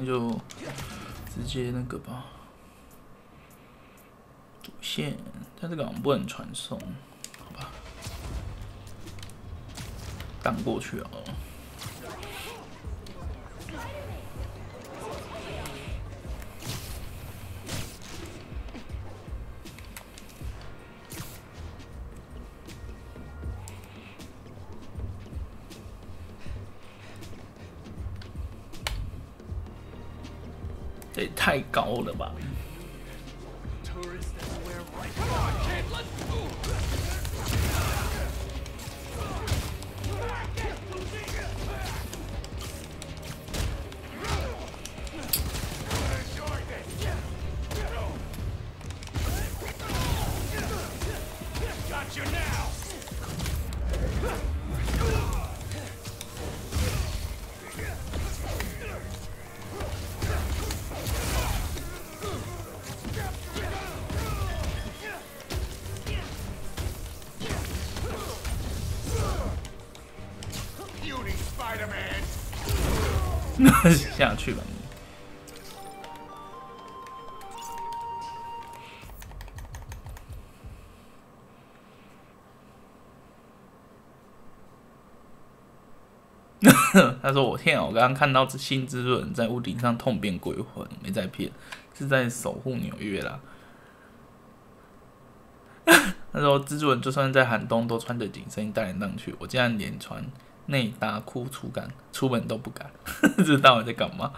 那就直接那个吧。主线，但这个好像不能传送，好吧？荡过去好了。这也太高了吧！下去吧你。他说：“我天啊！我刚刚看到新蜘蛛人在屋顶上痛变鬼魂，没在骗，是在守护纽约啦。”他说：“蜘蛛人就算在寒冬都穿着紧身衣荡来荡去，我竟然连穿内搭裤出门都不敢，这是到底在干嘛？”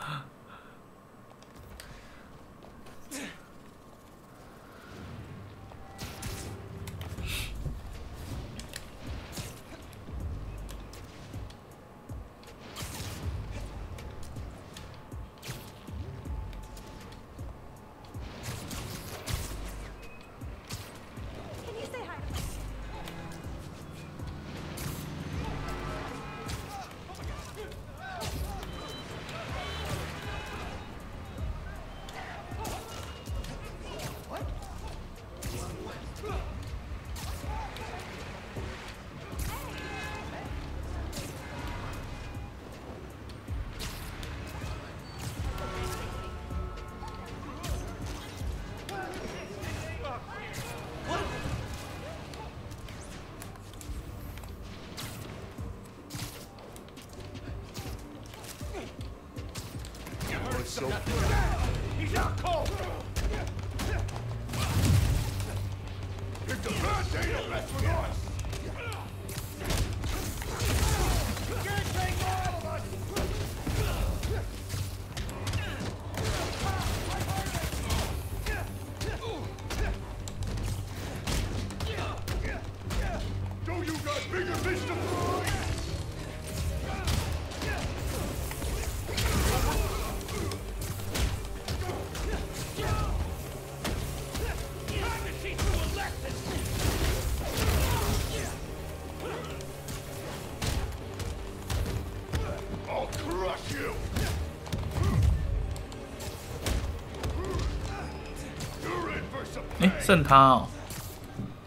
剩他哦，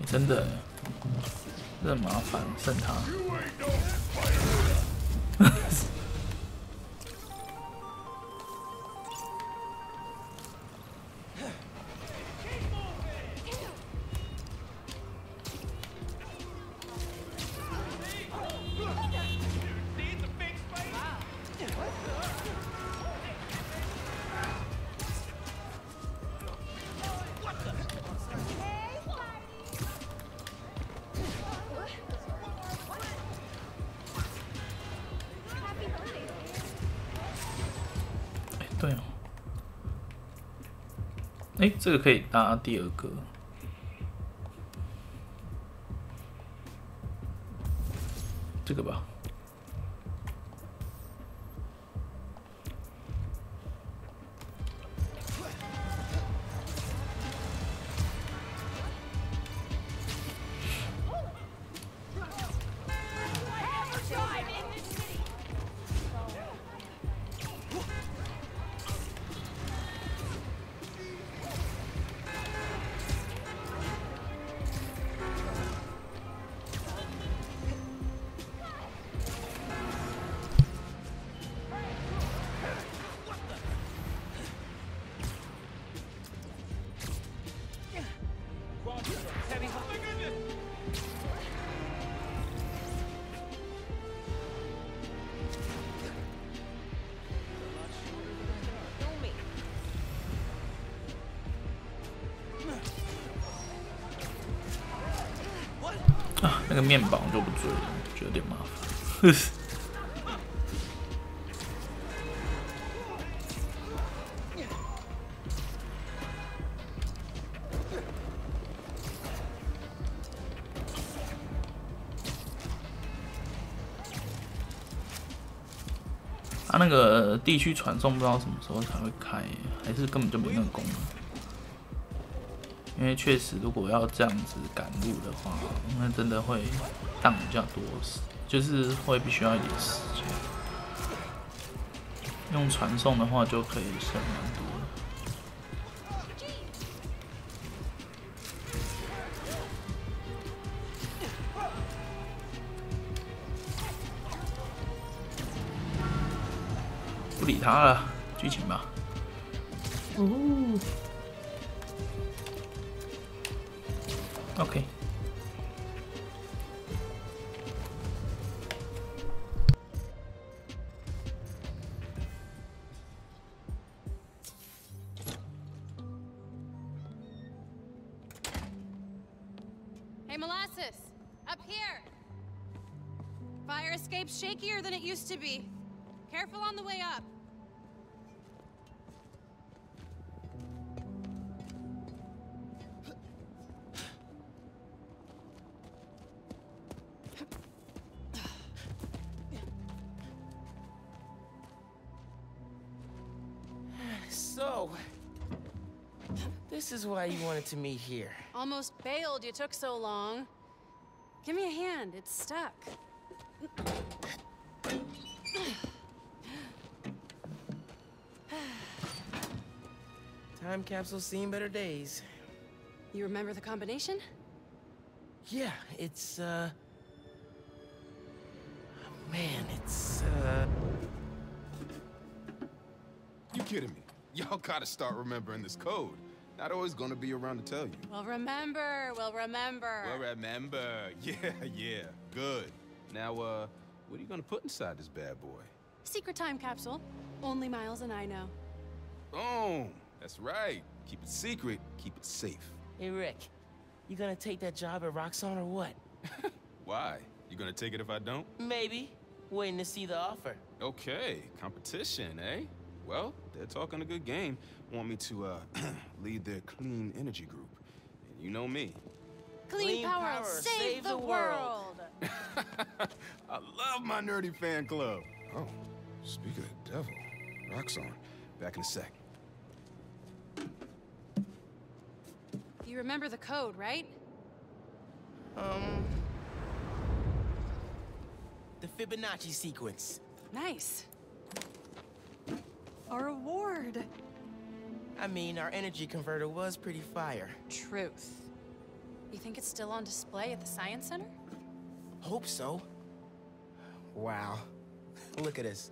真的，这很麻烦，剩他。对哦，这个可以搭第二个，这个吧。那个面包就不追了，觉得有点麻烦。它那个地区传送不知道什么时候才会开，还是根本就没那个功能。因为确实，如果要这样子赶路的话，那真的会当比较多，就是会必须要一点时间。用传送的话就可以省蛮多的。不理他了，剧情吧。哦。OK。Hey, Molasses, up here. Fire escape's shakier than it used to be. Careful on the way up. So, this is why you wanted to meet here. Almost bailed you took so long. Give me a hand, it's stuck. Time capsule's seen better days. You remember the combination? Yeah, it's, man, it's, You kidding me? Y'all gotta start remembering this code. Not always gonna be around to tell you. We'll remember, we'll remember. Well, remember. Yeah, good. Now, what are you gonna put inside this bad boy? Secret time capsule. Only Miles and I know. Boom! That's right. Keep it secret, keep it safe. Hey, Rick, you gonna take that job at Roxxon or what? Why? You gonna take it if I don't? Maybe. Waiting to see the offer. Okay, competition, eh? Well, they're talking a good game. Want me to, lead their clean energy group. And you know me. Clean power, save the world. I love my nerdy fan club. Oh, speak of the devil. Roxxon. Back in a sec. You remember the code, right? The Fibonacci sequence. Nice. A reward. I mean, our energy converter was pretty fire. Truth. You think it's still on display at the Science Center? Hope so. Wow. Look at us.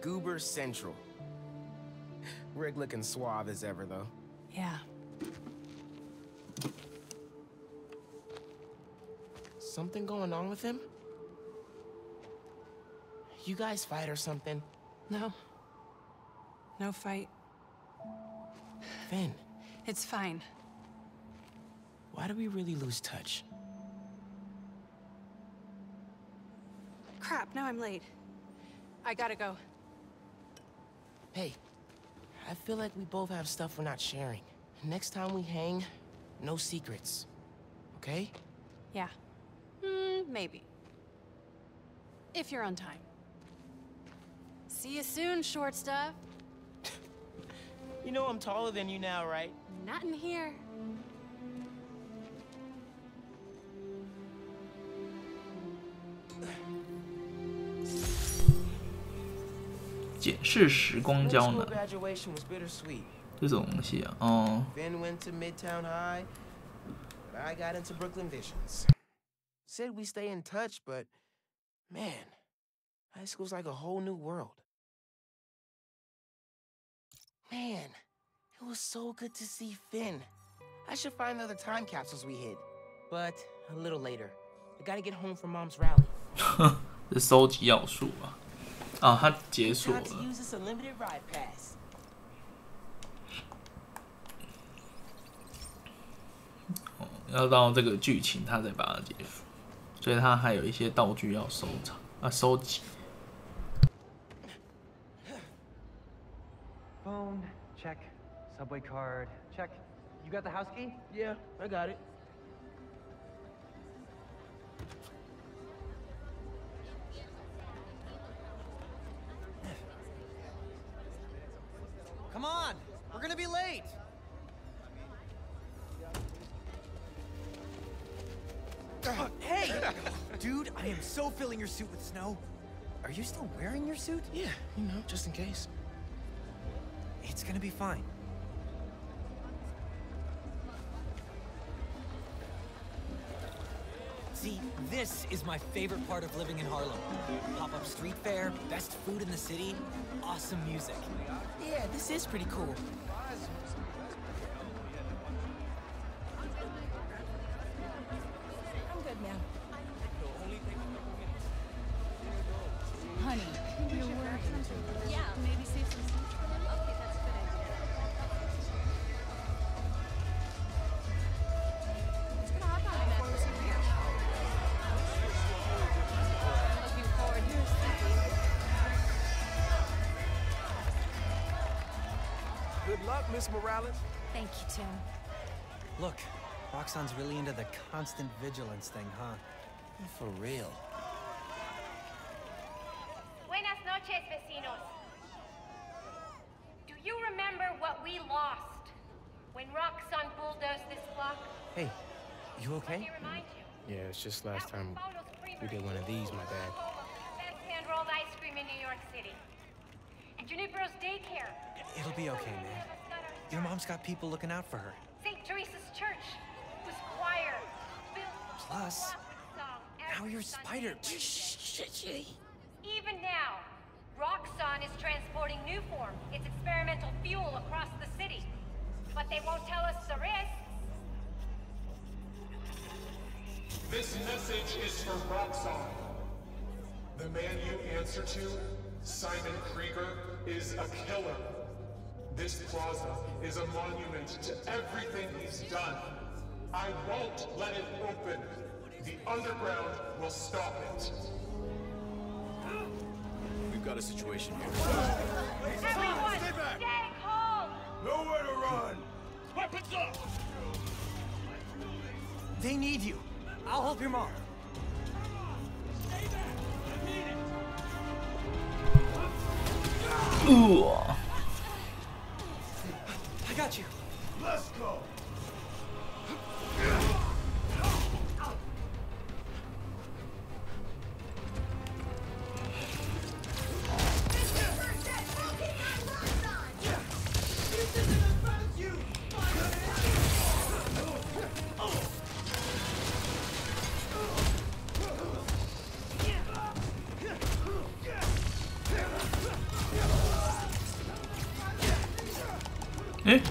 Goober Central. Rick looking suave as ever, though. Yeah. Something going on with him? You guys fight or something? No. No fight. Finn, It's fine. why do we really lose touch? Crap, now I'm late. I gotta go. Hey, I feel like we both have stuff we're not sharing. Next time we hang, no secrets. Okay? Yeah. Maybe. If you're on time. See you soon, short stuff. You know I'm taller than you now, right? Not in here. 检视时光胶 Middle 囊 school graduation was bittersweet. 这种东西啊，哦， Finn went to Midtown High, but I got into Brooklyn Visions. Said we stay in touch, but man, high school's like a whole new world. Man, it was so good to see Finn. I should find the other time capsules we hid, but a little later. I gotta get home for Mom's rally. 是收集要素啊，啊，它解锁 Got to 了， use this unlimited ride pass. 要到这个剧情它才把它解锁，所以他还有一些道具要收集。Phone check, subway card check. You got the house key? Yeah, I got it. Come on, we're gonna be late. Hey, dude, I am so filling your suit with snow. Are you still wearing your suit? Yeah, you know, just in case. It's gonna be fine. See, this is my favorite part of living in Harlem. Pop-up street fair, best food in the city, awesome music. Yeah, this is pretty cool. I'm good now. Honey, you're worried. Yeah, maybe save some seats for them? Okay, that's a good idea. Hop on back for some beer. Looking forward to it. Good luck, Miss Morales. Thank you, Tim. Look, Roxanne's really into the constant vigilance thing, huh? For real. Buenas noches, vecinos. Do you remember what we lost when Roxanne bulldozed this block? Hey, you Let okay? me remind you. Yeah, it's just last That was time Paulo's Creamery. we did one of these, my bad. Best hand-rolled ice cream in New York City. And Junipero's daycare. It'll be okay, man. Your mom's got people looking out for her. St. Teresa's Church. Whose choir filled the Plus, block with song now every you're Sunday. Spider. Even now, Roxanne is transporting Newform, its experimental fuel, across the city. But they won't tell us the risks. This message is from Roxanne. The man you answer to, Simon Krieger, is a killer. This plaza is a monument to everything he's done. I won't let it open. The underground will stop it. We've got a situation here. Everyone, stay calm! Nowhere to run! Weapons up! They need you. I'll help your mom. I got you. Let's go! 诶，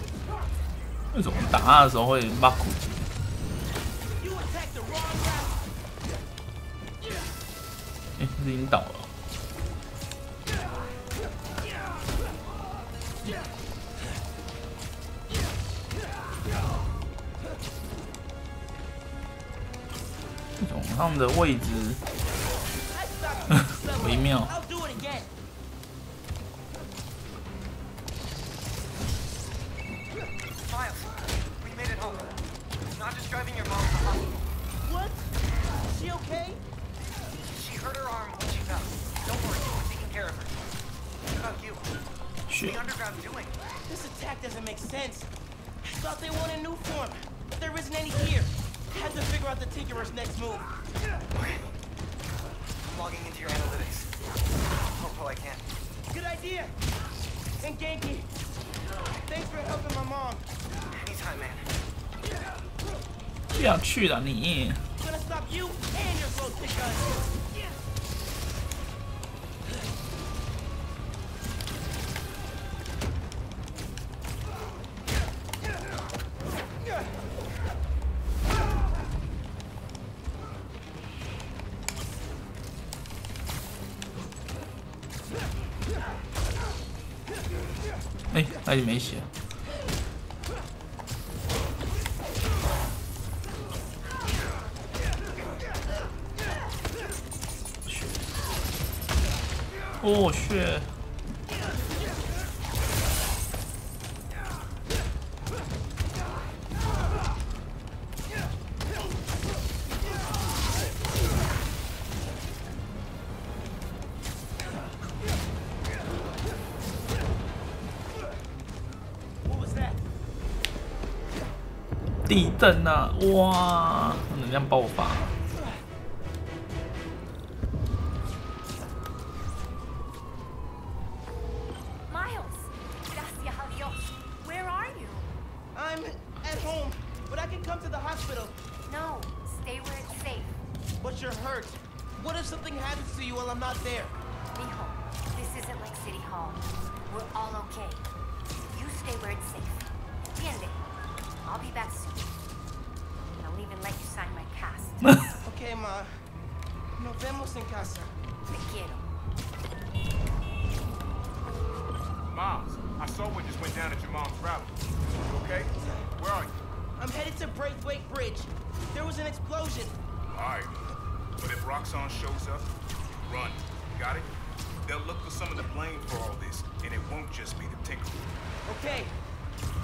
为什么打他的时候会骂苦？诶，是已经倒了。这种他们的位置微妙。 Driving your mom to the hospital. What? Is she okay? She hurt her arm when she fell. Don't worry, we're taking care of her. What about you? What's the underground doing? This attack doesn't make sense. I thought they wanted new form, but there isn't any here. Had to figure out the Tinkerer's next move. Okay. I'm logging into your analytics. Hopefully I can. Good idea. And Genki, thanks for helping my mom. Anytime, man. 不要去了你！ Gonna stop you and your roasted gun.哎，他也没血。 Hey, 哦血！地震啊！哇，能量爆发。 I'm at home, but I can come to the hospital. No, stay where it's safe. But you're hurt. What if something happens to you while I'm not there? Mijo, this isn't like City Hall. We're all okay. You stay where it's safe. Entiende? I'll be back soon. I'll even let you sign my cast. Okay, Ma. Nos vemos en casa. Te quiero. Moms, I saw what just went down at your mom's rally. You okay? Where are you? I'm headed to Braithwaite Bridge. There was an explosion. Alright. But if Roxanne shows up, run. Got it? They'll look for some of the blame for all this, and it won't just be the Tinker. Okay.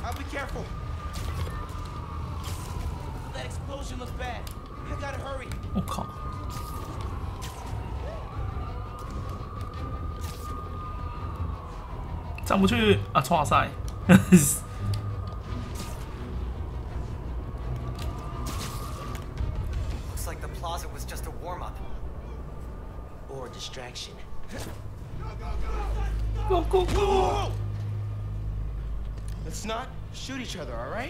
I'll be careful. That explosion looks bad. I gotta hurry. 我靠！ 上不去啊！哇塞！ Looks like the plaza was just a warm-up. Or a distraction. Go go go！ Let's not shoot each other, all right?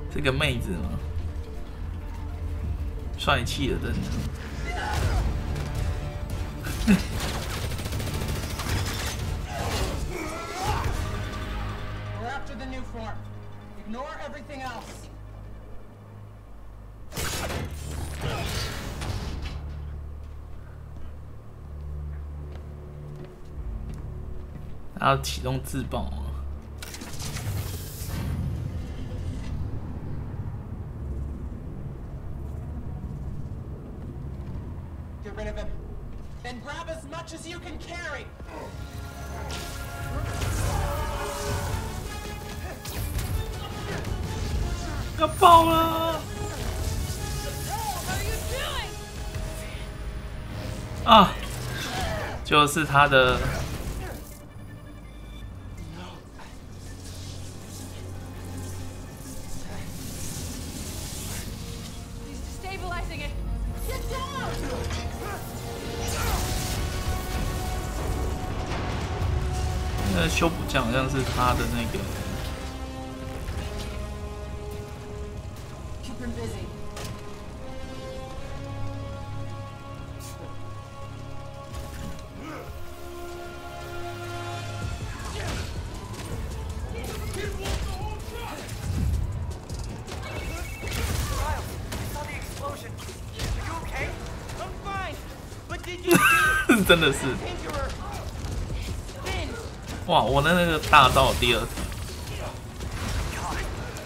这个妹子吗？帅气的登场。We're after the new form. Ignore everything else. 然后启动自爆啊！ Get rid of him. Then grab as much as you can carry. 要爆了！啊，就是他的。 Stabilizing it. Get down. 那个修补匠好像是他的那个。 Keep him busy. Miles, I saw the explosion. Are you okay? I'm fine. But did you see 真的是， Tinkerer? Finn. 哇！我的那个大招第二题，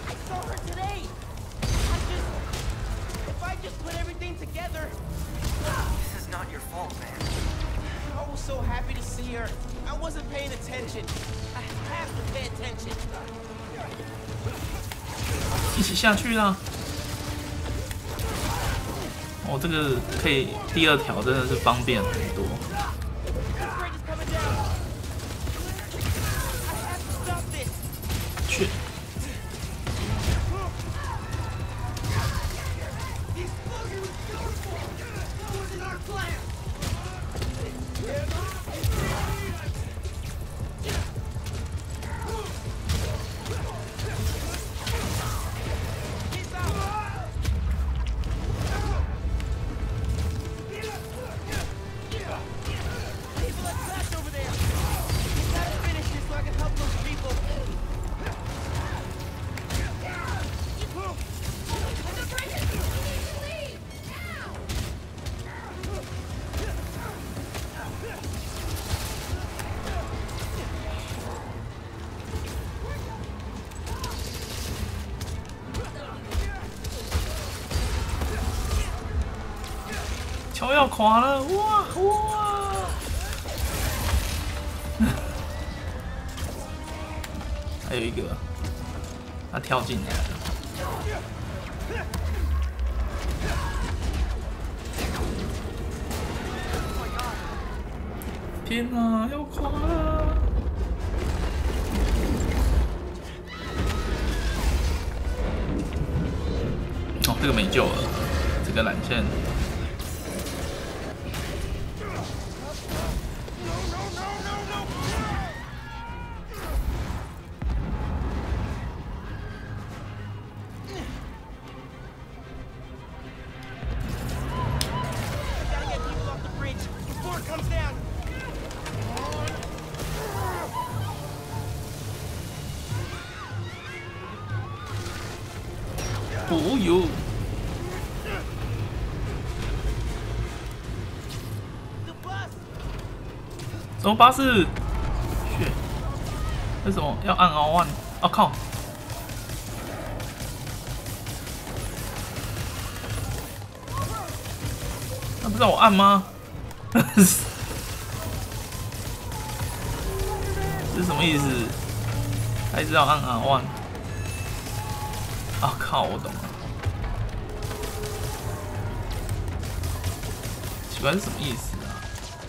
I saw her today. If I just put everything together. This is not your fault, man. I was so happy to see her. I wasn't paying attention. I have to pay attention. 一起下去啦！哦，这个可以第二条真的是方便很多。 This bridge is coming down. I have to stop this. 去， He's out. 都要垮了！哇哇！还有一个，他跳进来了。天哪，要垮了！哦，这个没救了，这个缆线。哦哟！什么巴士？血？为什么要按 R1？哦靠！那不是让我按吗？这是什么意思？还是要按 R1？啊靠！我懂了。奇怪是什么意思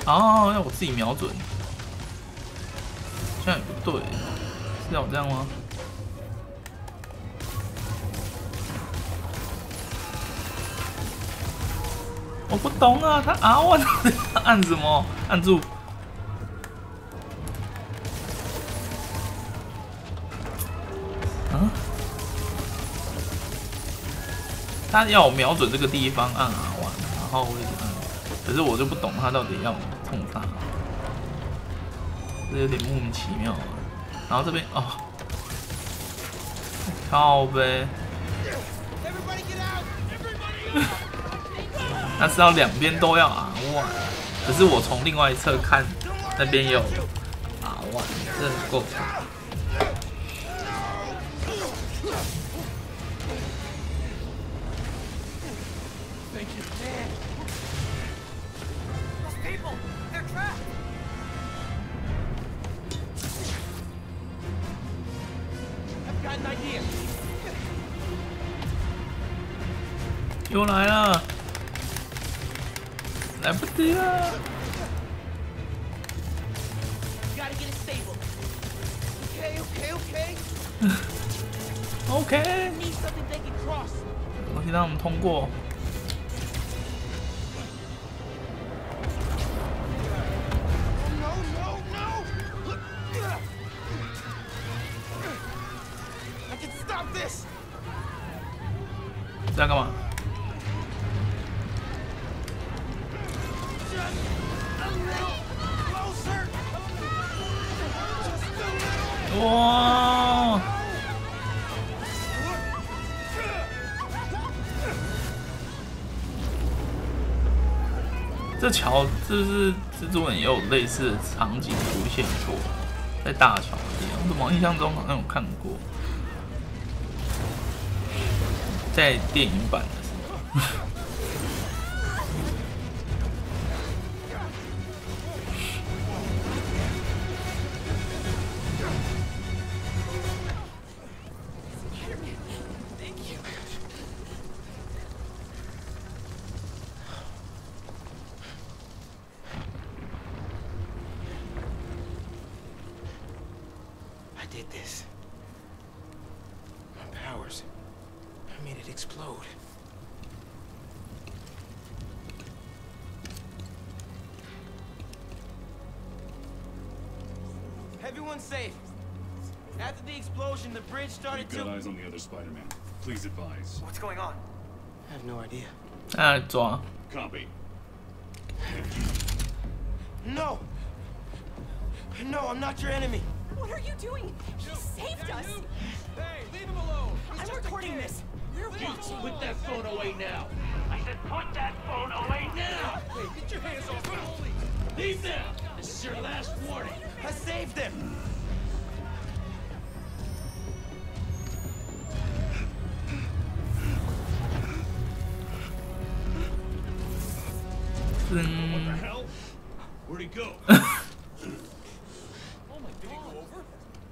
啊？哦，要我自己瞄准，这样也不对，是要我这样吗？我不懂啊，他 R1 按什么？按住。啊？他要我瞄准这个地方按 R1，然后我一直按，可是我就不懂他到底要冲啥，这有点莫名其妙啊。然后这边哦，靠呗。那是要两边都要 R1，可是我从另外一侧看，那边也有 R1，这够长。又来了，来不及了。OK， 东西让我们通过。在干嘛？哇！这桥是不是蜘蛛人也有类似的场景出现过？在大桥的地方，怎么印象中好像有看过？在电影版的时候。did this. My powers. I made it explode. Everyone's safe. After the explosion, the bridge started to... We've got eyes on the other Spider-Man. Please advise. What's going on? I have no idea. Copy. No! No, I'm not your enemy. What are you doing? He saved us. Hey, leave him alone. I'm recording this. We're watching. Put that phone away now. I said put that phone away now. Hey, get your hands off him. Leave now. This is your last warning. I saved him. hell? Where'd he go? Oh my god. Did he go over?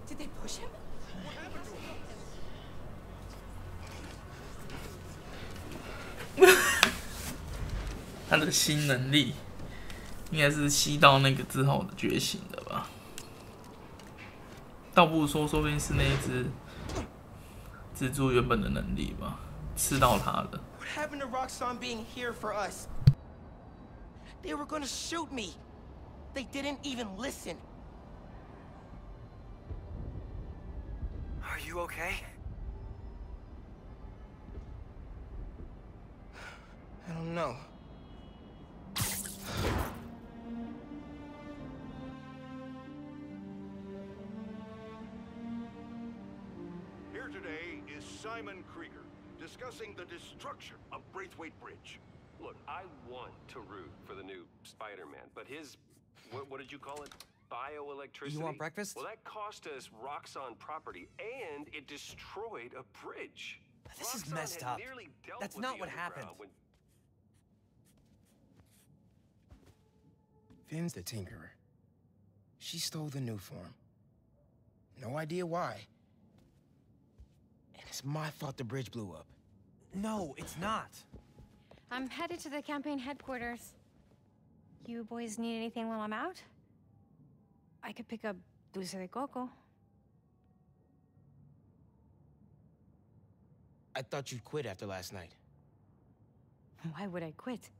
Did they push him? What happened to him? 他的新能力应该是吸到那个之后的觉醒的吧？倒不如说，说不定是那一只蜘蛛原本的能力吧，吃到它的。What happened to Roxanne being here for us? They were gonna shoot me. They didn't even listen. Are you okay? I don't know. Here today is Simon Krieger, discussing the destruction of Braithwaite Bridge. Look, I want to root for the new Spider-Man, but his, what did you call it? Bioelectricity? You want breakfast? Well, that cost us Roxxon property, and it destroyed a bridge. This is Roxxon messed had up. nearly dealt That's with not the what happened. underground Finn's the Tinkerer. She stole the new form. No idea why. And it's my fault the bridge blew up. No, it's not. I'm headed to the campaign headquarters. You boys need anything while I'm out? I could pick up dulce de coco. I thought you'd quit after last night. Why would I quit?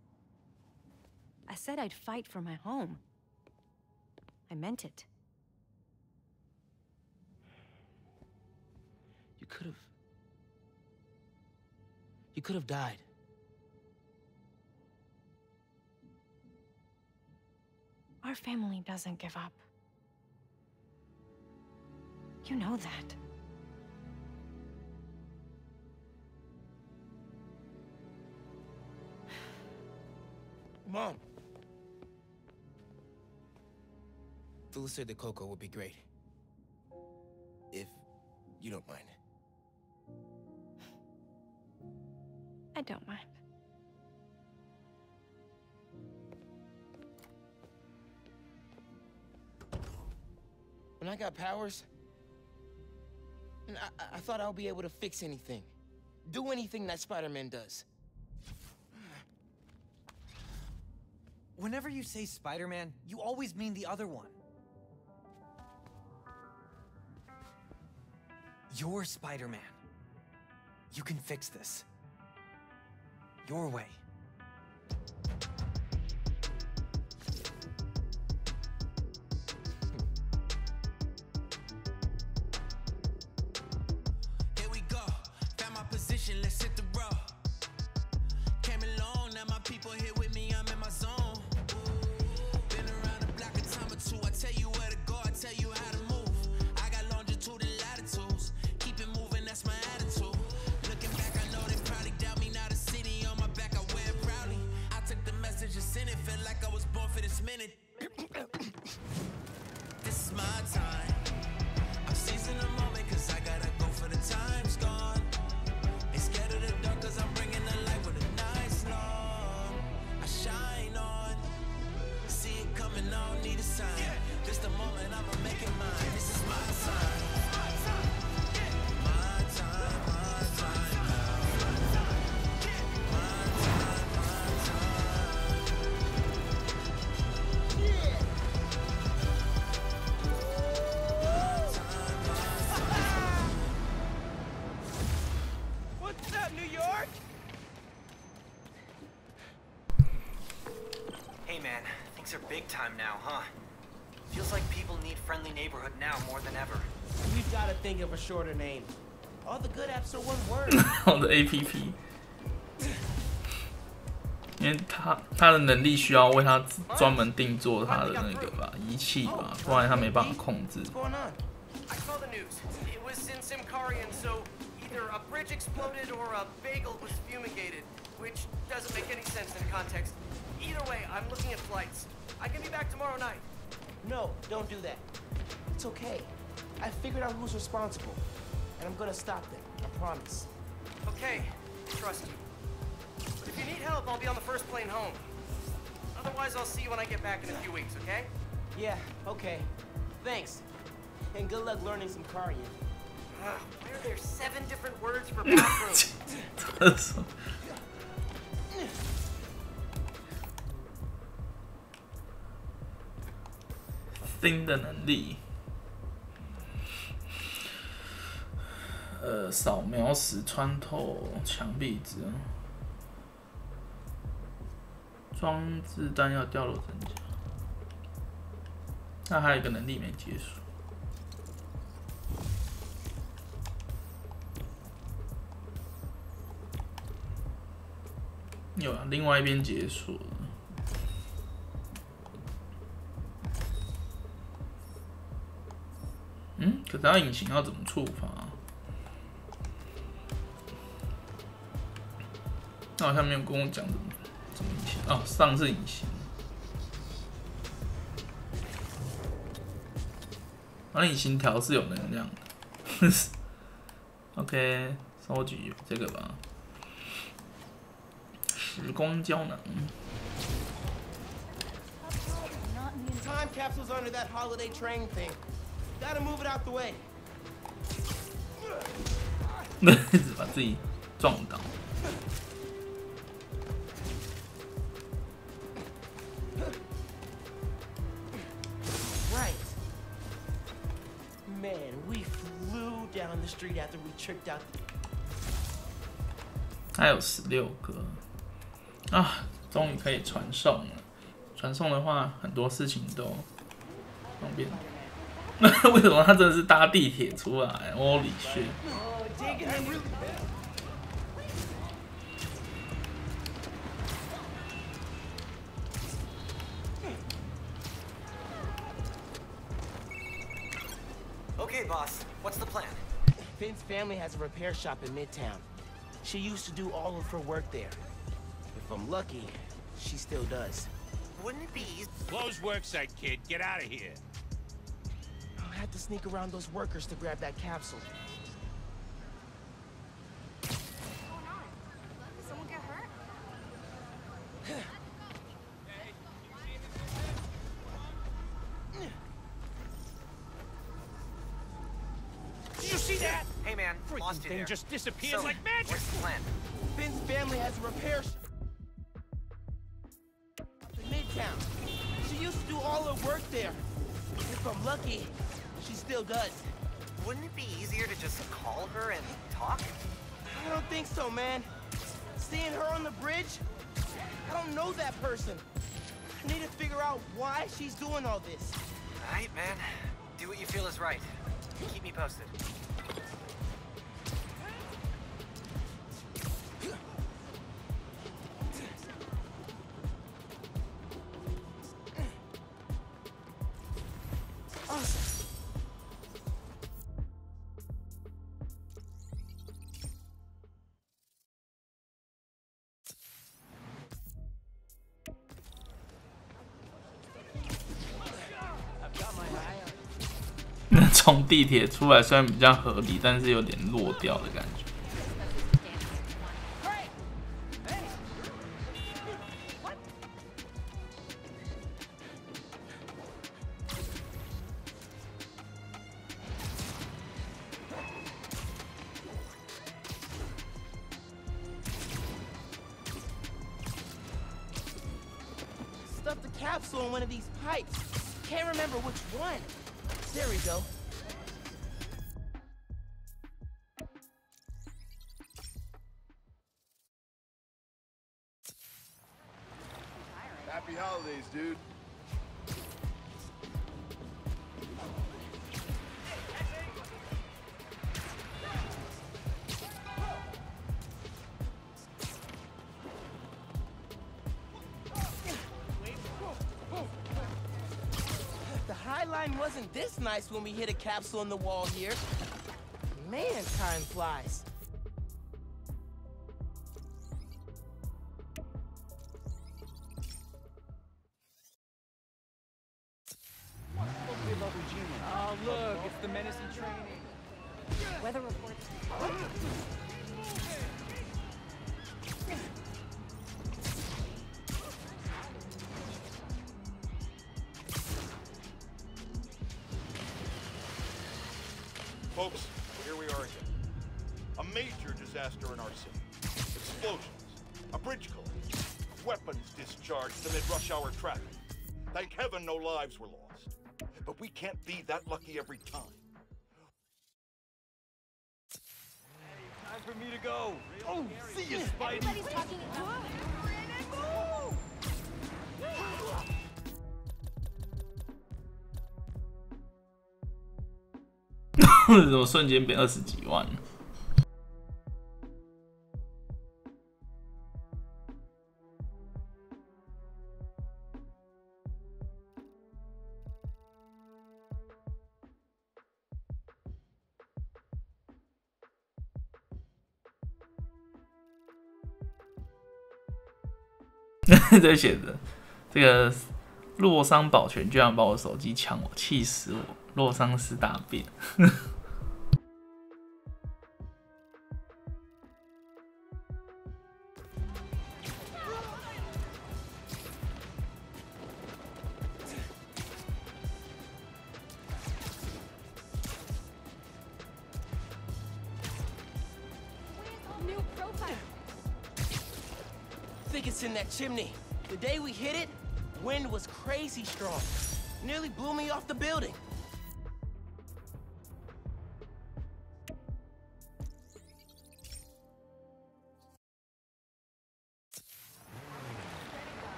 I said I'd fight for my home. I meant it. You could have died. Our family doesn't give up. You know that. Mom. Dulce de coco would be great. If you don't mind. I don't mind. When I got powers, I thought I'll be able to fix anything. Do anything that Spider-Man does. Whenever you say Spider-Man, you always mean the other one. You're Spider-Man. You can fix this. Your way. Here we go. Found my position, let's hit the road. Came along, now my people here with me, I'm in my zone. Been around the block a time or two, I tell you where to go, I tell you how to move. I got longitude and latitudes, keep it moving, that's my attitude. Looking back, I know they probably doubt me, now the city on my back, I wear it proudly. I took the message and sent it, felt like I was born for this minute. This is my time. I'm seizing the moment, cause I gotta go for the time's gone. Ain't scared of the dark, cause I'm bringing the light with a nice long. I shine on. See it coming, I don't need a sign. This the moment, I'ma make it mine. This is my time. My time, my time. My time, my time. What's up, New York? Hey man, things are big time now, huh? Feels like people need friendly neighborhood now more than ever. You gotta think of a shorter name. All the good apps are one word. 好的 APP， 因为他的能力需要为他专门定做他的那个吧仪器吧，不然他没办法控制。 What's going on? I saw the news. It was in Simkarian, so either a bridge exploded or a bagel was fumigated, which doesn't make any sense in context. Either way, I'm looking at flights. I can be back tomorrow night. No, don't do that. It's okay. I figured out who's responsible, and I'm gonna stop them. I promise. Okay, trust you. If you need help, I'll be on the first plane home. Otherwise, I'll see you when I get back in a few weeks, okay? Yeah, okay. Thanks. And good luck learning some Karian. Why are there 7 different words for bathroom? 新的能力，扫描时穿透墙壁纸，装置弹药掉落增加。那还有一个能力没结束。有啊，另外一边解锁了。可是它引擎要怎么触发？那好像没有跟我讲怎么引擎哦，上是引擎。那引擎条是有能量的。OK， 收集这个吧。时光胶囊。Time capsule's under that holiday train thing. Gotta move it out the way. 一直把自己撞倒。Right. Man, we flew down the street after we tricked out. 还有16个啊！终于可以传送了。传送的话，很多事情都方便。为什么他真的是搭地铁出来？Holy shit！ Okay, boss. What's the plan? Finn's family has a repair shop in Midtown. She used to do all of her work there. If I'm lucky, she still does. Wouldn't it be easy? Close work site, kid. Get out of here. I had to sneak around those workers to grab that capsule. What's going on? Did someone get hurt? Did you see that? Hey, man. Lost Freaking you thing there. just disappears So, like magic. what's the plan? Finn's family has a repair shop in Midtown. She used to do all her work there. If I'm lucky, she still does. Wouldn't it be easier to just call her and talk? I don't think so, man. Seeing her on the bridge? I don't know that person. I need to figure out why she's doing all this. All right, man. Do what you feel is right. Keep me posted. Awesome. 从地铁出来虽然比较合理，但是有点落掉的感觉。Stuffed the capsule in one of these pipes. Can't remember which one. There we go. Happy holidays, dude. The High Line wasn't this nice when we hit a capsule in the wall here. Man, time flies. Oh, look, it's the menace in training. Weather reports. folks, here we are again. A major disaster in our city. Explosions, a bridge collapse, weapons discharged amid rush hour traffic. Thank heaven no lives were lost. But we can't be that lucky every time. Time for me to go. Oh, see you, Spidey. Everybody's talking. Move! 为什么瞬间变20几万？这写的这个洛桑保全居然把我手机抢我，气死我！洛桑斯大便。I think it's in that chimney. The day we hit it, wind was crazy strong. Nearly blew me off the building.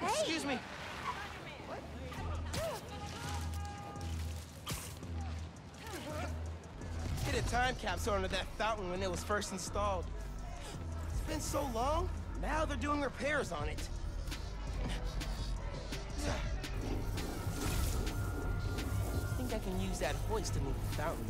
Excuse me. Hit a time capsule under that fountain when it was first installed. It's been so long, now they're doing repairs on it. I think I can use that hoist to move the fountain.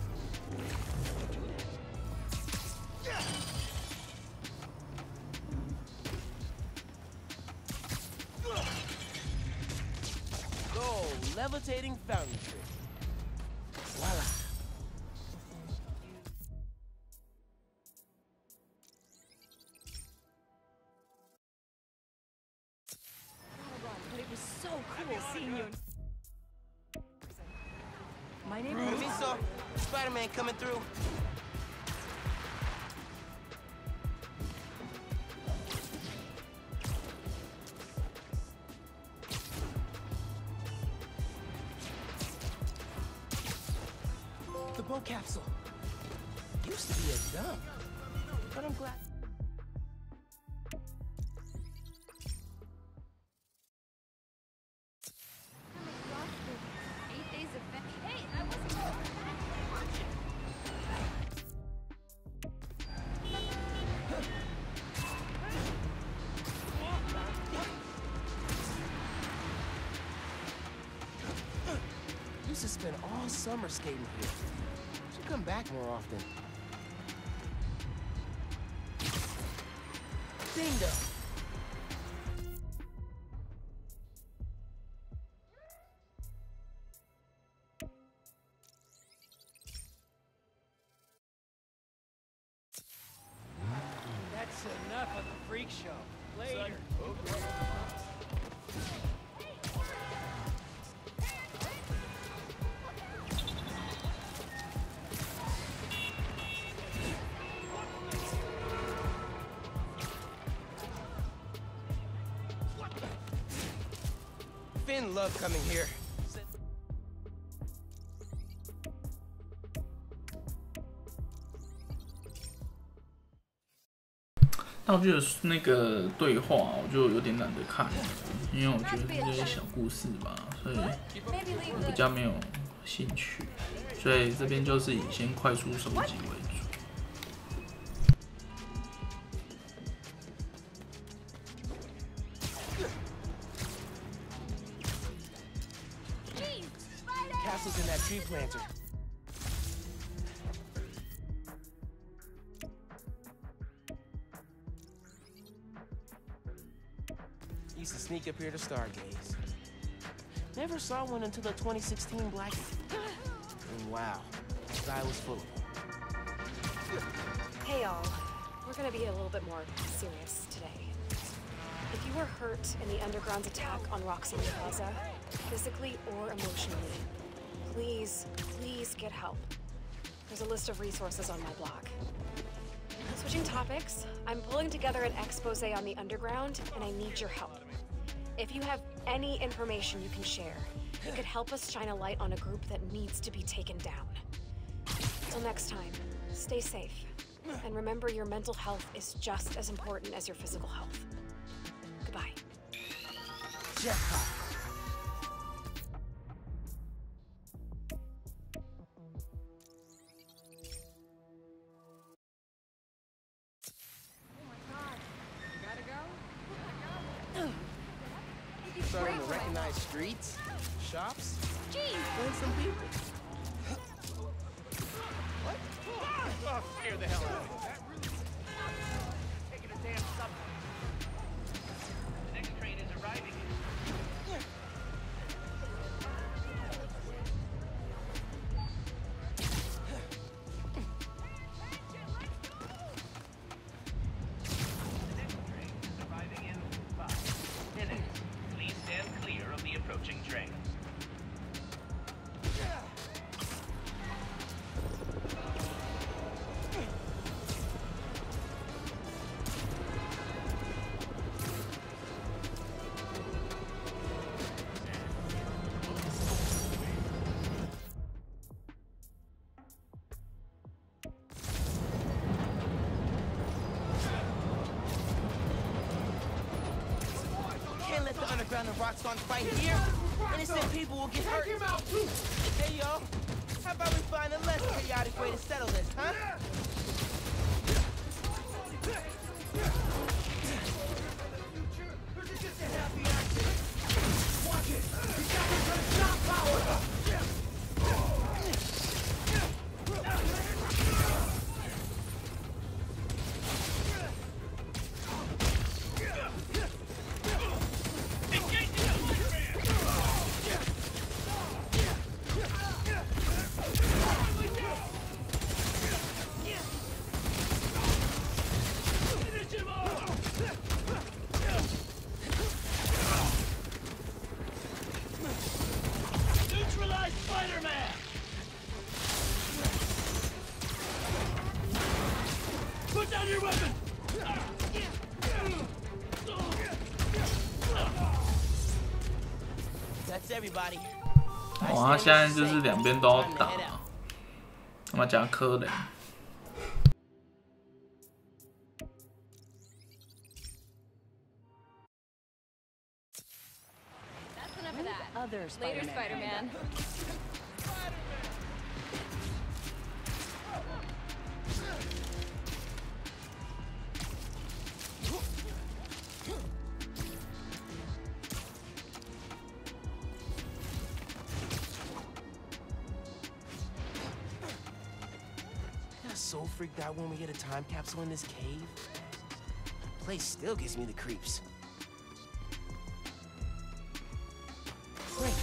Go, levitating fountain trick. Voila. My name is Miso, Spider-Man coming through. The boat capsule. Used to be a dump, but I'm glad. Used to spend all summer skating here. Should come back more often. Bingo! That's enough of the freak show. Later. Finn loved coming here. 道具的那个对话，我就有点懒得看，因为我觉得这些小故事吧，所以我比较没有兴趣，所以这边就是以先快速收集为主。 Castle's in that tree planter. Used to sneak up here to stargaze. Never saw one until the 2016 Blackie. And wow, the sky was full of them. Hey y'all, we're gonna be a little bit more serious today. If you were hurt in the Underground's attack on Roxanne Plaza, physically or emotionally, please get help. There's a list of resources on my blog. Switching topics, I'm pulling together an expose on the underground, and I need your help. If you have any information you can share, it could help us shine a light on a group that needs to be taken down. Till next time, stay safe. And remember, your mental health is just as important as your physical health. Goodbye. Jackpot. Starting to recognize streets, shops, and some people. What? Oh, scare the hell out of me. Taking a damn subway. The next train is arriving. The next train is arriving in 5 minutes. Please stand clear of the approaching train. Can't let the underground and Roxxon fight here. Innocent people will get hurt. Hey, y'all. How about we find a less chaotic way to settle this, huh? Neutralize Spider-Man! Put down your weapon! That's everybody. 哇，他现在就是两边都要打，他妈加科的。 That's enough of that. Other Later, Spider-Man. I got so freaked out when we hit a time capsule in this cave. The place still gives me the creeps. Great.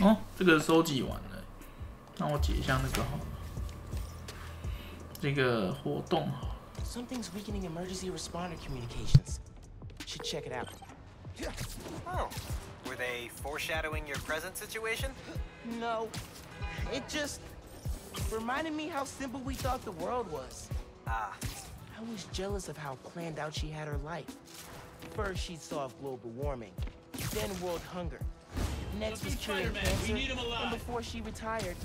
哦，这个收集完了，那我解一下那个好了。这个活动好。 Something's weakening emergency responder communications. Should check it out. Oh, were they foreshadowing your present situation? No, it just reminded me how simple we thought the world was. Ah. I was jealous of how planned out she had her life. First, she'd solve global warming, then world hunger. Next was curing cancer, and before she retired,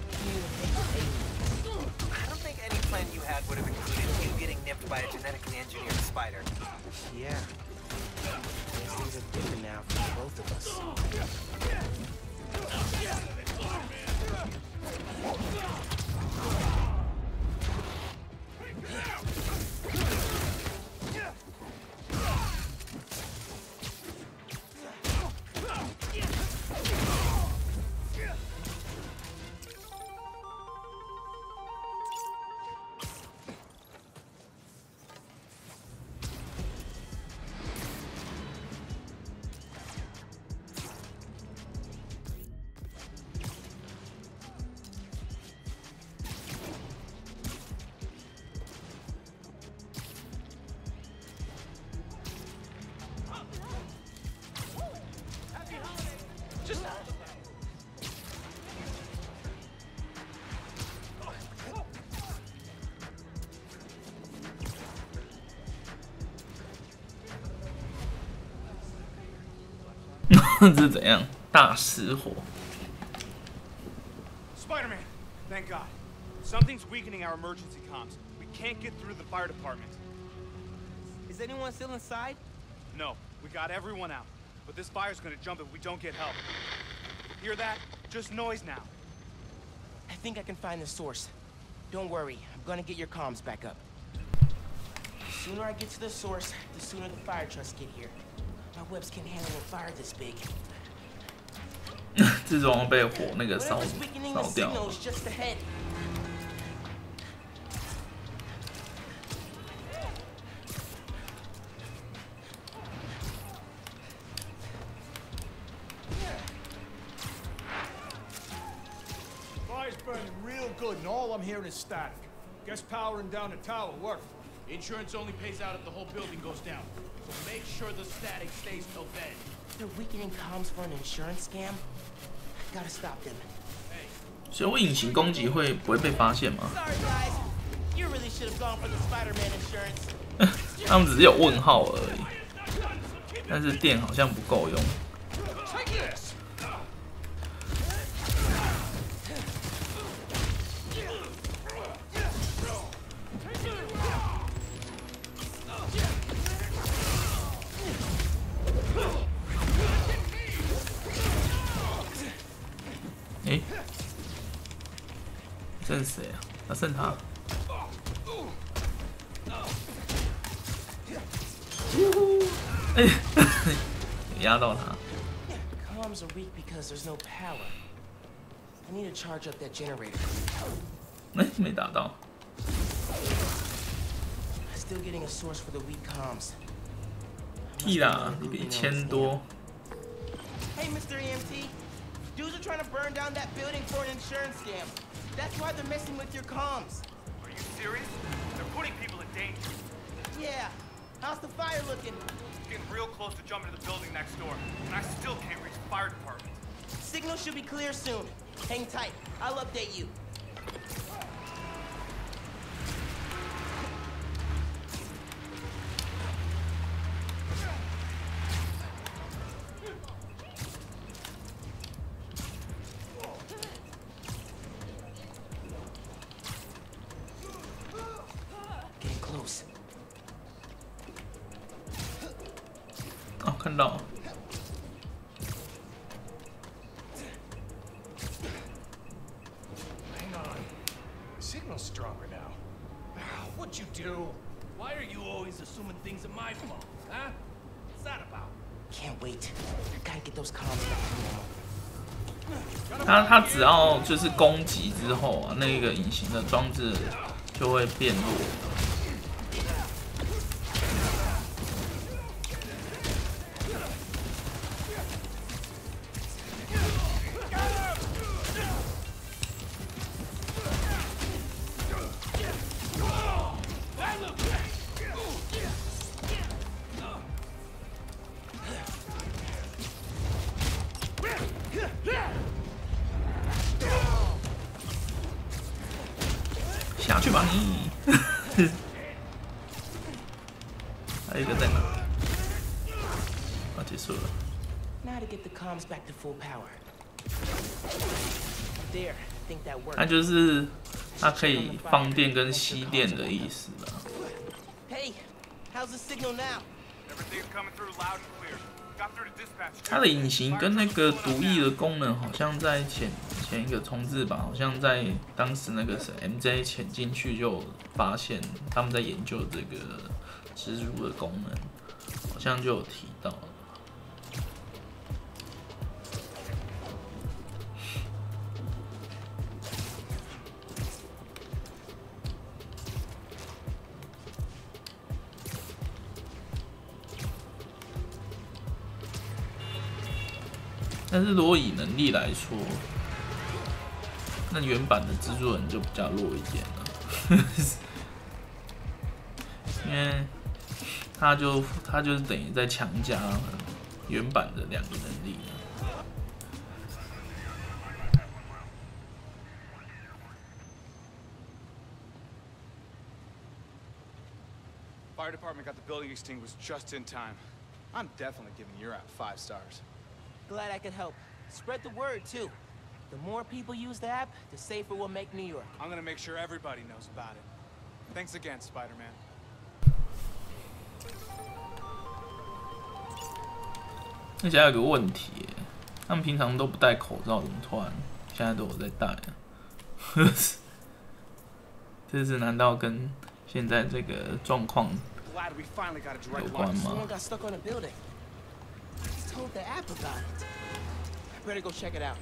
communicating aliens. I don't think any plan you had would have included you getting nipped by a genetically engineered spider. Yeah. Guess things are different now for both of us. 这是怎样？大失火。 Spider-Man, thank God. Something's weakening our emergency comms. We can't get through the fire department. Is anyone still inside? No, we got everyone out. But this fire's gonna jump if we don't get help. Hear that? Just noise now. I think I can find the source. Don't worry, I'm gonna get your comms back up. The sooner I get to the source, the sooner the fire trucks get here. My webs can't handle a fire this big. 自从被火那个烧掉了。 Fire's burning real good, and all I'm hearing is static. Guess powering down the tower worked. Insurance only pays out if the whole building goes down. So make sure the static stays till then. They're weakening comms for an insurance scam. Gotta stop them. 所以我隐形攻击不会被发现吗？ Sorry guys, you really should have gone for the Spider-Man insurance. 他们只是有问号而已，但是电好像不够用。 诶，这是谁啊？那剩他。哎，压到他。Comms are weak because there's no power. I need to charge up that generator. 哎，没打到。 Still getting a source for the weak comms. 屁啦，你比1000多。 Hey, Mr. EMT. Dudes are trying to burn down that building for an insurance scam. That's why they're messing with your comms. Are you serious? They're putting people in danger. Yeah. How's the fire looking? Getting real close to jumping to the building next door, and I still can't reach the fire department. Signal should be clear soon. Hang tight. I'll update you. Getting close. 哦，看到。 Signal's stronger now. What'd you do? Why are you always assuming things are my fault, huh? What's that about? Can't wait. Gotta get those comms back to normal. 他只要就是攻击之后啊，那个隐形的装置就会变弱。 下去吧你！还有一个在哪？啊，结束了。 Now to get the comms back to full power. There, think that worked. 它就是它可以放电跟吸电的意思啦。 Hey, how's the signal now? Everything's coming through loud and clear. Got through to dispatch. 它的隐形跟那个毒液的功能好像在前一个重置版，好像在当时那个谁 MJ 潜进去就发现他们在研究这个蜘蛛的功能，好像就有提到。 但是如果以能力来说，那原版的蜘蛛人就比较弱一点了，因为他就是等于在强加原版的2个能力。 Fire department got the building extinguished just in time. I'm definitely giving your app 5 stars. Glad I could help. Spread the word too. The more people use the app, the safer we'll make New York. I'm gonna make sure everybody knows about it. Thanks again, Spider-Man. 而且还有个问题，他们平常都不戴口罩，怎么突然现在都有在戴啊？这是难道跟现在这个状况有关吗？ Told the app about it. I better go check it out.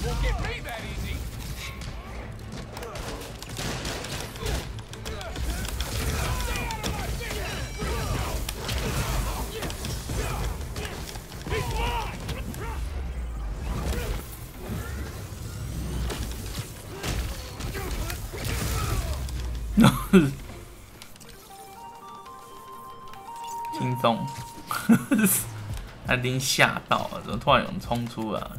Won't get me that easy. No. 轻松，他已经吓到了，怎么突然有人冲出来？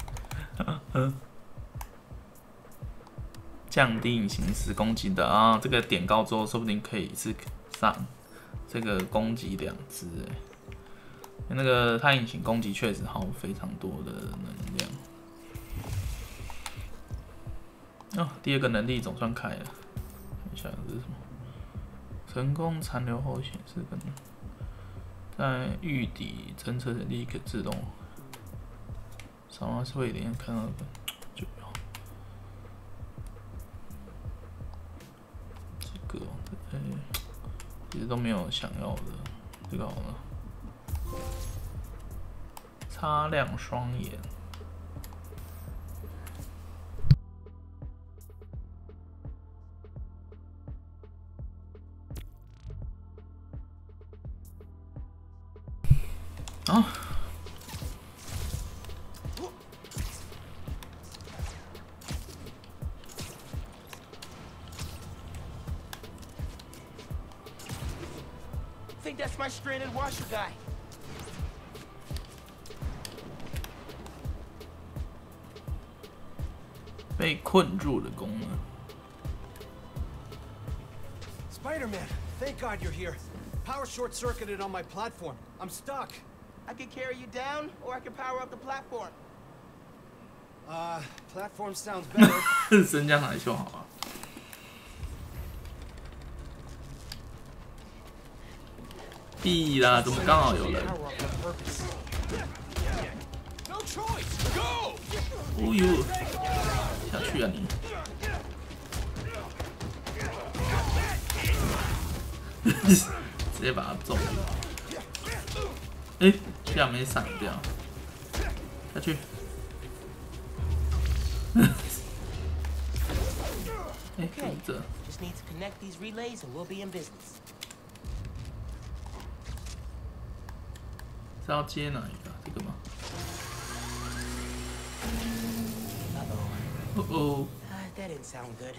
降低隐形时攻击的啊，这个点高之后，说不定可以一次上这个攻击2只哎。那个他隐形攻击确实耗非常多的能量。哦，第2个能力总算开了。 想这是什么？成功残留后显示跟在预底侦测的立刻自动扫码是会连看到的就有这个其实都没有想要的，这个好了，擦亮双眼。 啊！ Think that's my stranded washer guy. 被困住的功能。 Spider-Man, thank God you're here. Power short-circuited on my platform. I'm stuck. I could carry you down, or I could power up the platform. Platform sounds better. 升降台就好啊。屁啦，怎么刚好有人？哦呦，下去啊你！直接把他揍掉。哎，竟然没闪掉，下去。哎，等着。 Just need to connect these relays and we'll be in business. 是要接哪一个？这个吗？哦哦。 That didn't sound good.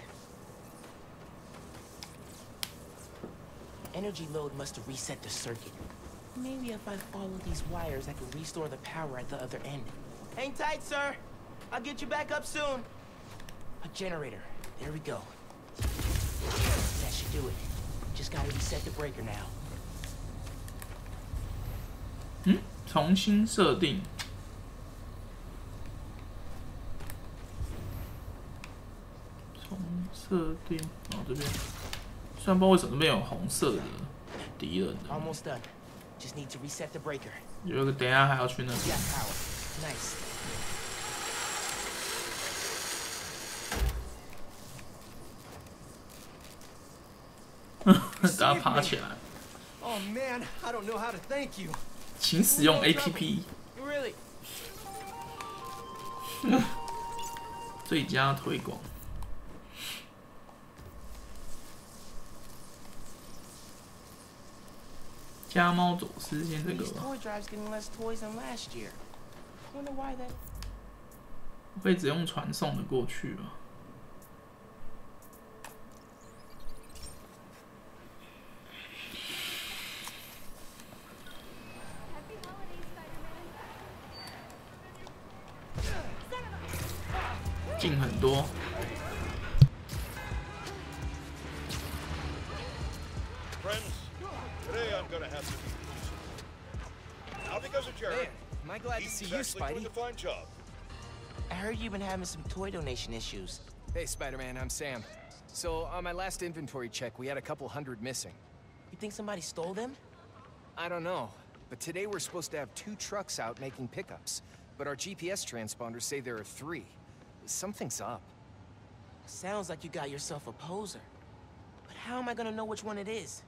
Energy load must have reset the circuit. Maybe if I follow these wires, I can restore the power at the other end. Hang tight, sir. I'll get you back up soon. A generator. There we go. That should do it. Just gotta reset the breaker now. 嗯，重新设定。重设定，哦这边，虽然不知道为什么这边有红色的敌人的。 Almost done. Just need to reset the breaker. 有一个，等一下还要去那里。Got power. Nice. 大家爬起来。 Oh man, I don't know how to thank you. 请使用 APP。 Really? 最佳推广。家猫走私先这个 These 吧。 toy drives getting less toys than last year. Wonder why that. 会只用传送的过去吧。近很多。Friends, today I'm gonna have to be now because of Jared. Man, am I glad to see you, Spidey? Doing a fine job. I heard you've been having some toy donation issues. Hey, Spider-Man, I'm Sam. So, on my last inventory check, we had a couple hundred missing. You think somebody stole them? I don't know, but today we're supposed to have 2 trucks out making pickups. But our GPS transponders say there are 3. Something's up. Sounds like you got yourself a poser. But how am I gonna know which one it is?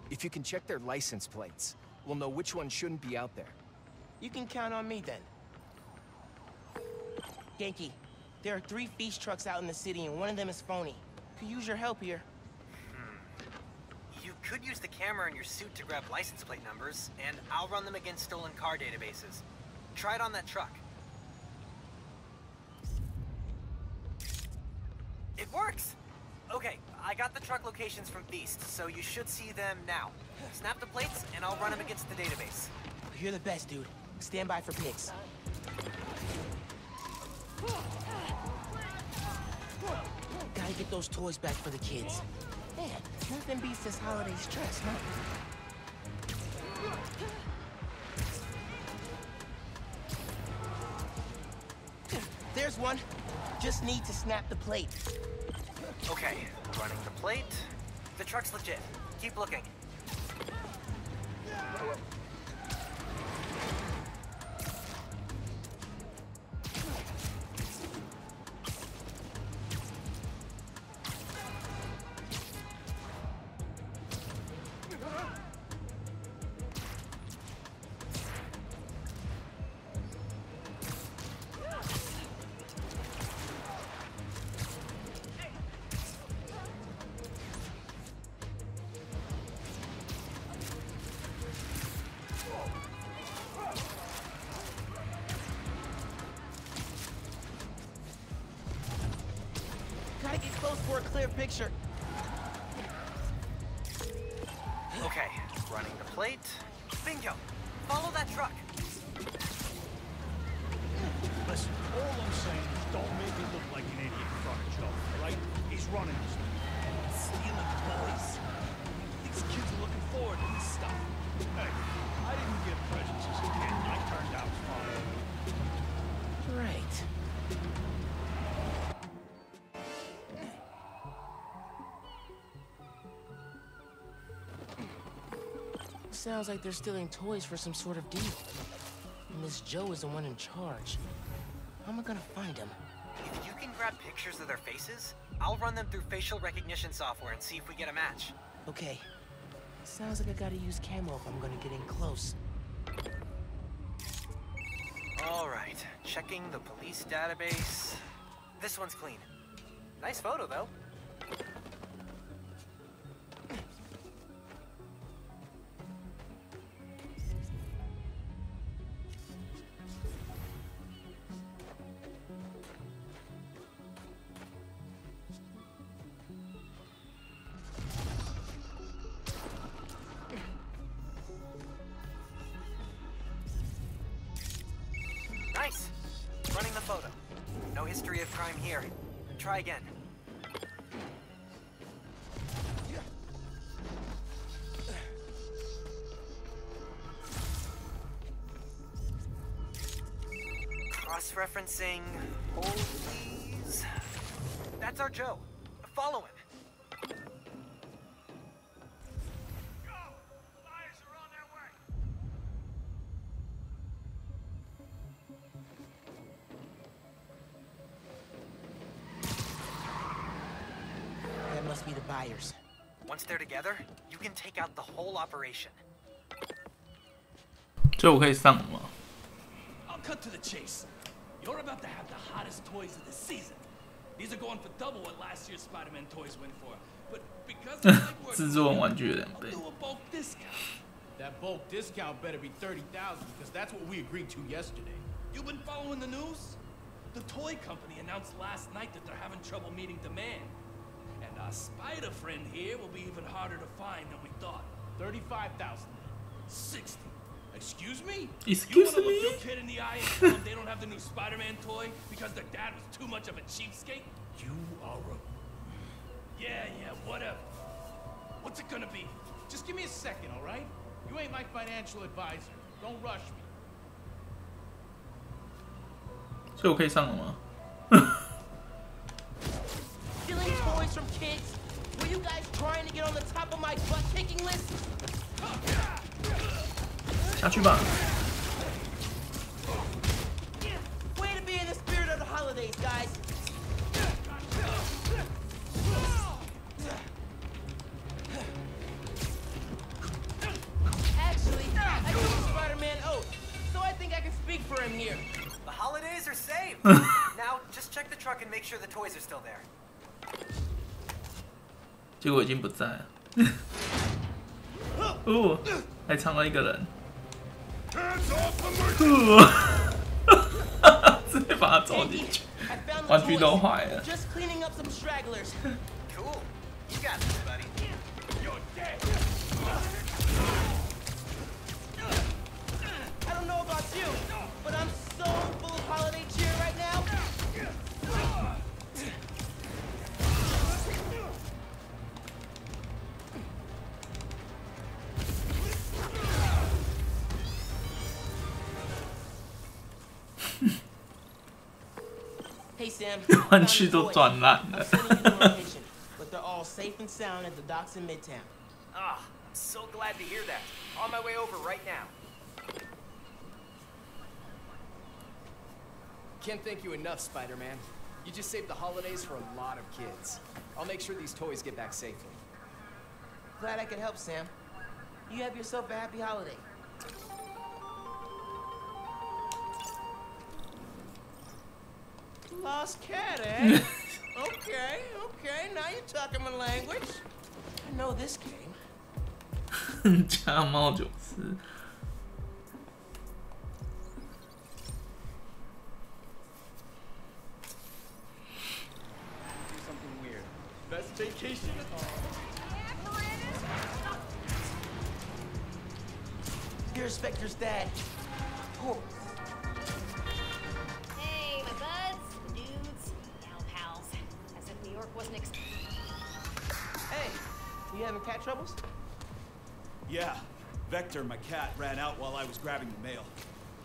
If you can check their license plates, we'll know which one shouldn't be out there. You can count on me then. Yankee, there are 3 feast trucks out in the city and one of them is phony. Could use your help here. You could use the camera in your suit to grab license plate numbers, and I'll run them against stolen car databases. Try it on that truck. It works! Okay, I got the truck locations from Feast, so you should see them now. Snap the plates, and I'll run them against the database. You're the best, dude. Stand by for pics. Gotta get those toys back for the kids. Man, nothing beats this holiday stress, huh? There's one. Just need to snap the plate. Okay, running the plate. The truck's legit. Keep looking. Gotta get close for a clear picture. Okay, running the plate. Bingo! Follow that truck. Listen, all I'm saying is don't make me look like an idiot in front of Joe, all right? He's running this thing. Stealing toys. These kids are looking forward to this stuff. Hey, I didn't get presents as a kid. I turned out fine. Right. Sounds like they're stealing toys for some sort of deal. And this Joe is the one in charge. How am I gonna find him? If you can grab pictures of their faces, I'll run them through facial recognition software and see if we get a match. Okay. Sounds like I gotta use camo if I'm gonna get in close. Alright, checking the police database. This one's clean. Nice photo, though. Nice! Running the photo. No history of crime here. Try again. Cross-referencing. Hold, please. That's our Joe. Follow him. That must be the buyers. Once they're together, you can take out the whole operation. 这我可以上吗？ I'll cut to the chase. You're about to have the hottest toys of the season. These are going for double what last year's Spider-Man toys went for. But because of 制作玩具的2倍。 do a bulk discount. That bulk discount better be 30,000 because that's what we agreed to yesterday. You've been following the news? The toy company announced last night that they're having trouble meeting demand. And our spider friend here will be even harder to find than we thought. 35,000. 60. Excuse me? Excuse you wanna me? look your kid in the eye and tell them they don't have the new Spider-Man toy because their dad was too much of a cheapskate? You are a... Yeah, whatever. What's it gonna be? Just give me a second, all right? You ain't my financial advisor. Don't rush me. 所以我可以上了吗？ Stealing toys from kids? Were you guys trying to get on the top of my butt-kicking list? 下去吧。 Way to be in the spirit of the holidays, guys. Actually, I took a Spider-Man oath, so I think I can speak for him here. The holidays are saved. Now, just check the truck and make sure the toys are still there. 结果已经不在了。哦，还藏了一个人。直接把他走进去，玩具都坏了。 Just cleaning up some stragglers. Cool. You got this, buddy. You're dead. I don't know about you, but I'm so full of holiday cheer right now. Hey Sam, 玩具都转烂了。 but they're all safe and sound at the docks in Midtown. Ah, I'm so glad to hear that. On my way over right now. Can't thank you enough, Spider-Man. You just saved the holidays for a lot of kids. I'll make sure these toys get back safely. Glad I could help, Sam. You have yourself a happy holiday. Lost cat, eh? Okay, now you're talking my language. I know this game. 家猫九四。 Something weird. Best vacation of all. Here's Spectre's dad. Oh. Hey, my buds, dudes, gal pals. As if New York wasn't Hey, you having cat troubles? Yeah. Vector, my cat, ran out while I was grabbing the mail.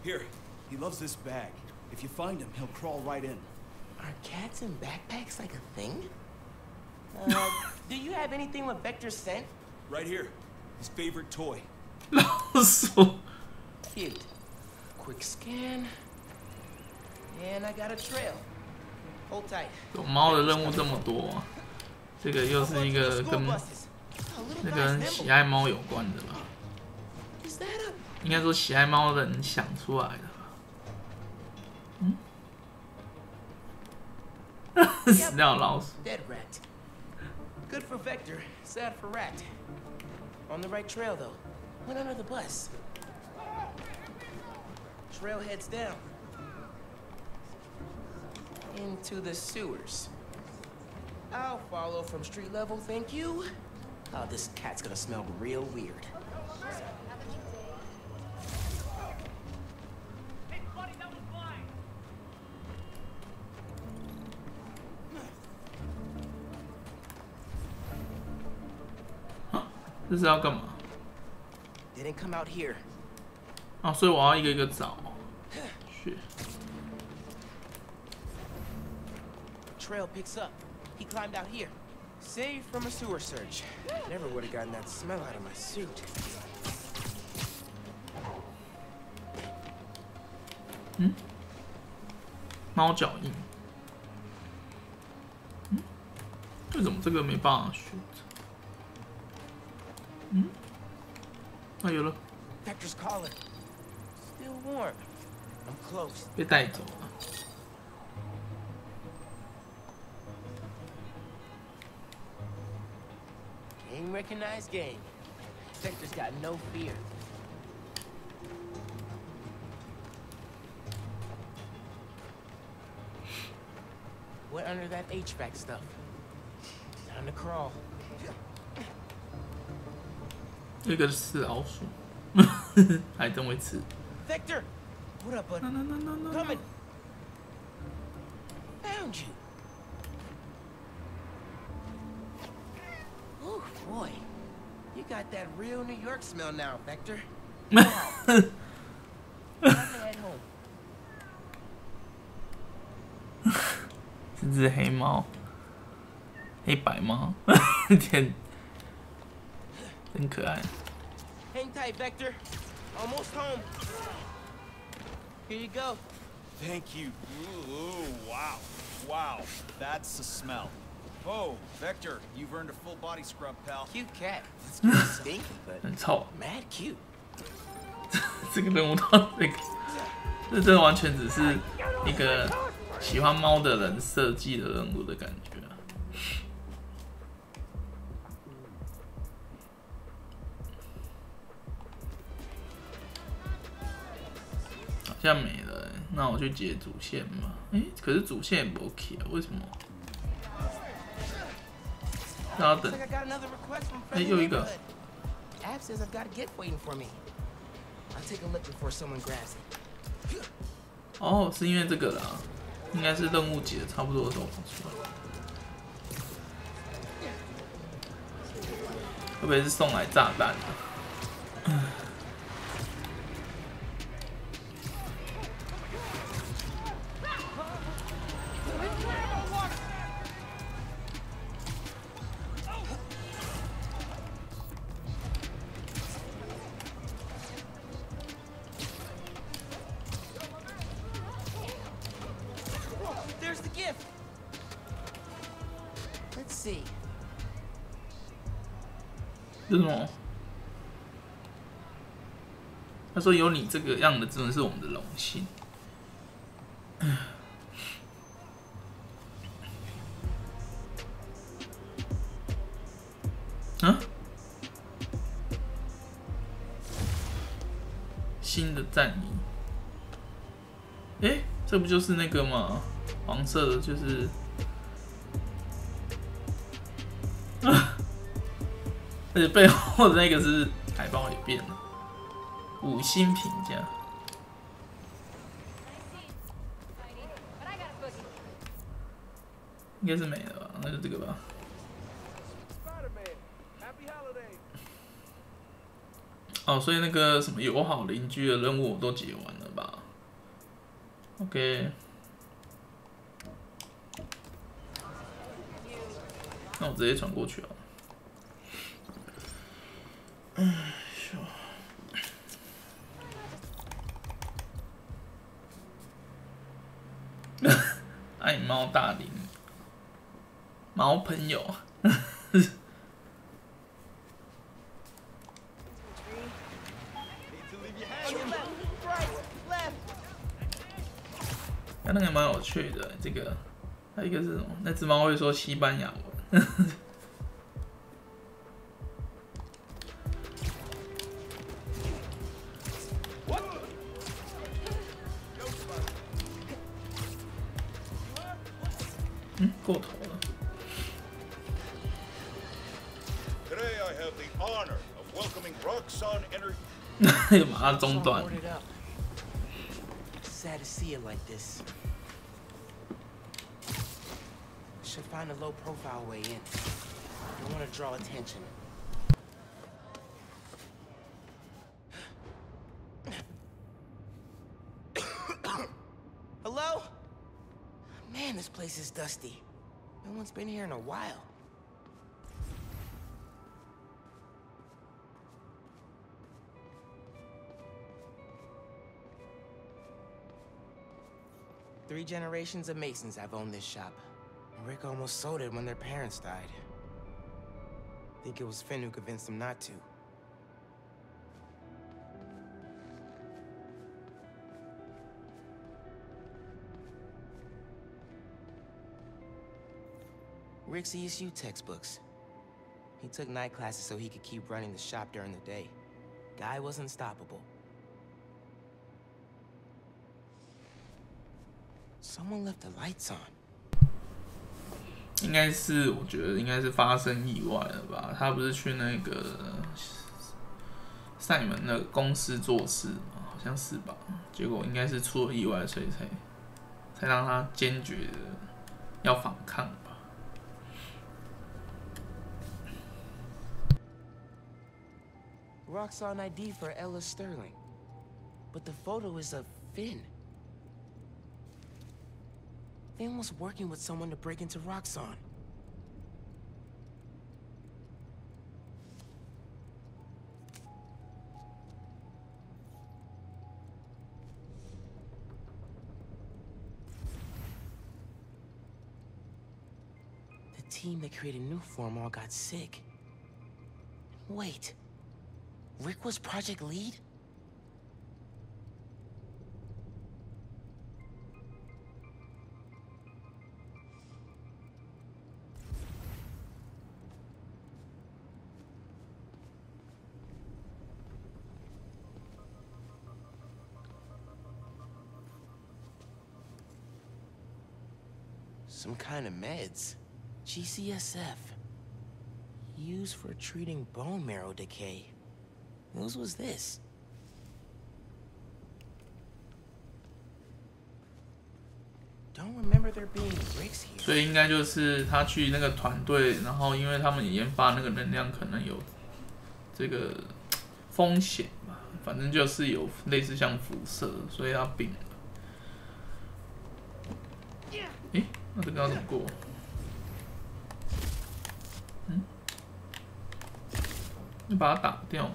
Here, he loves this bag. If you find him, he'll crawl right in. Are cats in backpacks like a thing? Do you have anything with Vector scent? Right here. His favorite toy. Cute. Quick scan. And I got a trail. Hold tight. 有猫的任务这么多，这个又是一个跟那个喜爱猫有关的吧？应该说喜爱猫的人想出来的吧？嗯，死掉老鼠。 Dead rat. Good for Vector, sad for Rat. On the right trail though. Went under the bus. Trail heads down. Into the sewers. I'll follow from street level, thank you. Oh, this cat's gonna smell real weird. Hey, buddy, that was mine. 这是要干嘛？ Didn't come out here. 啊，所以我要一个一个找。去。 Trail picks up. He climbed out here. Saved from a sewer search. Never would have gotten that smell out of my suit. 嗯？猫脚印。嗯？为什么这个没办法选？嗯？啊，有了。 Vector's collar. Still warm. I'm close. 被带走了。 Game recognized game. Vector's got no fear. What under that HVAC stuff? Time to crawl. 一个是老鼠。还真会吃。 Vector, what up, bud? No. Coming. Found you. Oh boy, you got that real New York smell now, Vector. Time to head home. 是只黑猫，黑白猫，天，真可爱。 Hang tight, Vector. Almost home. Here you go. Thank you. Ooh, wow. Wow, that's the smell. Oh, Vector, you've earned a full body scrub, pal. Cute cat. It's kind of stinky, but 很臭。 mad cute. 这个任务到这个，这真的完全只是一个喜欢猫的人设计的任务的感觉。 好像没了欸，那我去解主线嘛。可是主线也不 OK 啊，为什么？那要等。又一个。Ab says I've got a gift waiting for me. I'll take a look before someone grabs it. 哦，是因为这个啦，应该是任务解的差不多的时候跑出来。会不会是送来炸弹啊？There's the gift. Let's see. 这是什么？他说有你这个样的，真的是我们的荣幸。啊？新的战衣。这不就是那个吗？黄色的，就是。而且背后的那个是海报也变了，5星评价。应该是没了吧？那就这个吧。哦，所以那个什么友好邻居的任务我都解完了吧 ？OK。那我直接传过去啊。 爱猫大邻猫朋友，那个蛮有趣的。这个还有一个是什么？那只猫会说西班牙文。过头了。Today I have the honor of welcoming Roxxon Energy. 马上中断。 Sad to see it like this. Should find a low-profile way in. Don't want to draw attention. Hello? Man, this place is dusty. No one's been here in a while. Three generations of Masons have owned this shop. Rick almost sold it when their parents died. Think it was Finn who convinced him not to. Rick's ESU textbooks. He took night classes so he could keep running the shop during the day. Guy was unstoppable. Someone left the lights on. 应该是，我觉得应该是发生意外了吧？他不是去那个塞门的公司做事嘛，好像是吧？结果应该是出了意外，所以才让他坚决的要反抗吧。 Roxxon ID for Ella Sterling. But the photo is of Finn. Finn was working with someone to break into Roxxon. The team that created Nuform all got sick. Wait. Rick was project lead? Some kind of meds. GCSF. Used for treating bone marrow decay. Whose was this? Don't remember there being bricks here. 所以应该就是他去那个团队，然后因为他们研发那个能量可能有这个风险吧，反正就是有类似像辐射，所以他病了。诶，那这个要怎么过？嗯，你把它打掉。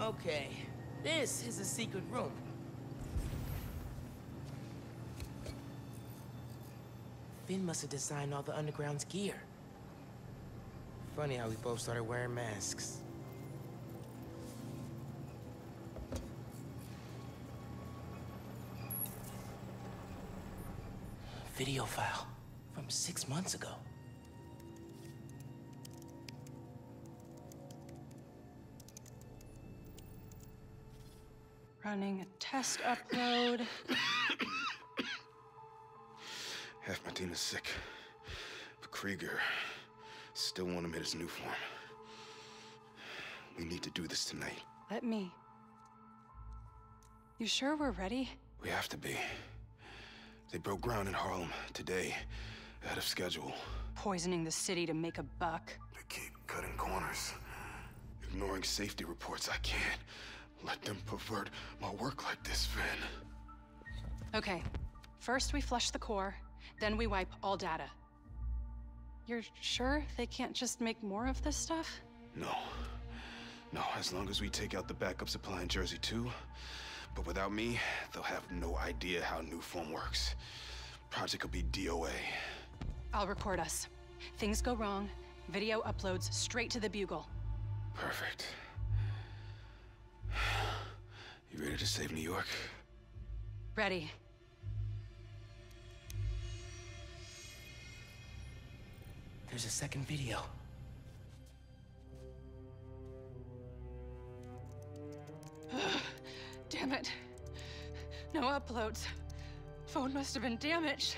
Okay, this is a secret room. Finn must have designed all the Underground's gear. Funny how we both started wearing masks. Video file from 6 months ago. Running a test upload. Half my team is sick, but Krieger still want him in his new form. We need to do this tonight. Let me. You sure we're ready? We have to be. They broke ground in Harlem today, ahead of schedule. Poisoning the city to make a buck. They keep cutting corners, ignoring safety reports. I can't let them pervert my work like this, Finn. Okay, first we flush the core, then we wipe all data. You're sure they can't just make more of this stuff? No. No, as long as we take out the backup supply in Jersey too. But without me, they'll have no idea how Nuform works. Project will be DOA. I'll record us. Things go wrong, video uploads straight to the Bugle. Perfect. You ready to save New York? Ready. There's a second video. Damn it. No uploads. Phone must have been damaged.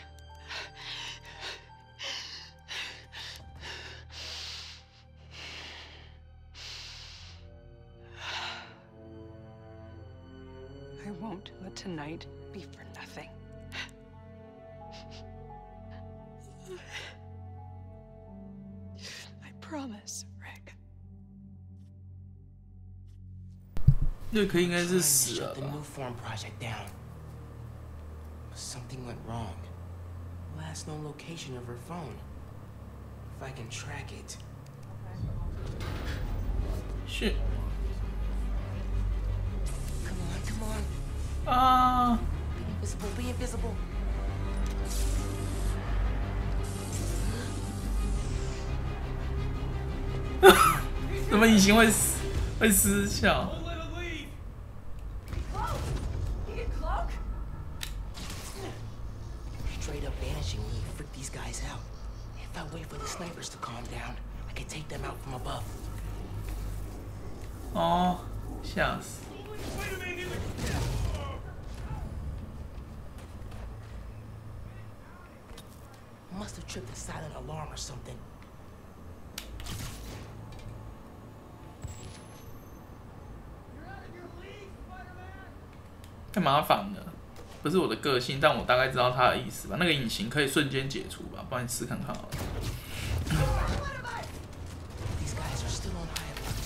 I won't let tonight be for nothing. I promise, Rick. 瑞克应该是死了 the 吧？ Nuform project down. But something went wrong. Last known location of her phone. If I can track it. Shit. Come on, come on. Ah. Be invisible, be invisible. 怎么隐形会失效？ Straight up vanishing when you freak these guys out. If I wait for the snipers to calm down, I I could take them out from above. 哦，吓死！ Must have tripped a silent alarm or something. 太麻烦了，不是我的个性，但我大概知道他的意思吧。那个隐形可以瞬间解除吧，不然你试看看好了。These guys are still on high alert.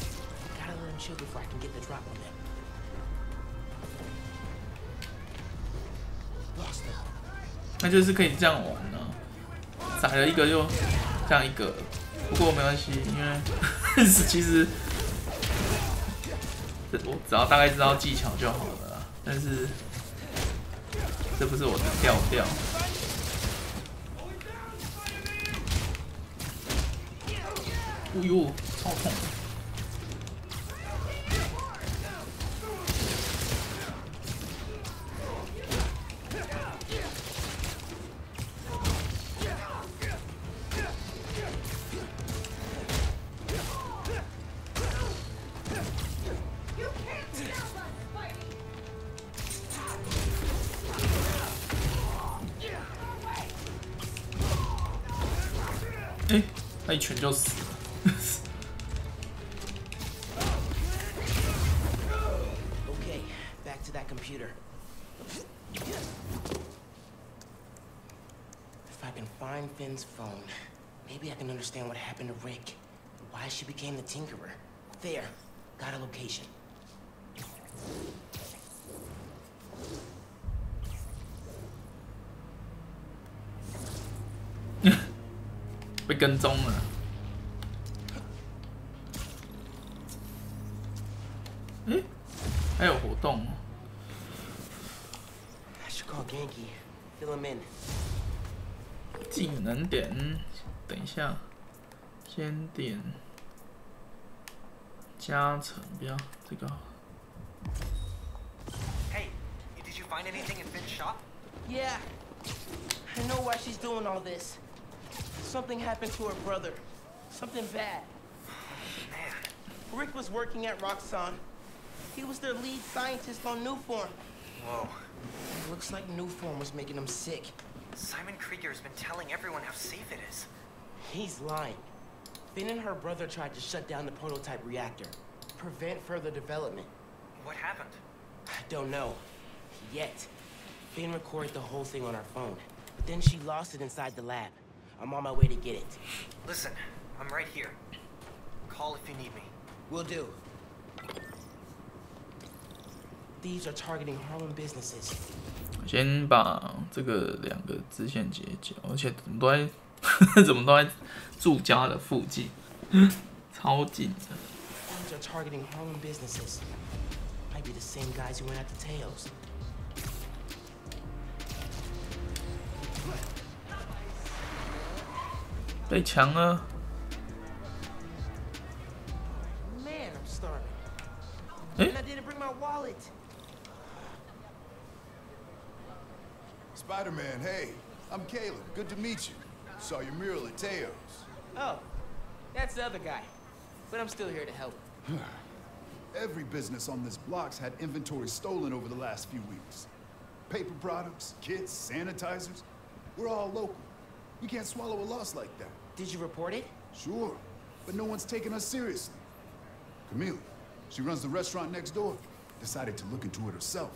Gotta let them chill before I can get the drop on them. Lost them. 那就是可以这样玩呢、宰了一个就这样一个，不过没关系，因为其实我只要大概知道技巧就好了啦。但是这不是我的调调。哎呦，超痛！哎，他一拳就死了。Okay, back to that computer. If I can find Finn's phone, maybe I can understand what happened to Rick. Why she became the Tinkerer. There, got a location. 被跟踪了。诶，还有活动哦。I should call Genki, fill him in. 技能点，等一下，先点加成，不要这个。 Hey, did you find anything in Finn's shop? Yeah, I know why she's doing all this. Something happened to her brother. Something bad. Man. Rick was working at Roxxon. He was their lead scientist on Newform. Whoa. Looks like Newform was making him sick. Simon Krieger's been telling everyone how safe it is. He's lying. Finn and her brother tried to shut down the prototype reactor. Prevent further development. What happened? I don't know. Yet. Finn recorded the whole thing on her phone. But then she lost it inside the lab. I'm on my way to get it. Listen, I'm right here. Call if you need me. Will do. Thieves are targeting Harlem businesses. 先把这个2个支线解决，而且怎么都在怎么都在住家的附近，超近的。Thieves are targeting Harlem businesses. Might be the same guys who went after Tails. 被抢了。 Man, I'm starving. Eh? And I didn't bring my wallet. Spider-Man, hey. I'm Caleb. Good to meet you. Saw your mural at Teo's. Oh, that's the other guy. But I'm still here to help. Every business on this block's had inventory stolen over the last few weeks. Paper products, kits, sanitizers. We're all local. We can't swallow a loss like that. Did you report it? Sure, but no one's taking us seriously. Camille, she runs the restaurant next door. Decided to look into it herself.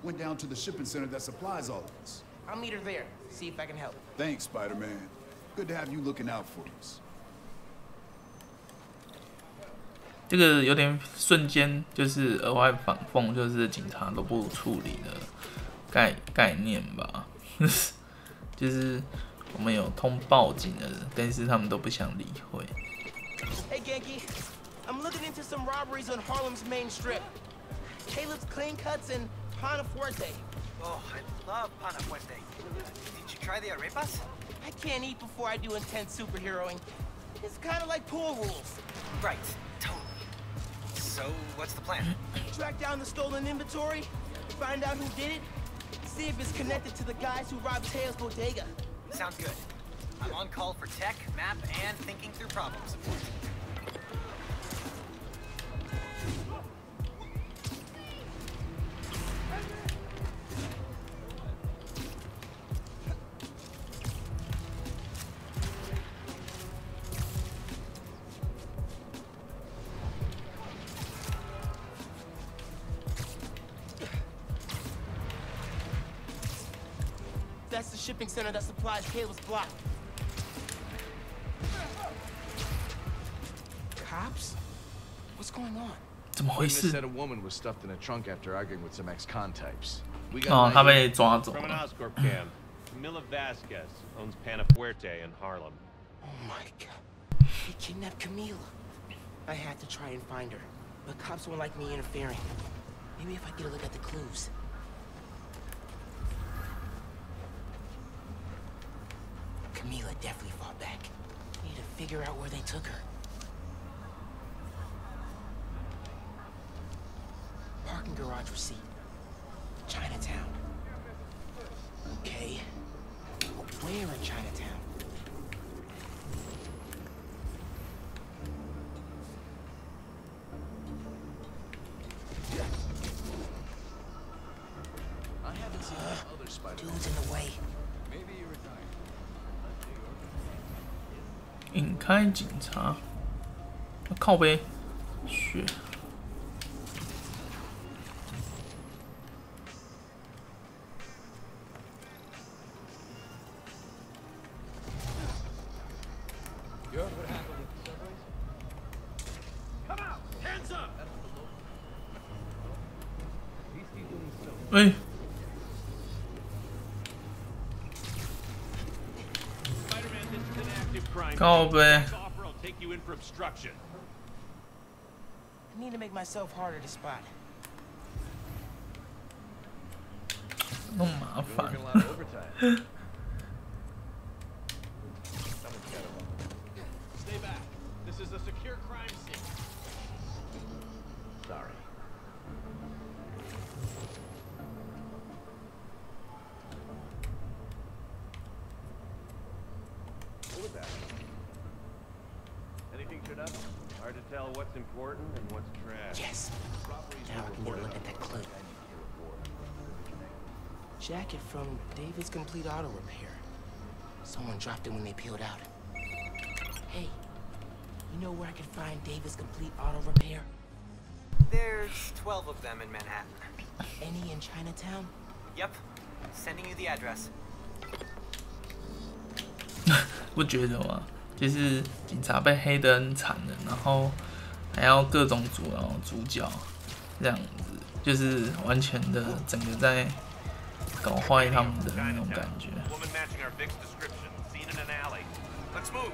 Went down to the shipping center that supplies all of us. I'll meet her there. See if I can help. Thanks, Spider-Man. Good to have you looking out for us. 这个有点瞬间就是额外反讽，就是警察都不处理的概念吧，就是我们有通报警的人，但是他们都不想理会。Hey Genki, I'm looking into some robberies on Harlem's main strip. Caleb's Clean Cuts and Panafuerte. Oh, I love Panafuerte. Did you try the arepas? I can't eat before I do intense superheroing. It's kind of like pool rules. Right, totally. So, what's the plan? Track down the stolen inventory, find out who did it, see if it's connected to the guys who robbed Teo's bodega. Sounds good. I'm on call for tech, map, and thinking through problem support. That's the shipping center that supplies Caleb's block. Cops? What's going on? 怎么回事？ said a woman was stuffed in a trunk after arguing with some ex-con types. We 哦，他被抓走 From an 了。 Oscorp cam, Camila Vasquez owns Panafuerte in Harlem. Oh my god. He kidnapped Camila. I had to try and find her, but cops won't like me interfering. Maybe if I get a look at the clues. Camila definitely fought back. Need to figure out where they took her. Parking garage receipt. Chinatown. Okay. Where in Chinatown? I haven't seen other Spider-Man. Dude's in the way. Maybe you're retired. 引开警察，靠背，血。 哎，靠背。 I need to make myself harder to spot. 那么麻烦。 Stay back. This is a secure crime scene. Sorry. What was that? Anything showed up? Hard to tell what's important and what's trash. Yes. Now I can get a look at that clue. Jacket from David's Complete Auto Repair. Someone dropped it when they peeled out. Hey, you know where I can find David's Complete Auto Repair? There's 12 of them in Manhattan. Any in Chinatown? Yep. Sending you the address. 不觉得吗？就是警察被黑得很惨的，然后还要各种阻挠主角，这样子，就是完全的整个在搞坏他们的那种感觉。 Woman matching our Vic's description, seen in an alley. Let's move.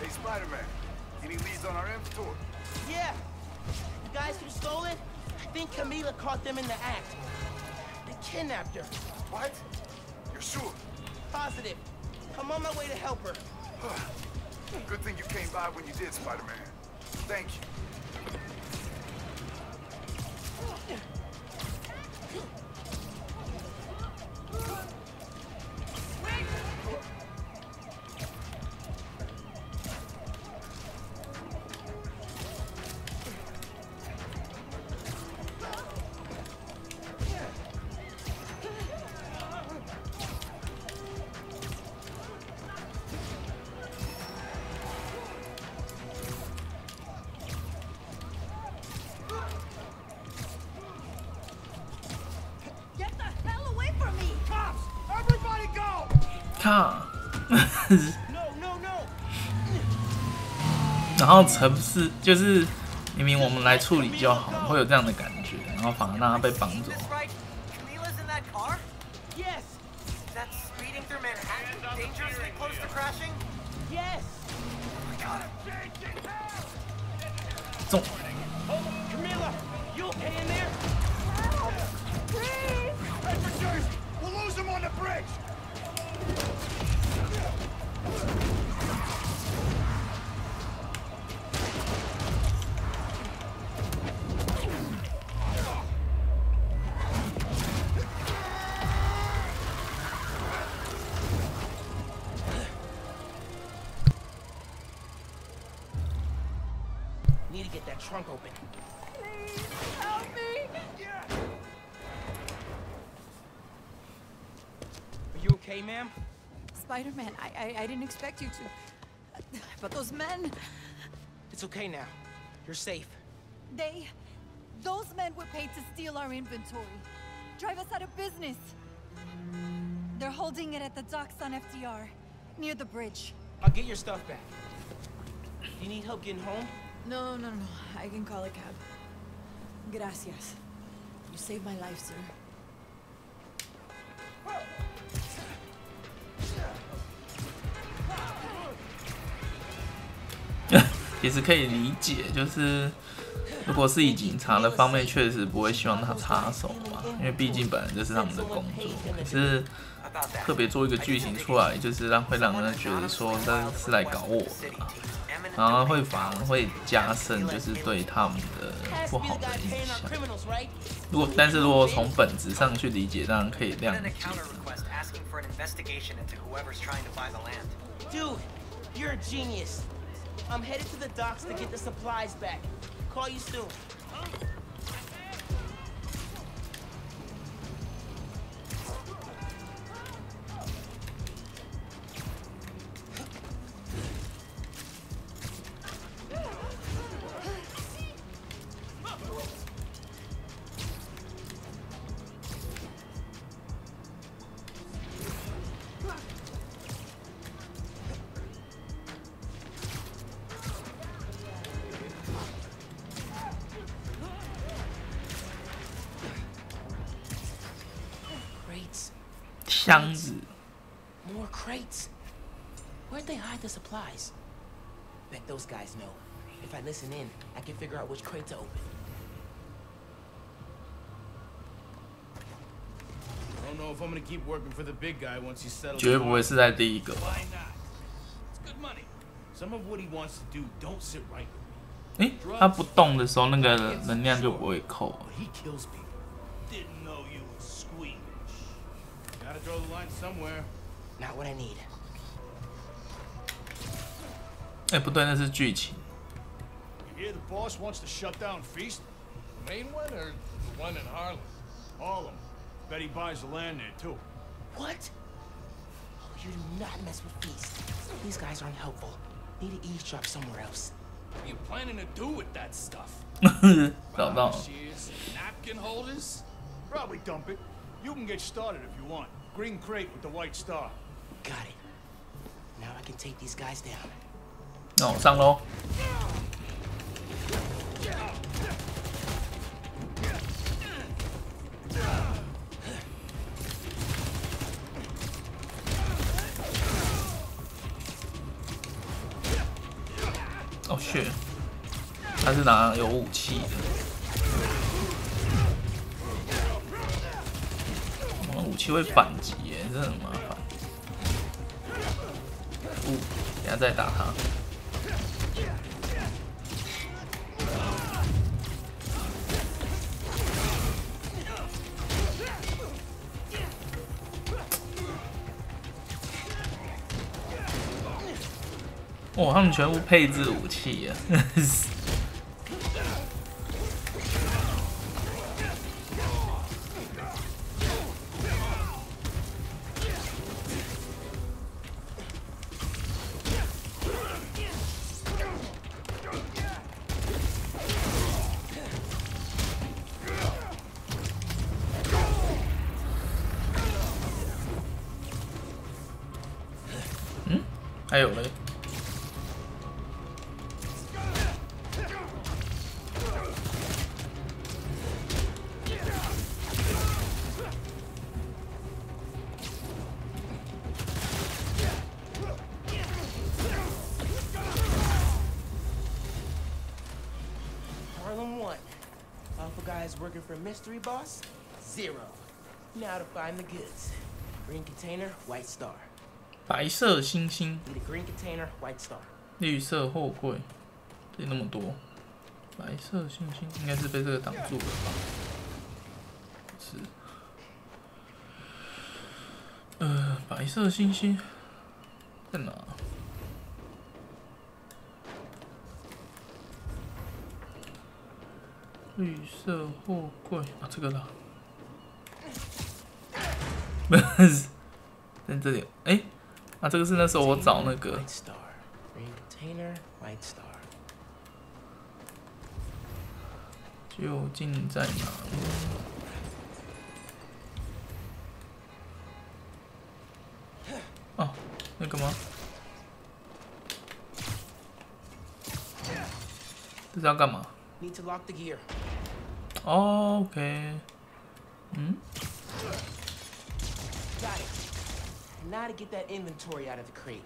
Hey, Spider-Man, any leads on our inventory? Yeah. The guys who stole it, I think Camila caught them in the act. They kidnapped her. What? You're sure? Positive. I'm on my way to help her. Good thing you came by when you did, Spider-Man. Thank you. Get the hell away from me! Cops! Everybody go! 看，然后城市就是明明我们来处理就好，会有这样的感觉，然后反而让他被绑走。 Camila's in that car? Yes. That's speeding through Manhattan, dangerously close to crashing? Yes. Oh my god. 中。 Camila, you okay in there? Please! Infantry! We'll lose them on the bridge! trunk open. Please help me. Are you okay, ma'am? Spider-Man, I didn't expect you to. But those men. It's okay now. You're safe. Those men were paid to steal our inventory. Drive us out of business. They're holding it at the docks on FDR, near the bridge. I'll get your stuff back. You need help getting home? No. I can call a cab. Gracias. You saved my life, sir. 其实可以理解，就是如果是以警察的方面，确实不会希望他插手嘛，因为毕竟本来这是他们的工作。可是特别做一个剧情出来，就是会让人觉得说这是来搞我的啦，然后反而会加深就是对他们的不好的印象。但是如果从本质上去理解，当然可以谅解。Dude, you're a genius. I'm headed to the docks to get the supplies back. Call you soon. More crates. Where'd they hide the supplies? Bet those guys know. If I listen in, I can figure out which crate to open. I don't know if I'm gonna keep working for the big guy once he's settled. 绝对不会是在第一个。 Why not? It's good money. Some of what he wants to do don't sit right with me. 诶，他不动的时候，那个能量就不会扣。 He kills people. Didn't know you would squeamish. Gotta draw the line somewhere. Not what I need. 哎，不对，那是剧情。 You hear the boss wants to shut down Feast? The main one or the one in Harlem? All of them. Bet he buys the land there too. What? Oh, you do not mess with Feast. These guys aren't helpful. Need to eavesdrop somewhere else. What are you planning to do with that stuff? 找到了。 Napkin holders? Probably dump it. You can get started if you want. Green crate with the white star. Got it. Now I can take these guys down. 那我上喽。哦，shit，他是拿有武器的。武器会反击耶，真的很麻烦。等下再打他。哦，他们全部配置武器耶。还有嘞。Harlem 1. Alpha guys working for mystery boss? 0. Now to find the goods. Green container, white star. 白色星星， Need a green container, white star. 绿色货柜，这那么多，白色星星应该是被这个挡住了吧？是，白色星星在哪？绿色货柜啊，这个啦。不是，在这里。哎，啊，这个是那时候我找那个。究竟在哪里？哦，那个吗？这是要干嘛？ Need to lock the gear. OK. Got it. Now to get that inventory out of the crate.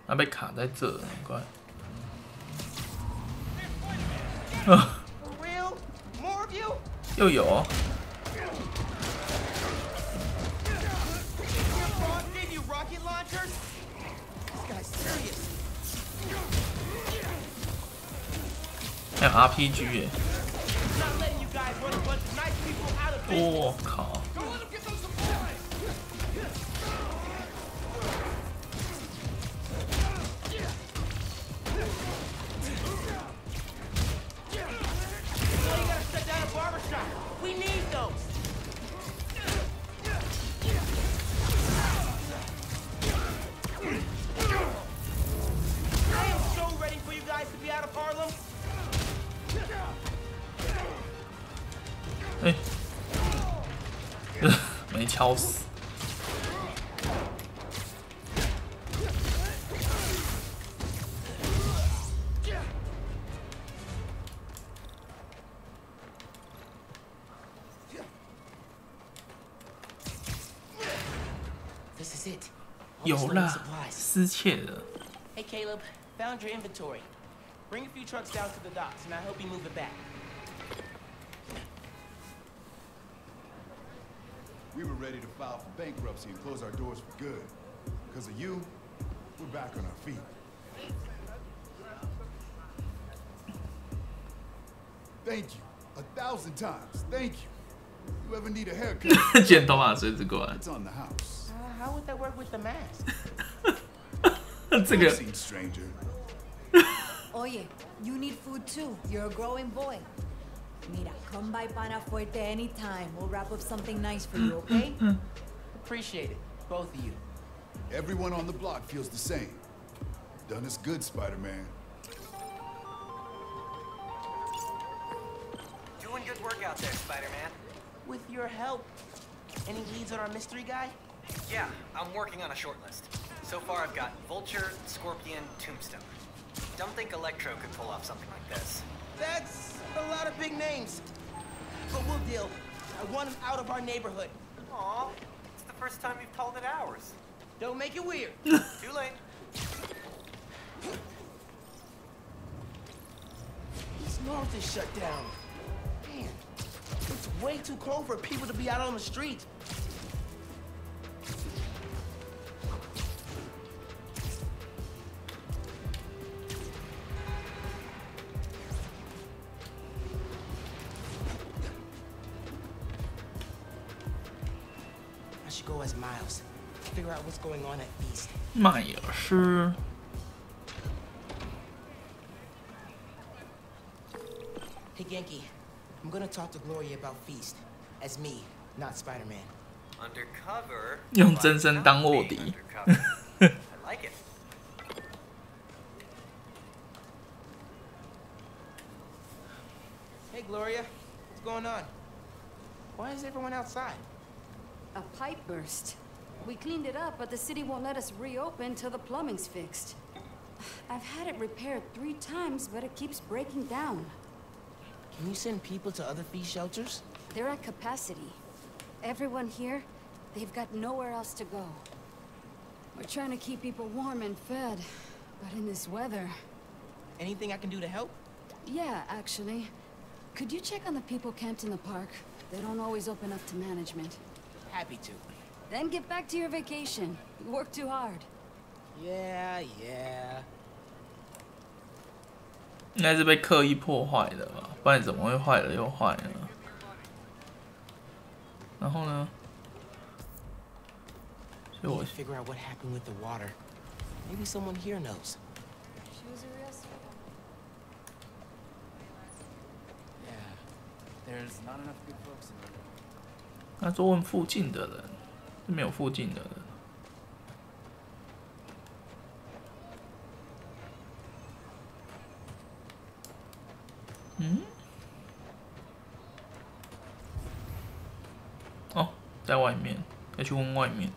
它被卡在这，难怪。Real? More of you? 又有哦。Your boss gave you rocket launchers? This guy's serious. 还有 RPG 耶！我靠！哎，没敲死。有啦，失窃了。 Hey Caleb, found your inventory. Bring a few trucks down to the docks, and I hope you move it back. We were ready to file for bankruptcy and close our doors for good. Because of you, we're back on our feet. Thank you. 1,000 times. Thank you. You ever need a haircut? 剪头发随之过来。 It's on the house. How would that work with the mask? 这个。 stranger. Oye, you need food too. You're a growing boy. Mira, come by Pana Fuerte anytime. We'll wrap up something nice for you, okay? Appreciate it, both of you. Everyone on the block feels the same. Done us good, Spider-Man. Doing good work out there, Spider-Man. With your help. Any leads on our mystery guy? Yeah, I'm working on a short list. So far I've got Vulture, Scorpion, Tombstone. Don't think Electro could pull off something like this. That's a lot of big names. But we'll deal. I want him out of our neighborhood. Aw, it's the first time you've called it ours. Don't make it weird. Too late. This north is shut down. Man, it's way too cold for people to be out on the street. I should go as Miles. Figure out what's going on at Feast. 迈尔斯。 Hey, Genki. I'm gonna talk to Gloria about Feast. As me, not Spider-Man. Undercover. 用真身当卧底。 I like it. Hey, Gloria. What's going on? Why is everyone outside? A pipe burst. We cleaned it up, but the city won't let us reopen till the plumbing's fixed. I've had it repaired 3 times, but it keeps breaking down. Can you send people to other Feast shelters? They're at capacity. Everyone here, they've got nowhere else to go. We're trying to keep people warm and fed, but in this weather... Anything I can do to help? Yeah, actually. Could you check on the people camped in the park? They don't always open up to management. Happy to. Then get back to your vacation. You work too hard. Yeah. 应该是被刻意破坏的吧，不然怎么会坏了又坏呢？然后呢？所以我 figure out what happened with the water. Maybe someone here knows. There's not enough good folks in there. 他说问附近的人，没有附近的人。嗯？哦，在外面，要去问外面。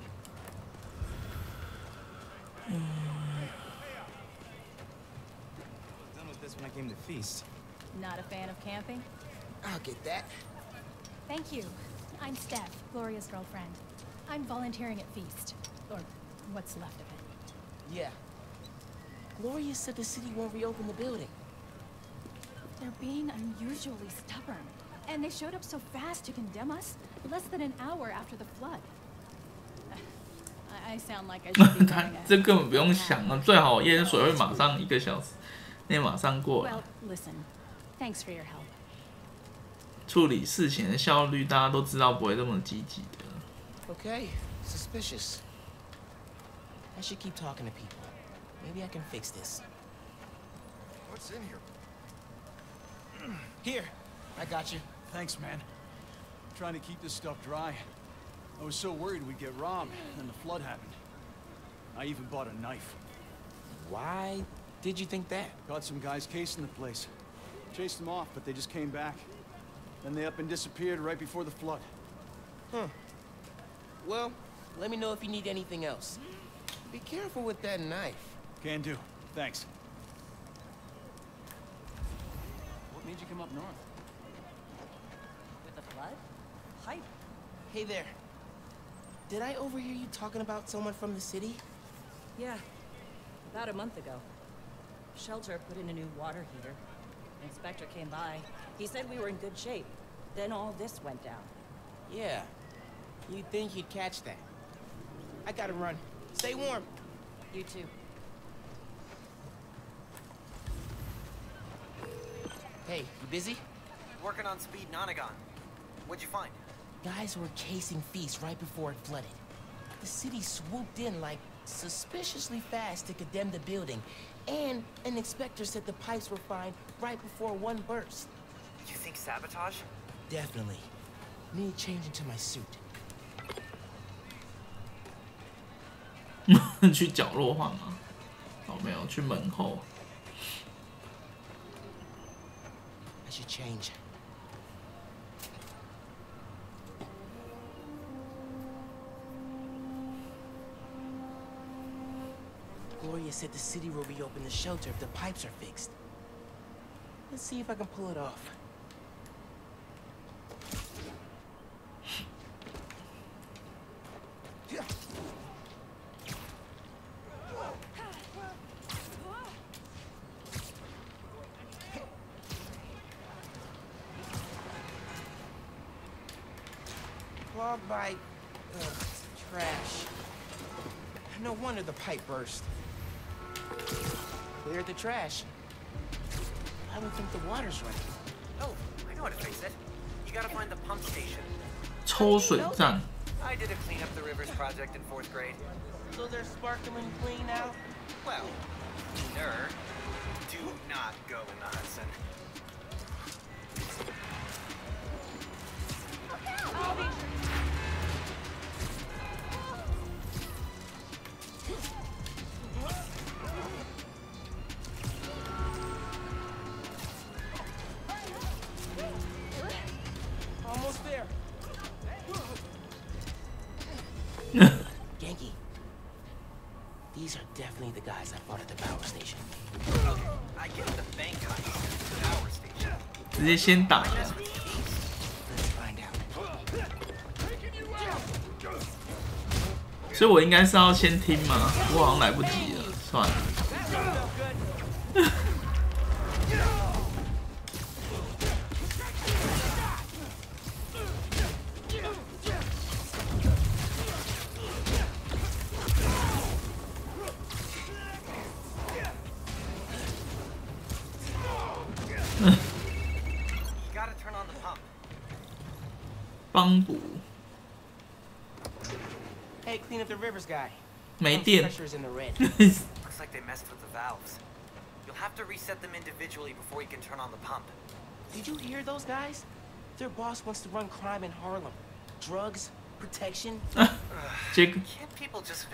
Done with this when I came to feast. Not a fan of camping? I'll get that. Thank you. I'm Steph, Gloria's girlfriend. I'm volunteering at Feast. Or what's left of it. Yeah. Gloria said the city won't reopen the building. They're being unusually stubborn. And they showed up so fast to condemn us, less than an hour after the flood. I sound like I should be 他这根本不用想啊，最好淹水会马上1个小时内马上过来。 Well, listen. Thanks for your help. 处理事情的效率，大家都知道不会这么积极的。 Okay, suspicious. I should keep talking to people. Maybe I can fix this. What's in here? Here, I got you. Thanks, man. I'm trying to keep this stuff dry. I was so worried we'd get robbed, then the flood happened. I even bought a knife. Why did you think that? Caught some guys casing the place. Chased them off, but they just came back. Then they up and disappeared right before the flood. Huh. Well, let me know if you need anything else. Be careful with that knife. Can do. Thanks. What made you come up north? With the flood? Hype. Hey there. Did I overhear you talking about someone from the city? Yeah. About a month ago. Shelter put in a new water heater. The inspector came by. He said we were in good shape. Then all this went down. Yeah. You'd think he'd catch that. I gotta run. Stay warm. You too. Hey, you busy? Working on Speed Nonagon. What'd you find? Guys were casing Feast right before it flooded. The city swooped in like suspiciously fast to condemn the building, and an inspector said the pipes were fine right before one burst. You think sabotage? Definitely. Need to change into my suit. 去角落换吗？哦，没有，去门后。I should change. Gloria said the city will reopen the shelter if the pipes are fixed. Let's see if I can pull it off. Clogged by trash. No wonder the pipe burst. Cleared the trash. I don't think the water's right. Oh, I know how to fix it. You gotta find the pump station. 抽水站。 I did a clean up the rivers project in 4th grade. So they're sparkling clean now? Well, cleaner. Do not go in the Hudson. Almost there. Genki. These are definitely the guys I fought at the power station. Okay, I get the bank heist, the power station. 直接先打呀！ Let's find out. 所以我应该是要先听吗？我好像来不及了，算了。帮补。 Hey, clean up the rivers guy. 没电。 Pressure's in the red. Looks like they messed with the valves. You'll have to reset them individually before you can turn on the pump. Did you hear those guys? Their boss wants to run crime in Harlem. Drugs, protection.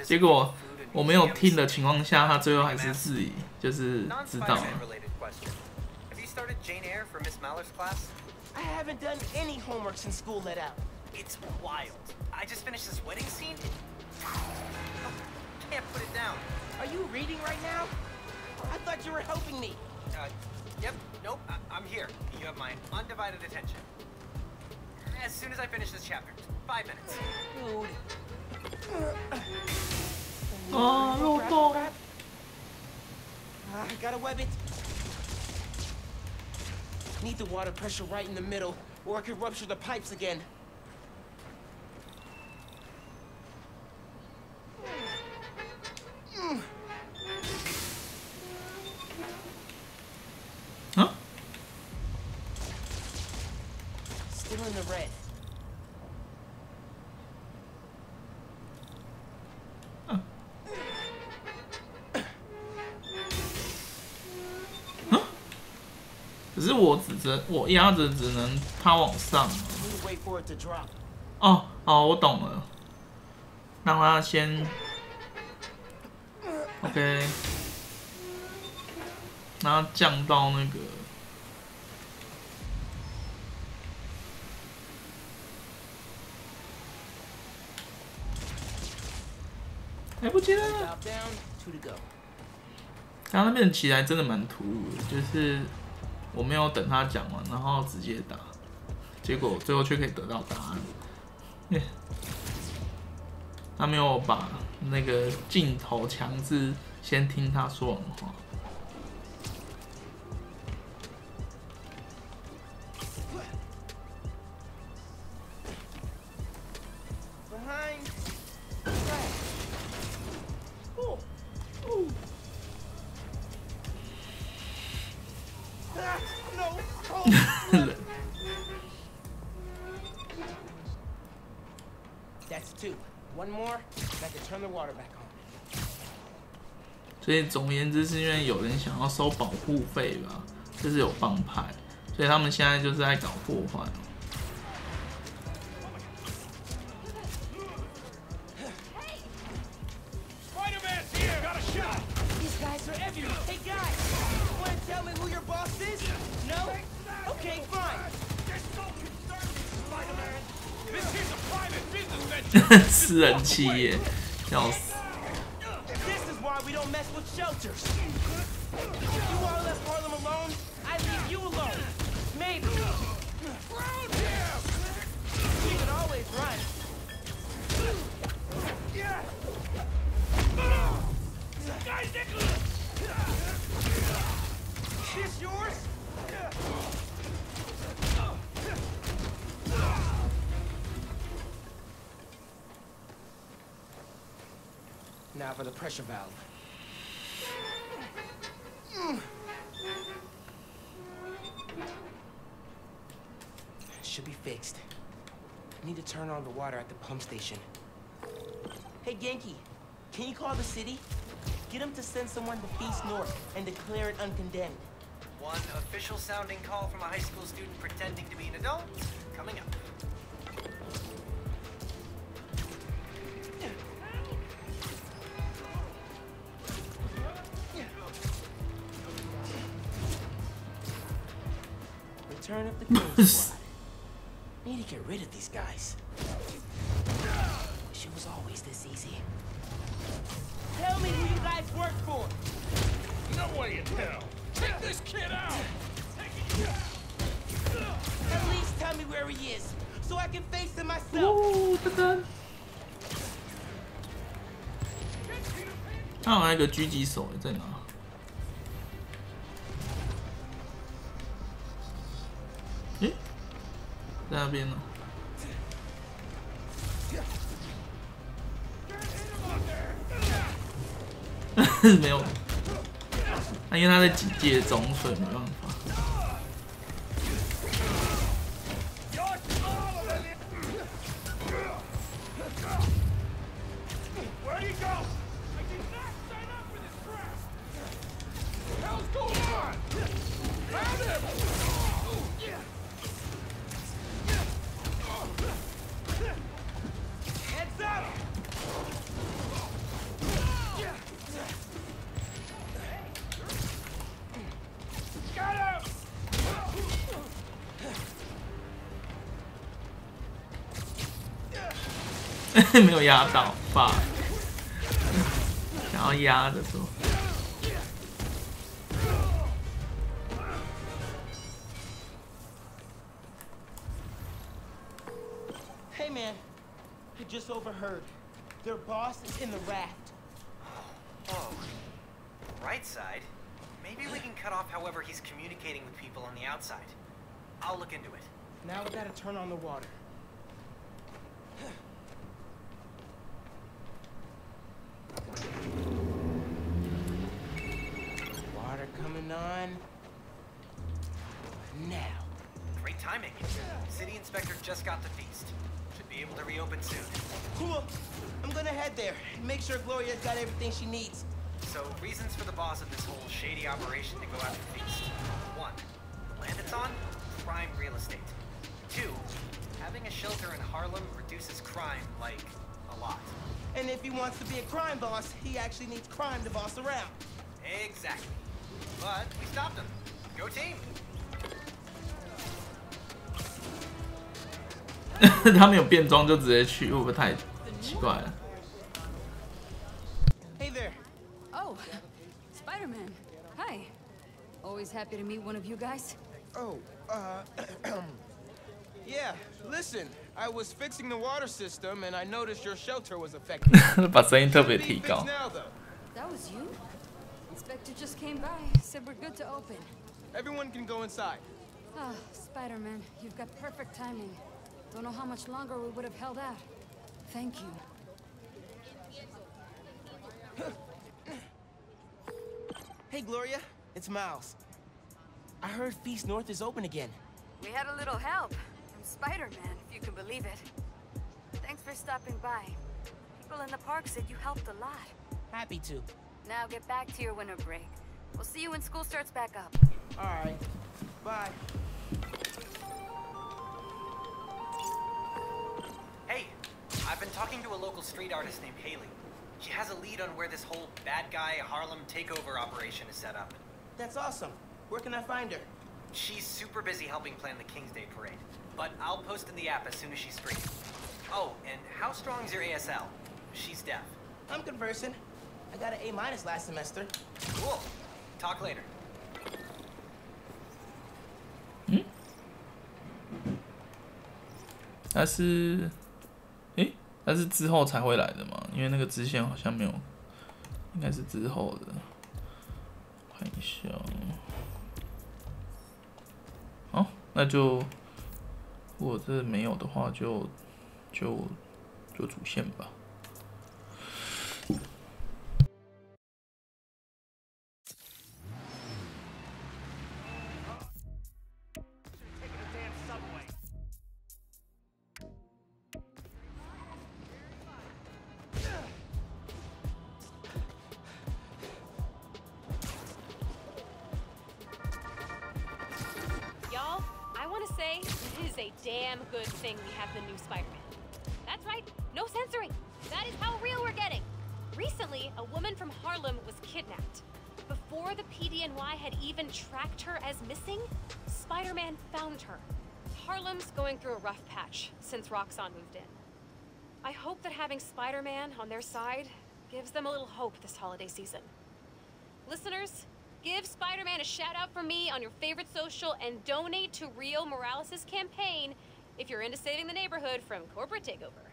结果我没有听的情况下，他最后还是自己就是知道了。 Started Jane Eyre for Miss Maller's class? I haven't done any homework since school let out. It's wild. I just finished this wedding scene. Oh, can't put it down. Are you reading right now? I thought you were helping me. Yep. Nope. I'm here. You have my undivided attention. As soon as I finish this chapter. 5 minutes. Dude. Oh, no. I gotta web it. Need the water pressure right in the middle, or I could rupture the pipes again. Huh? Still in the red. Huh? 可是我压着只能它往上。哦，我懂了，让它先 ，OK， 然后降到那个，来不及了。刚刚那边起来真的蛮突兀的，就是我没有等他讲完，然后直接打，结果最后却可以得到答案。他没有把那个镜头强制先听他说完话。That's 2. One more, and I can turn the water back on. 所以总而言之，是因为有人想要收保护费吧，就是有帮派，所以他们现在就是在搞破坏。Spider-Man's here! Got a shot! These guys are everywhere. Hey guys, you want to tell me who your boss is? No? Okay, fine. This is a private business venture. 私人企业，笑死。 This is why we don't mess with shelters. If you all left Harlem alone, I'd leave you alone. Maybe. We can always run. Is this yours? Now for the pressure valve. Should be fixed. Need to turn on the water at the pump station. Hey, Genki, can you call the city? Get them to send someone to Feast North and declare it uncondemned. One official sounding call from a high school student pretending to be an adult coming up. Return of the King Squad. Need to get rid of these guys. Wish it was always this easy. Tell me who you guys work for. No way in hell. Take this kid out. At least tell me where he is, so I can face him myself. 哦，这个，他好像一个狙击手在哪？诶，在那边呢。没有，因为他在警戒中，所以没办法。 Where'd he go? I did not sign up for this crap. What the hell's going on? Found him! 没有压到吧？想要压的说。 Hey man, I just overheard. Their boss is in the raft. Oh, right side? Maybe we can cut off however he's communicating with people on the outside. I'll look into it. Now we gotta turn on the water. Water coming on. Now. Great timing. City Inspector just got the feast. Should be able to reopen soon. Cool. I'm gonna head there and make sure Gloria's got everything she needs. So, reasons for the boss of this whole shady operation to go after the feast. 1. The land it's on? Prime real estate. 2. Having a shelter in Harlem reduces crime, like, a lot. And if he wants to be a crime boss, he actually needs crime to boss around. Exactly. But we stopped him. Go team! 他没有变装就直接去，会不会太奇怪了 ？Hey there. Oh, Spider-Man. Hi. Always happy to meet one of you guys. Oh, yeah. Listen, I was fixing the water system and I noticed your shelter was affected. 把声音特别提高。 That was you? Inspector just came by, said we're good to open. Everyone can go inside. Ah, Spider-Man, you've got perfect timing. Don't know how much longer we would have held out. Thank you. Hey, Gloria. It's Miles. I heard Feast North is open again. We had a little help from Spider-Man, if you can believe it. Thanks for stopping by. People in the park said you helped a lot. Happy to. Now get back to your winter break. We'll see you when school starts back up. All right. Bye. Hey, I've been talking to a local street artist named Haley. She has a lead on where this whole bad guy Harlem takeover operation is set up. That's awesome. Where can I find her? She's super busy helping plan the King's Day parade, but I'll post in the app as soon as she's free. Oh, and how strong is your ASL? She's deaf. I'm conversing. I got an A- last semester. Cool. Talk later. 他是，他是之后才会来的嘛？因为那个支线好像没有，应该是之后的。看一下，好，那就如果这没有的话就主线吧。Y'all, I want to say it is a damn good thing we have the new Spider-Man. That's right, no censoring. That is how real we're getting. Recently, a woman from Harlem was kidnapped. Before the PDNY had even tracked her as missing, Spider-Man found her. Harlem's going through a rough patch since Roxxon moved in. I hope that having Spider-Man on their side gives them a little hope this holiday season. Listeners, give Spider-Man a shout out from me on your favorite social and donate to Rio Morales' campaign if you're into saving the neighborhood from corporate takeover.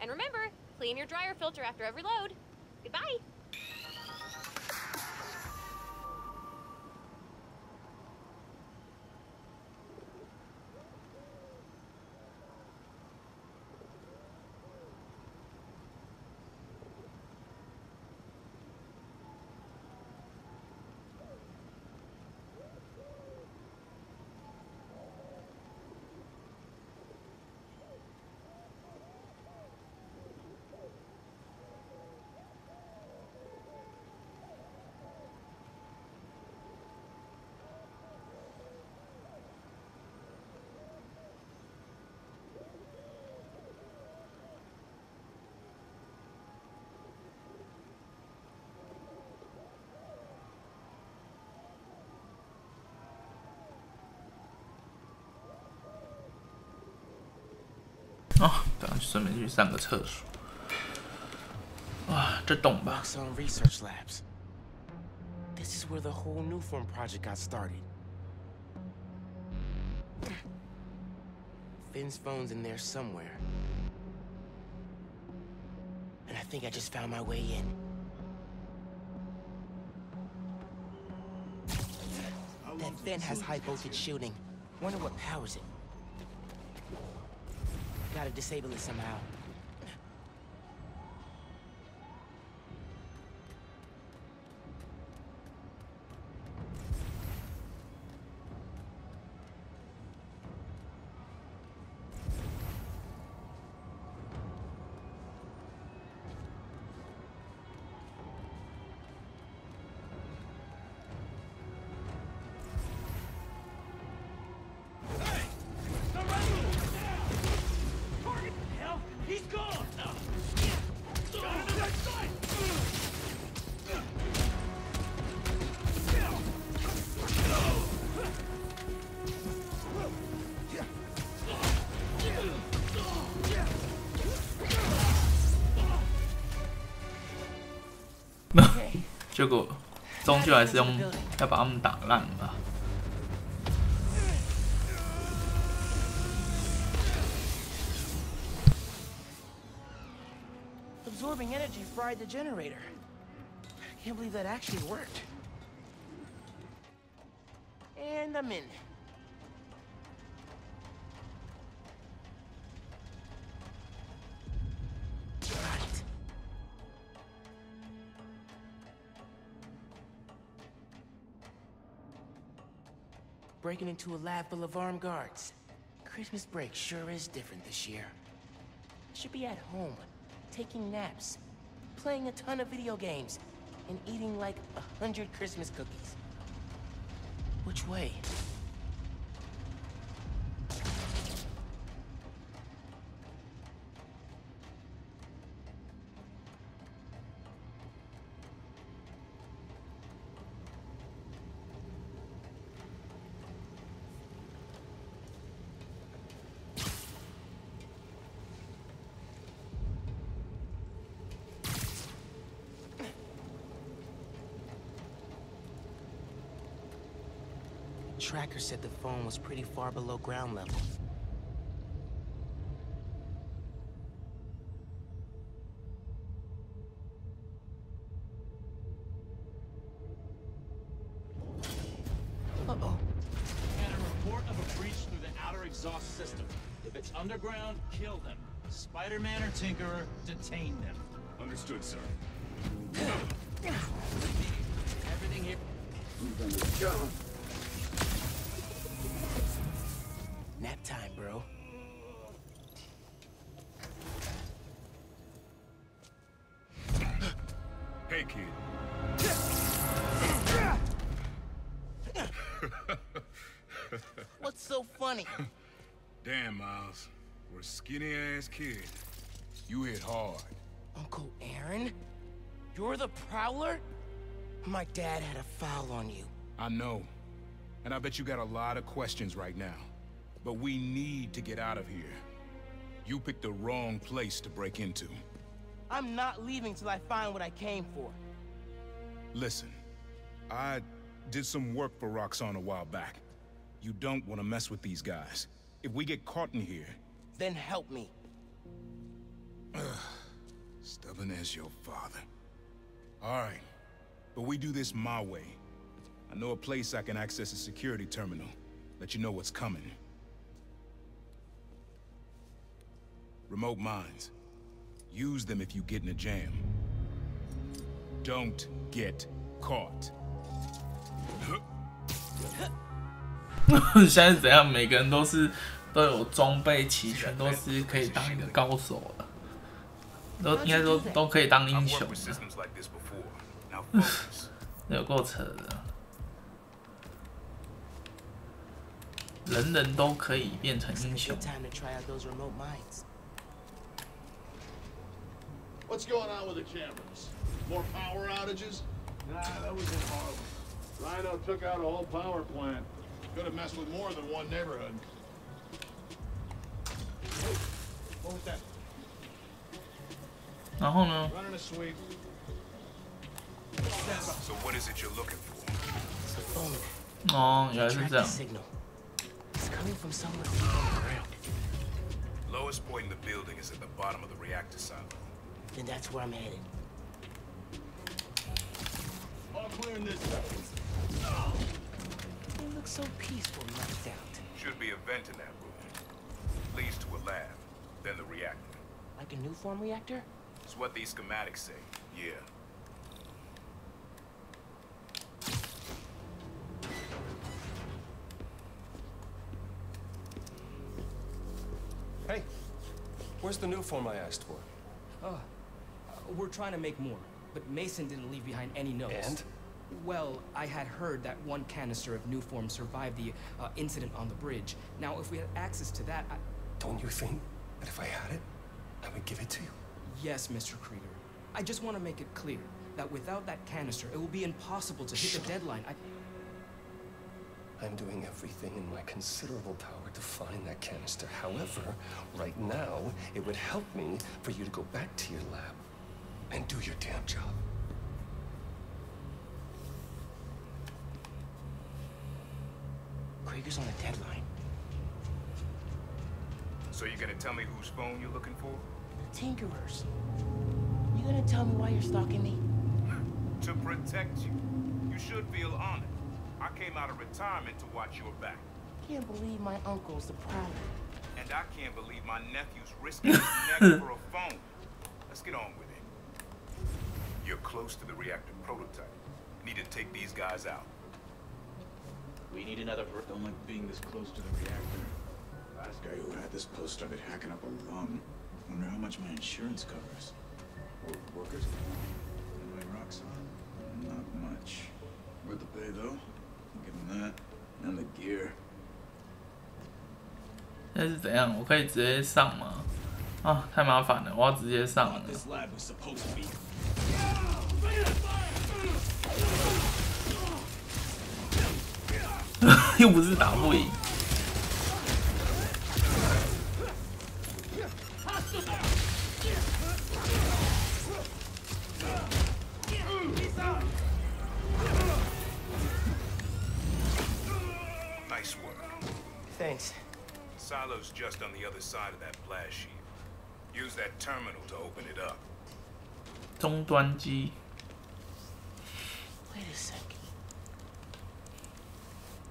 And remember, clean your dryer filter after every load. Goodbye! 顺便去上个厕所。哇，这洞吧。Research labs. This is where the whole new form project got started. Finn's phone's in there somewhere. And I think I just found my way in. That vent has high voltage shielding. Wonder what powers it. Gotta disable it somehow.结果终究还是要把他们打烂吧。Absorbing energy fried the generator. I can't believe that actually worked. And I'm in. Breaking into a lab full of armed guards. Christmas break sure is different this year. I should be at home, taking naps, playing a ton of video games, and eating like 100 Christmas cookies. Which way? Tracker said the phone was pretty far below ground level. Uh-oh. And a report of a breach through the outer exhaust system. If it's underground, kill them. Spider-Man or Tinkerer, detain them. Understood, sir. Everything here. Nap time, bro. Hey, kid. What's so funny? Damn, Miles. We're a skinny-ass kid. You hit hard. Uncle Aaron? You're the Prowler? My dad had a foul on you. I know. And I bet you got a lot of questions right now. But we need to get out of here. You picked the wrong place to break into. I'm not leaving till I find what I came for. Listen, I did some work for Roxxon a while back. You don't want to mess with these guys. If we get caught in here... Then help me. Stubborn as your father. All right, but we do this my way. I know a place I can access a security terminal. Let you know what's coming. Remote mines. Use them if you get in a jam. Don't get caught. 现在是怎样？每个人都有装备齐全，都是可以当一个高手了，都应该说都可以当英雄了。有够扯的，人人都可以变成英雄。 What's going on with the cameras? More power outages? Nah, that was in Harlem. Rhino took out a whole power plant. Could have messed with more than one neighborhood. What was that? 然后呢？ So what is it you're looking for? 哦，原来是这样。 It's coming from somewhere deep underground. Lowest point in the building is at the bottom of the reactor silo. Then that's where I'm headed. I'll clear this. It looks so peaceful and left out. Should be a vent in that room. Leads to a lab, then the reactor. Like a new form reactor? It's what these schematics say. Yeah. Hey, where's the new form I asked for? We're trying to make more, but Mason didn't leave behind any notes. And? Well, I had heard that one canister of new form survived the incident on the bridge. Now, if we had access to that, Don't you think that if I had it, I would give it to you? Yes, Mr. Krieger. I just want to make it clear that without that canister, it will be impossible to hit the deadline. I'm doing everything in my considerable power to find that canister. However, right now, it would help me for you to go back to your lab and do your damn job. Krieger's on a deadline. So you're gonna tell me whose phone you're looking for? Tinkerers. You gonna tell me why you're stalking me? To protect you. You should feel honored. I came out of retirement to watch your back. Can't believe my uncle's the prowler. And I can't believe my nephew's risking his neck for a phone. Let's get on with it. You're close to the reactor prototype. Need to take these guys out. We need another. Don't like being this close to the reactor. Last guy who had this post started hacking up a lung. Wonder how much my insurance covers. Workers? And my rocks on? Not much. Worth the pay though. I'll give him that. And the gear. 那是怎样？我可以直接上吗？啊，太麻烦了，我要直接上了。This lab was supposed to be. 又不是打不赢。Nice work. Thanks. Silo's just on the other side of that blast sheet. Use that terminal to open it up. 终端机。 Wait a sec.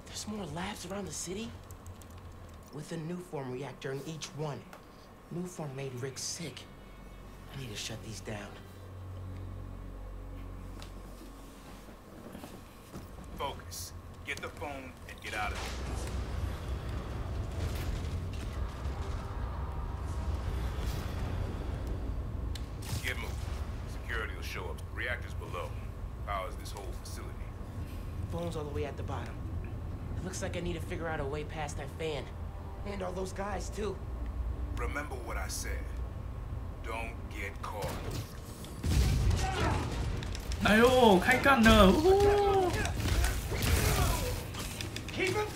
There's more labs around the city? With a new form reactor in each one. New form made Rick sick. I need to shut these down. Focus. Get the phone and get out of here. Get moving. Security will show up. Reactors below. Powers this whole facility. Phone's all the way at the bottom. It looks like I need to figure out a way past that fan. And all those guys, too. Remember what I said. Don't get caught. 哎呦，开干了！哦 Keep him.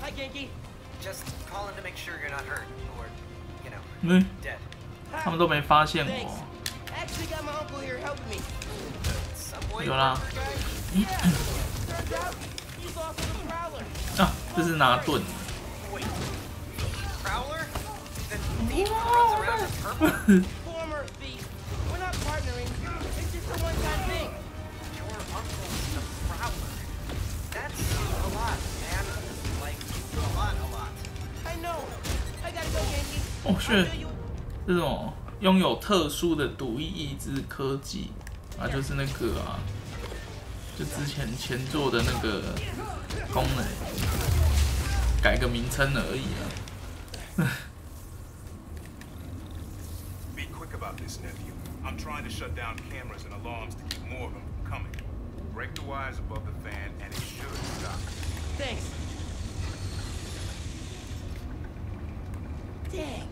Hi, Genki. Just calling to make sure you're not hurt, or, you know, 嗯， dead. 他们都没发现 Thanks. 我。 Actually got my uncle here helping me. Subway 有啦。 Yeah. Turns out he's also the prowler. 啊，这是拿盾。 Wait. Prowler? The thief who runs around in purple? Former thief. We're not partnering. It's just a one-time thing. Your uncle's the prowler. That's a lot, man. Like, a lot. I know. I gotta go, Genki. 哦，是这种拥有特殊的独一意志科技啊，就是那个啊，就之前前作的那个功能，改个名称而已啊。Be quick about this, nephew. I'm trying to shut down cameras and alarms to keep more of them from coming. Break the wires above the fan and it should stop. Thanks. Dang.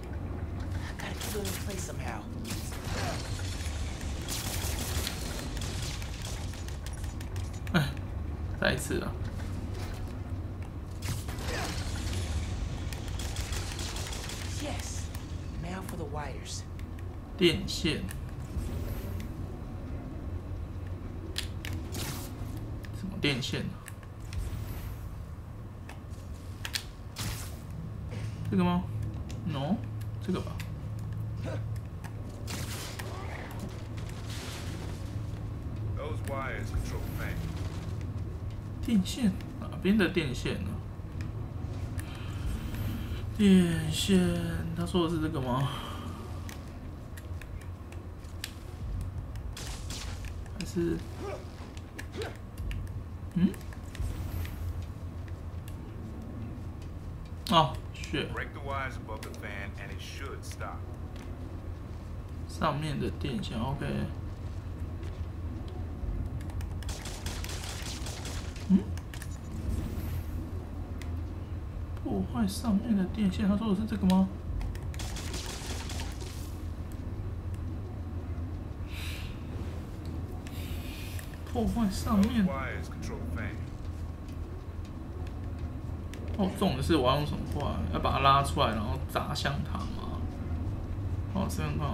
I gotta keep it in place somehow. 哎，再一次啊！ for the wires. 电线。什么电线啊？这个吗 ？No， 这个吧。Those wires control fan. 电线哪边的电线呢？电线，他说的是这个吗？还是？嗯？哦，是。Break the wires above the fan and it should stop. 上面的电线 ，OK。嗯？破坏上面的电线，他说的是这个吗？破坏上面。哦，重点是我要用什么破坏？要把它拉出来，然后砸向它吗？哦，这样看。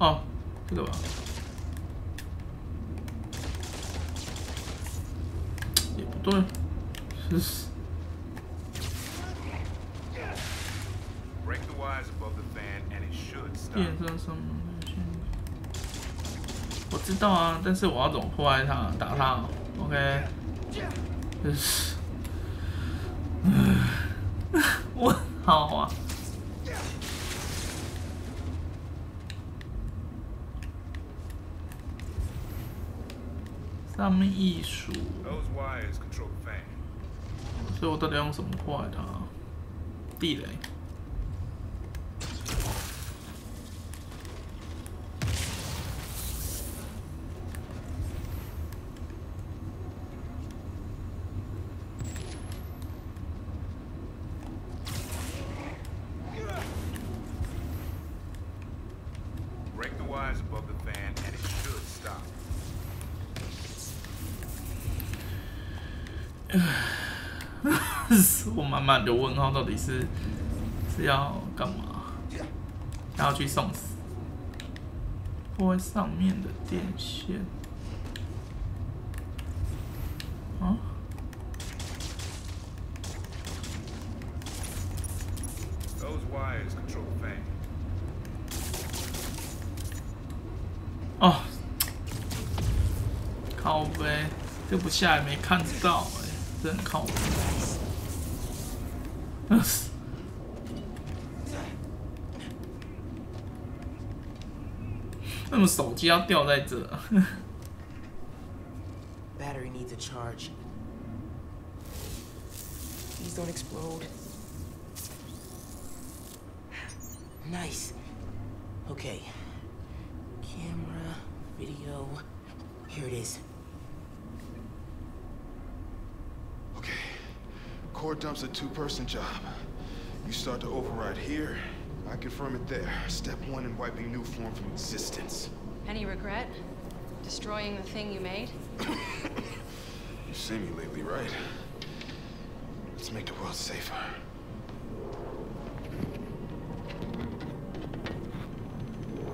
哦，这个吧。也不对，是。电线上面的线，我知道啊，但是我要怎么破坏它？打它 ，OK？ 就是，问号啊！上面艺术，所以我到底要用什么破坏它？地雷。我满满的问号，到底是要干嘛？要去送死？破坏上面的电线啊？哦，靠背，这不下来没看到哎、欸，真靠背。为什么手机要掉在这？Battery needs a charge. Please don't explode. Nice. Okay. Camera, video. Here it is. Okay. Core dump's a two-person job. You start to override here. I confirm it there. Step 1 in wiping new form from existence. Any regret? Destroying the thing you made? You've seen me lately, right? Let's make the world safer.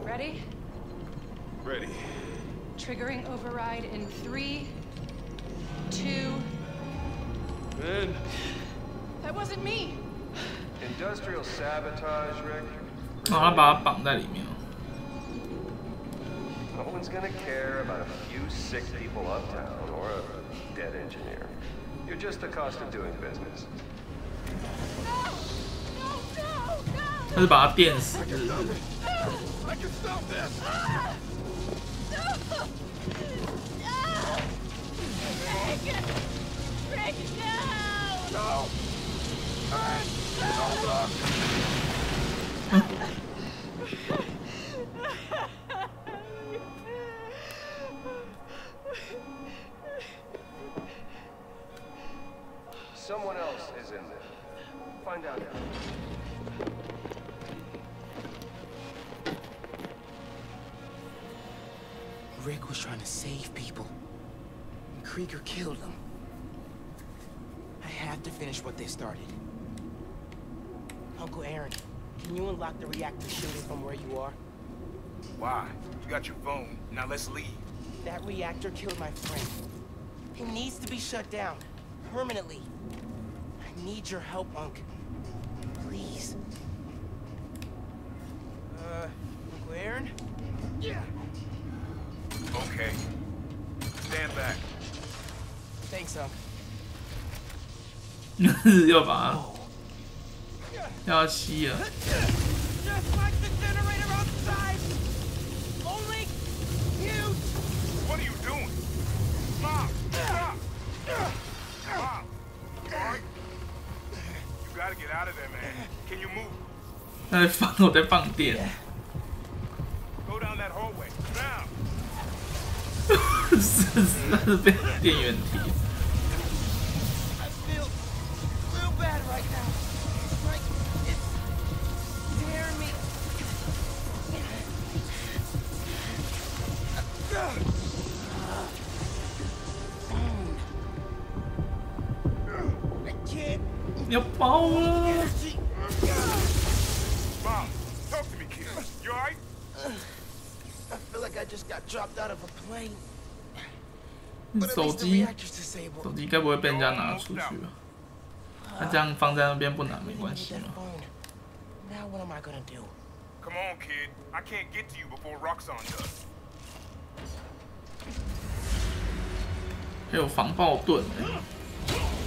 Ready? Ready. Triggering override in 3, 2... Ben! That wasn't me! Industrial sabotage, Rick. 然后他把它绑在里面。No one's gonna care about a few sick people uptown or a dead engineer. You're just the cost of doing business. 他是把它电死。I can stop this. Rick, no! No. Someone else is in there. Find out. Rick was trying to save people. And Krieger killed him. I have to finish what they started. Uncle Aaron, Can you unlock the reactor shooting from where you are? Why? You got your phone. Now let's leave. That reactor killed my friend. It needs to be shut down. Permanently. I need your help, Unc. Please. Uncle Aaron? Yeah. Okay. Stand back. Thanks, Unc. 要把要吸了。 Just like the generator outside. Only huge. What are you doing? Mom, stop. Mom. All right. You gotta get out of there, man. Can you move? 我在放电。 Go down that hallway. Now. 是被电源踢。 I feel real bad right now. Like it's tearing me. I can't. 要爆了！ Mom, talk to me, kid. You all right? I feel like I just got dropped out of a plane. 手机该不会被人家拿出去吧？他这样放在那边不拿没关系吗？ Now what am I gonna do? Come on, kid. I can't get to you before Roxanne does. 还有防爆盾。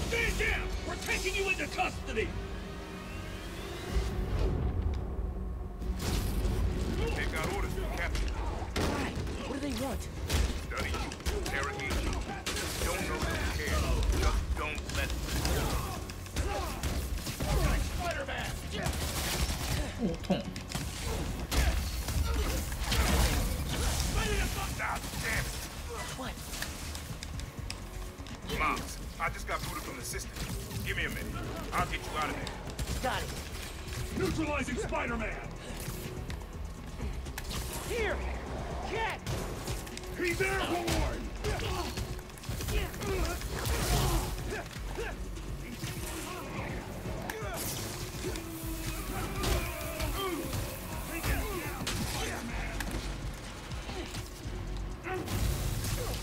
Stand down! We're taking you into custody! They've got orders from Captain. Why? What do they want? Study you, interrogate you. Don't know who cares. Just don't let them. Spider-Man! 哦，痛！ Ah, damn it. What? Moms, I just got booted from the system. Give me a minute. I'll get you out of there. Got it. Neutralizing Spider-Man! Here, get. He's airborne! Oh.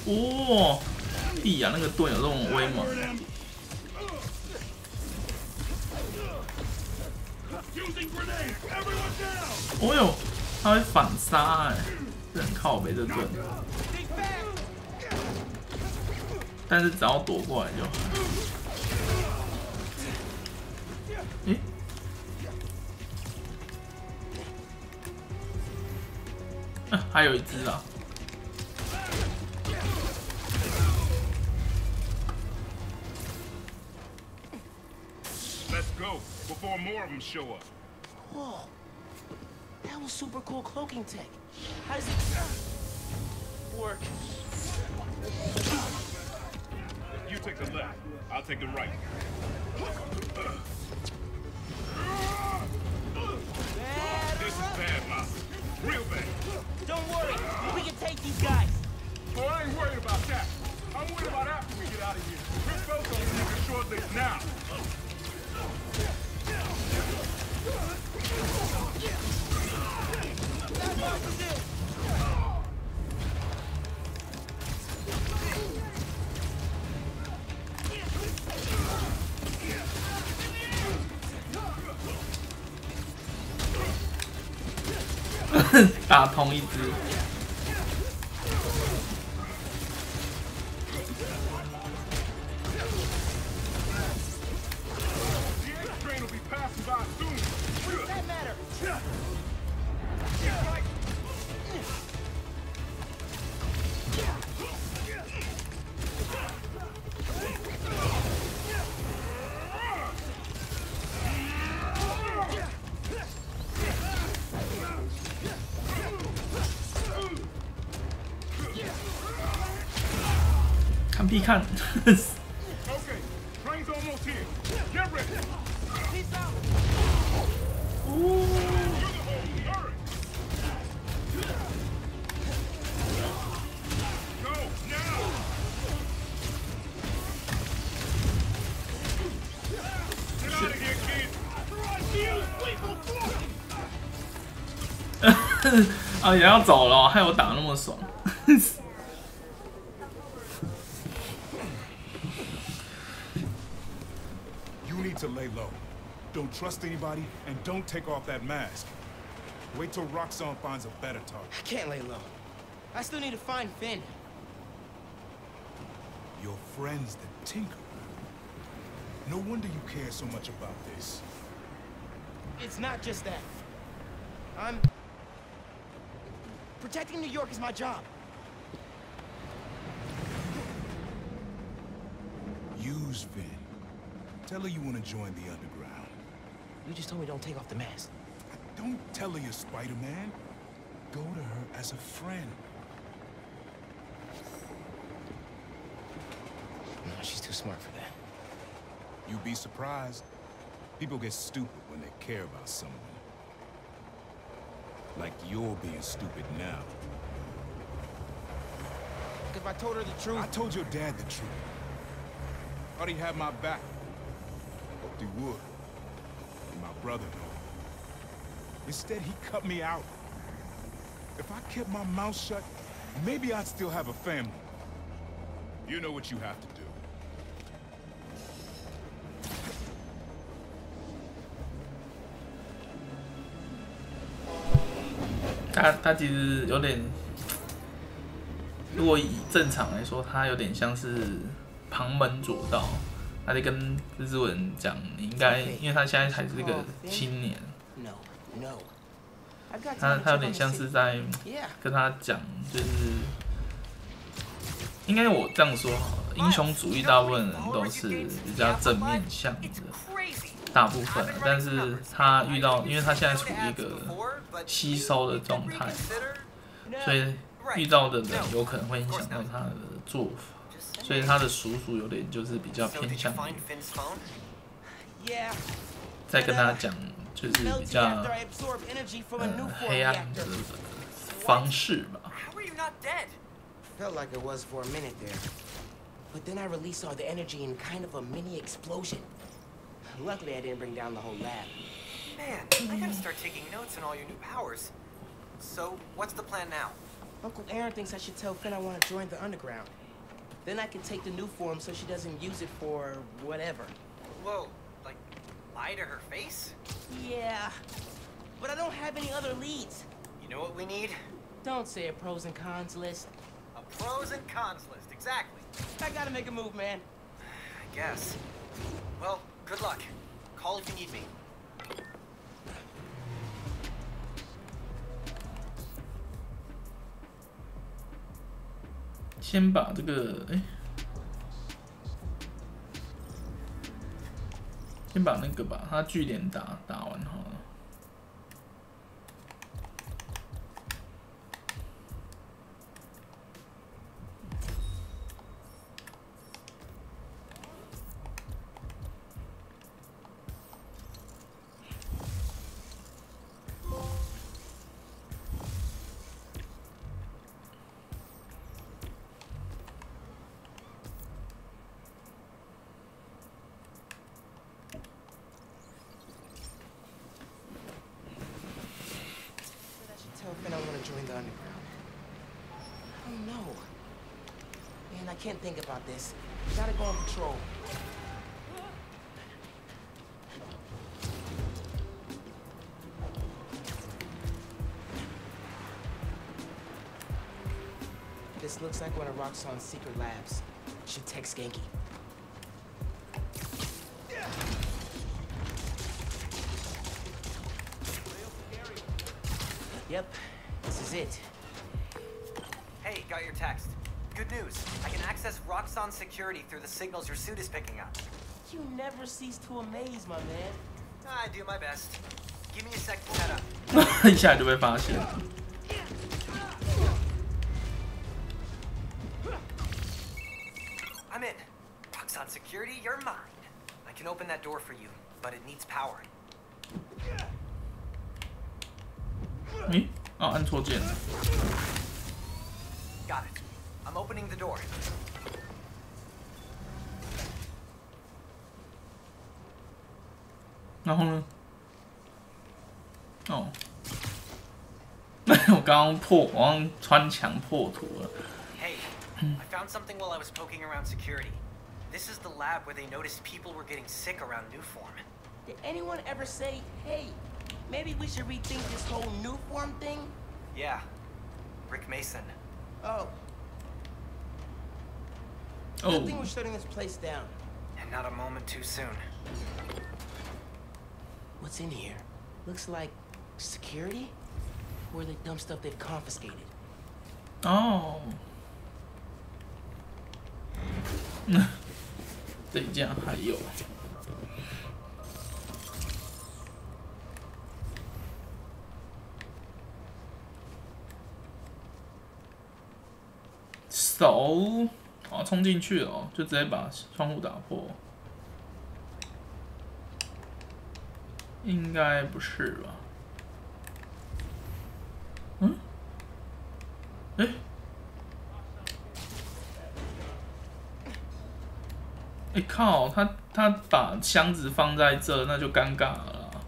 哦，屁呀！那个盾有这种威猛。哦呦，他会反杀哎，这很靠北这盾。但是只要躲过来就好。诶。 还有一只啊！ Let's go before more of them show up. Whoa, that was super cool cloaking tech. How does it work? You take the left. I'll take the right. This is bad, Mom. Real bad. Don't worry, we can take these guys. Well, I ain't worried about that. I'm worried about after we get out of here. We're both on the short list now. Haha 打同一只。看必看。啊，也要走了，害我打那么爽。You need to lay low. Don't trust anybody, and don't take off that mask. Wait till Roxxon finds a better target. I can't lay low. I still need to find Finn. Your friend's the Tinkerer. No wonder you care so much about this. It's not just that. Protecting New York is my job. Use Finn. Tell her you want to join the underground. You just told me don't take off the mask. Don't tell her you're Spider-Man. Go to her as a friend. No, she's too smart for that. You'd be surprised. People get stupid when they care about someone. Like you're being stupid now. If I told her the truth... I told your dad the truth. Thought he had my back. Hoped he would. And my brother know. Instead, he cut me out. If I kept my mouth shut, maybe I'd still have a family. You know what you have to do. 他其实有点，如果以正常来说，他有点像是旁门左道。他在跟蜘蛛人讲，你应该，因为他现在还是个青年，他有点像是在跟他讲，就是应该我这样说好了，英雄主义大部分人都是比较正面向的。 大部分，但是他遇到，因为他现在处于一个吸收的状态，所以遇到的人有可能会影响到他的做法，所以他的叔叔有点就是比较偏向于在跟他讲，就是比较黑暗的方式吧。Felt like it was for a minute there, but then I released all the energy in kind of a mini explosion. Luckily, I didn't bring down the whole lab. Man, I gotta start taking notes on all your new powers. So, what's the plan now? Uncle Aaron thinks I should tell Finn I want to join the underground. Then I can take the new form so she doesn't use it for whatever. Whoa, like, lie to her face? Yeah, but I don't have any other leads. You know what we need? Don't say a pros and cons list. A pros and cons list, exactly. I gotta make a move, man. I guess. Well, good luck. Call if you need me. 先把这个，先把那个把他据点打完好了。Join the underground. Oh no. Man, I can't think about this. Gotta go on patrol. This looks like one of Roxxon's secret labs. Should text Genki. Yep. This is it. Hey, got your text. Good news. I can access Roxxon's security through the signals your suit is picking up. You never cease to amaze, my man. I do my best. Give me a sec to set up. 一下就被发现。I'm in. Roxxon security, you're mine. I can open that door for you, but it needs power. 哦，按错键了。Got it. I'm opening the door. 然后呢？哦，我刚穿墙破土了。 Hey, I found something while I was poking around security. This is the lab where they noticed people were getting sick around Newform. Did anyone ever say, hey, maybe we should rethink this whole Newform thing? Yeah, Rick Mason. Oh. Good thing we're shutting this place down. And not a moment too soon. What's in here? Looks like security? Or the dumb stuff they've confiscated. Oh. 这一件还有。手，哦，冲进去了哦，就直接把窗户打破。应该不是吧？嗯？哎？哎靠！他把箱子放在这，那就尴尬了啦，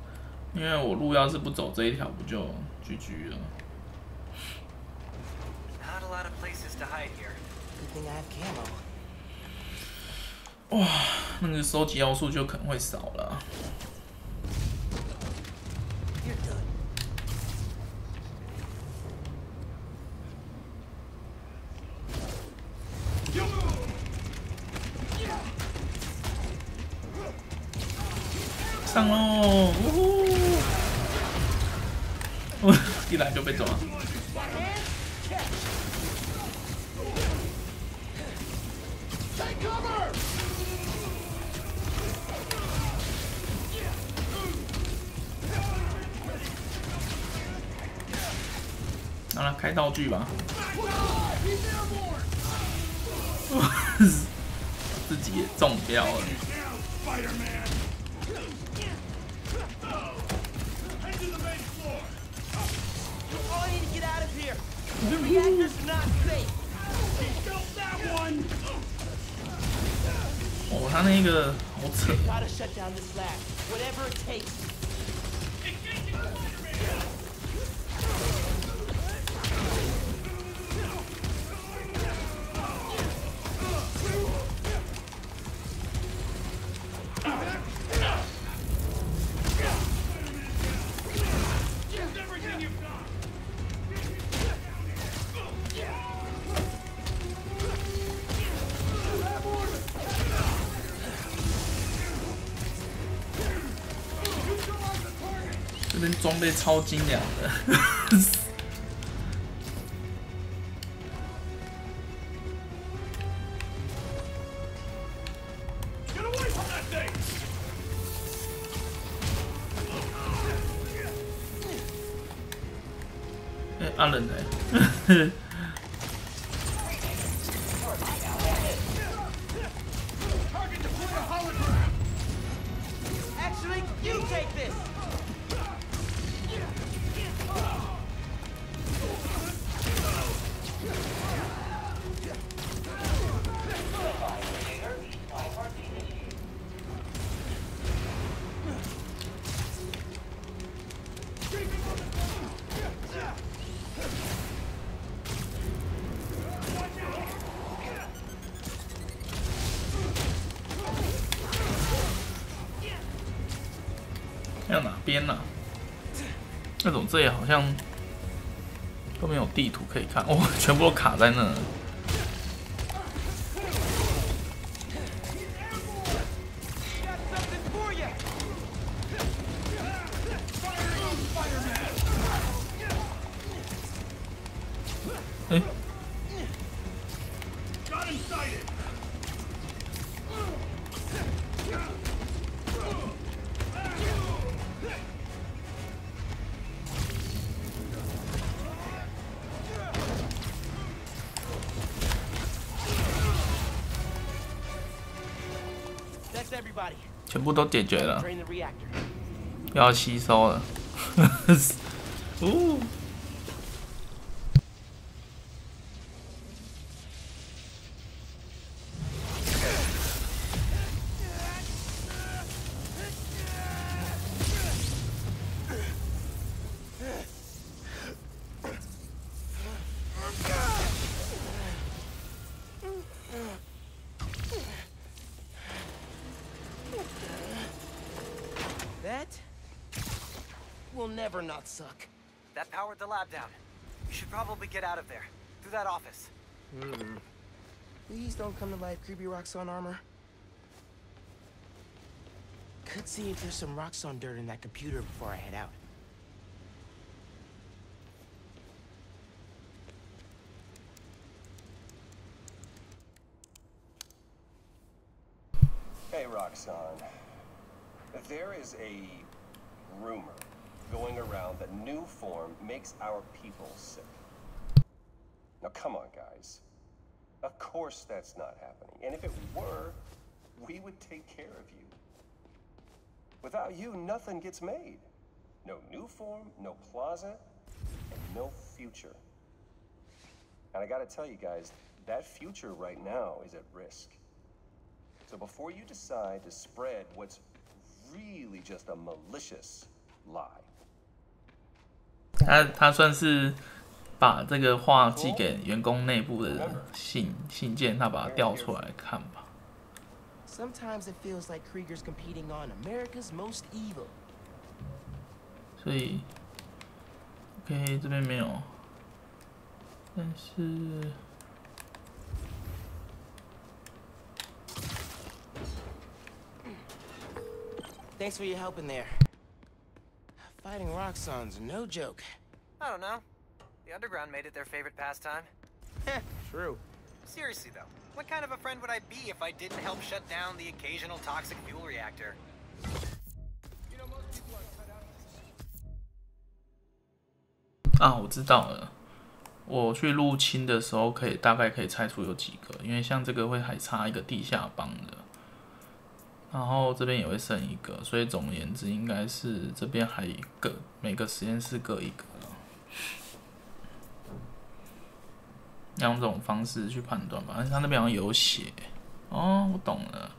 因为我路要是不走这一条，不就GG了？ Not a lot of places to hide here. Good thing I have camo. 哇，那个收集要素就可能会少了。 上喽！呜呼！一来就被抓。好了，开道具吧。自己也中标了。 The reactor's not safe. 哦，他那个好扯。Gotta shut down this lab, whatever it takes. 这边装备超精良的。哎，阿冷呢？Actually, you take this.要哪边呢？那种这里好像都没有地图可以看，哦，全部都卡在那。哎。 全部都解决了，要吸收了。哦。That will never not suck. That powered the lab down. You should probably get out of there. Through that office. Please don't come to life, creepy Roxxon armor. Could see if there's some Roxxon dirt in that computer before I head out. Hey, Roxxon. There is a rumor going around that new form makes our people sick. Now, come on, guys. Of course that's not happening. And if it were, we would take care of you. Without you, nothing gets made. No new form, no plaza, and no future. And I gotta tell you guys, that future right now is at risk. So before you decide to spread what's really just a malicious lie. 他算是把这个话寄给员工内部的信件，他把它调出来看吧。Sometimes it feels like Krieger's competing on America's most evil. 所以 ，OK 这边没有，但是。 Thanks for your help in there. Fighting Roxxon's no joke. I don't know. The underground made it their favorite pastime. True. Seriously though, what kind of a friend would I be if I didn't help shut down the occasional toxic fuel reactor? You know, most people are cut out. 啊，我知道了。我去入侵的时候，大概可以猜出有几个，因为像这个会还差一个地下帮的。 然后这边也会剩一个，所以总而言之，应该是这边还有一个，每个实验室各一个。要用这种方式去判断吧，但是他那边好像有写。哦，我懂了。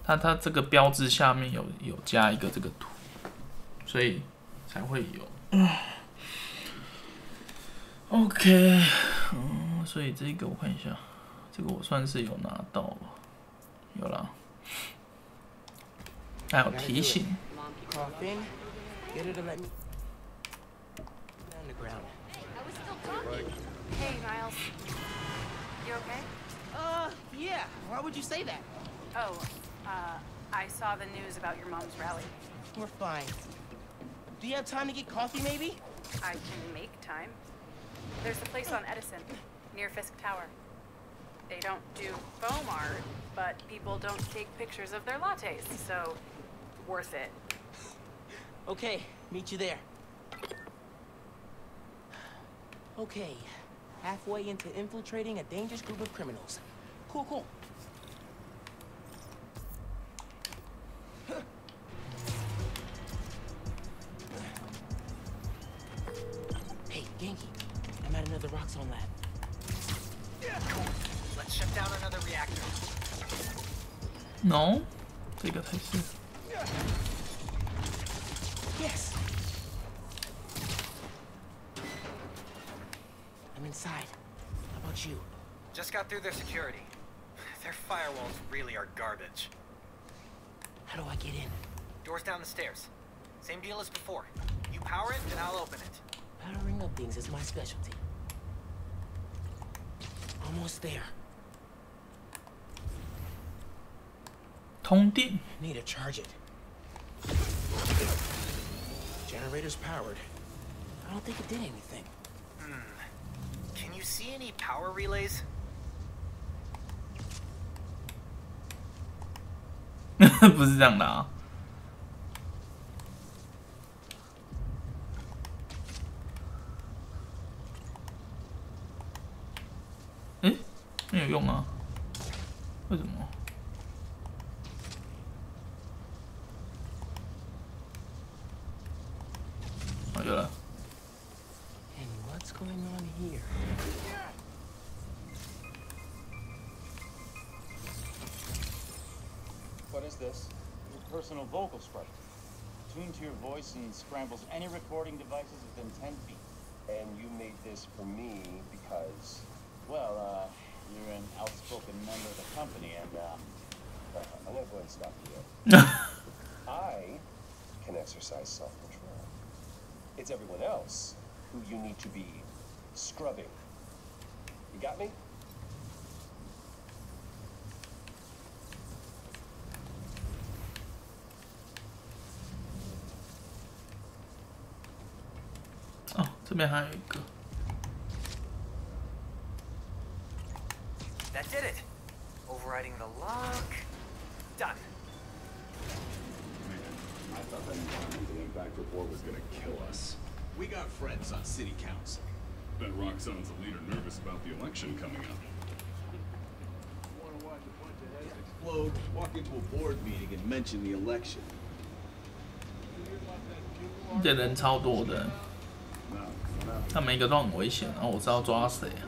他这个标志下面有加一个这个图，所以才会有。OK， 所以这个我看一下，这个我算是有拿到吧，有啦。 还有提醒。Hey, Miles. You okay? Yeah. Why would you say that? Oh, I saw the news about your mom's rally. We're fine. Do you have time to get coffee, maybe? I can make time. There's a place on Edison, near Fisk Tower. They don't do foam art, but people don't take pictures of their lattes, so worth it. Okay, meet you there. Okay, halfway into infiltrating a dangerous group of criminals. Cool, cool. Hey, Genki, I'm at another Roxxon lab. Cool. Let's shut down another reactor. No, 这个才是。 Yes. I'm inside. How about you? Just got through their security. Their firewalls really are garbage. How do I get in? Doors down the stairs. Same deal as before. You power it, and I'll open it. Powering up things is my specialty. Almost there. 通电。 Need to charge it. Generator's powered. I don't think it did anything. Can you see any power relays? 不是这样的啊。没有用啊？为什么？ 有了。 And what's going on here? What is this? Your personal vocal spreader. Tuned to your voice and scrambles any recording devices within 10 feet. And you made this for me because... Well, you're an outspoken member of the company, and, I'm gonna go ahead and stop you there. I can exercise self-control. It's everyone else who you need to be scrubbing. You got me? Oh, 这边还有一个。 That did it. Overriding the lock. Done. I thought that environmental impact report was gonna kill us. We got friends on city council. Bet Roxanne's a leader nervous about the election coming up. Wanna watch a bunch of heads explode, walk into a board meeting and mention the election. 这人超多的，他每一个都很危险，然后我知道抓谁啊。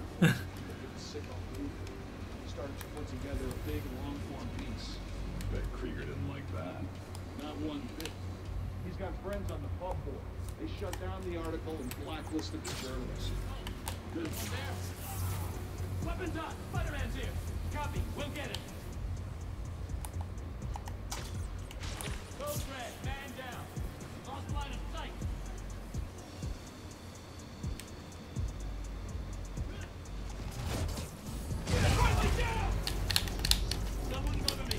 Started to put together a big long-form piece. Bet Krieger didn't like that. Not one bit. He's got friends on the pub board. They shut down the article and blacklisted the journalist. Good. Weapons up! Spider-Man's here! Copy, we'll get it. Code red, man down. Lost line of sight. Someone cover me.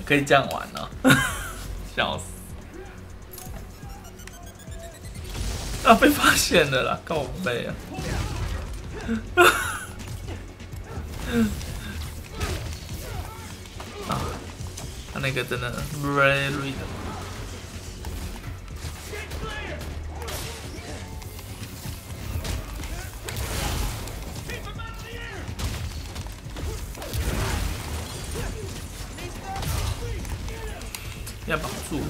可以这样玩哦，笑死！啊，被发现了啦，靠背啊！啊，他那个真的 very 的。 要绑住了！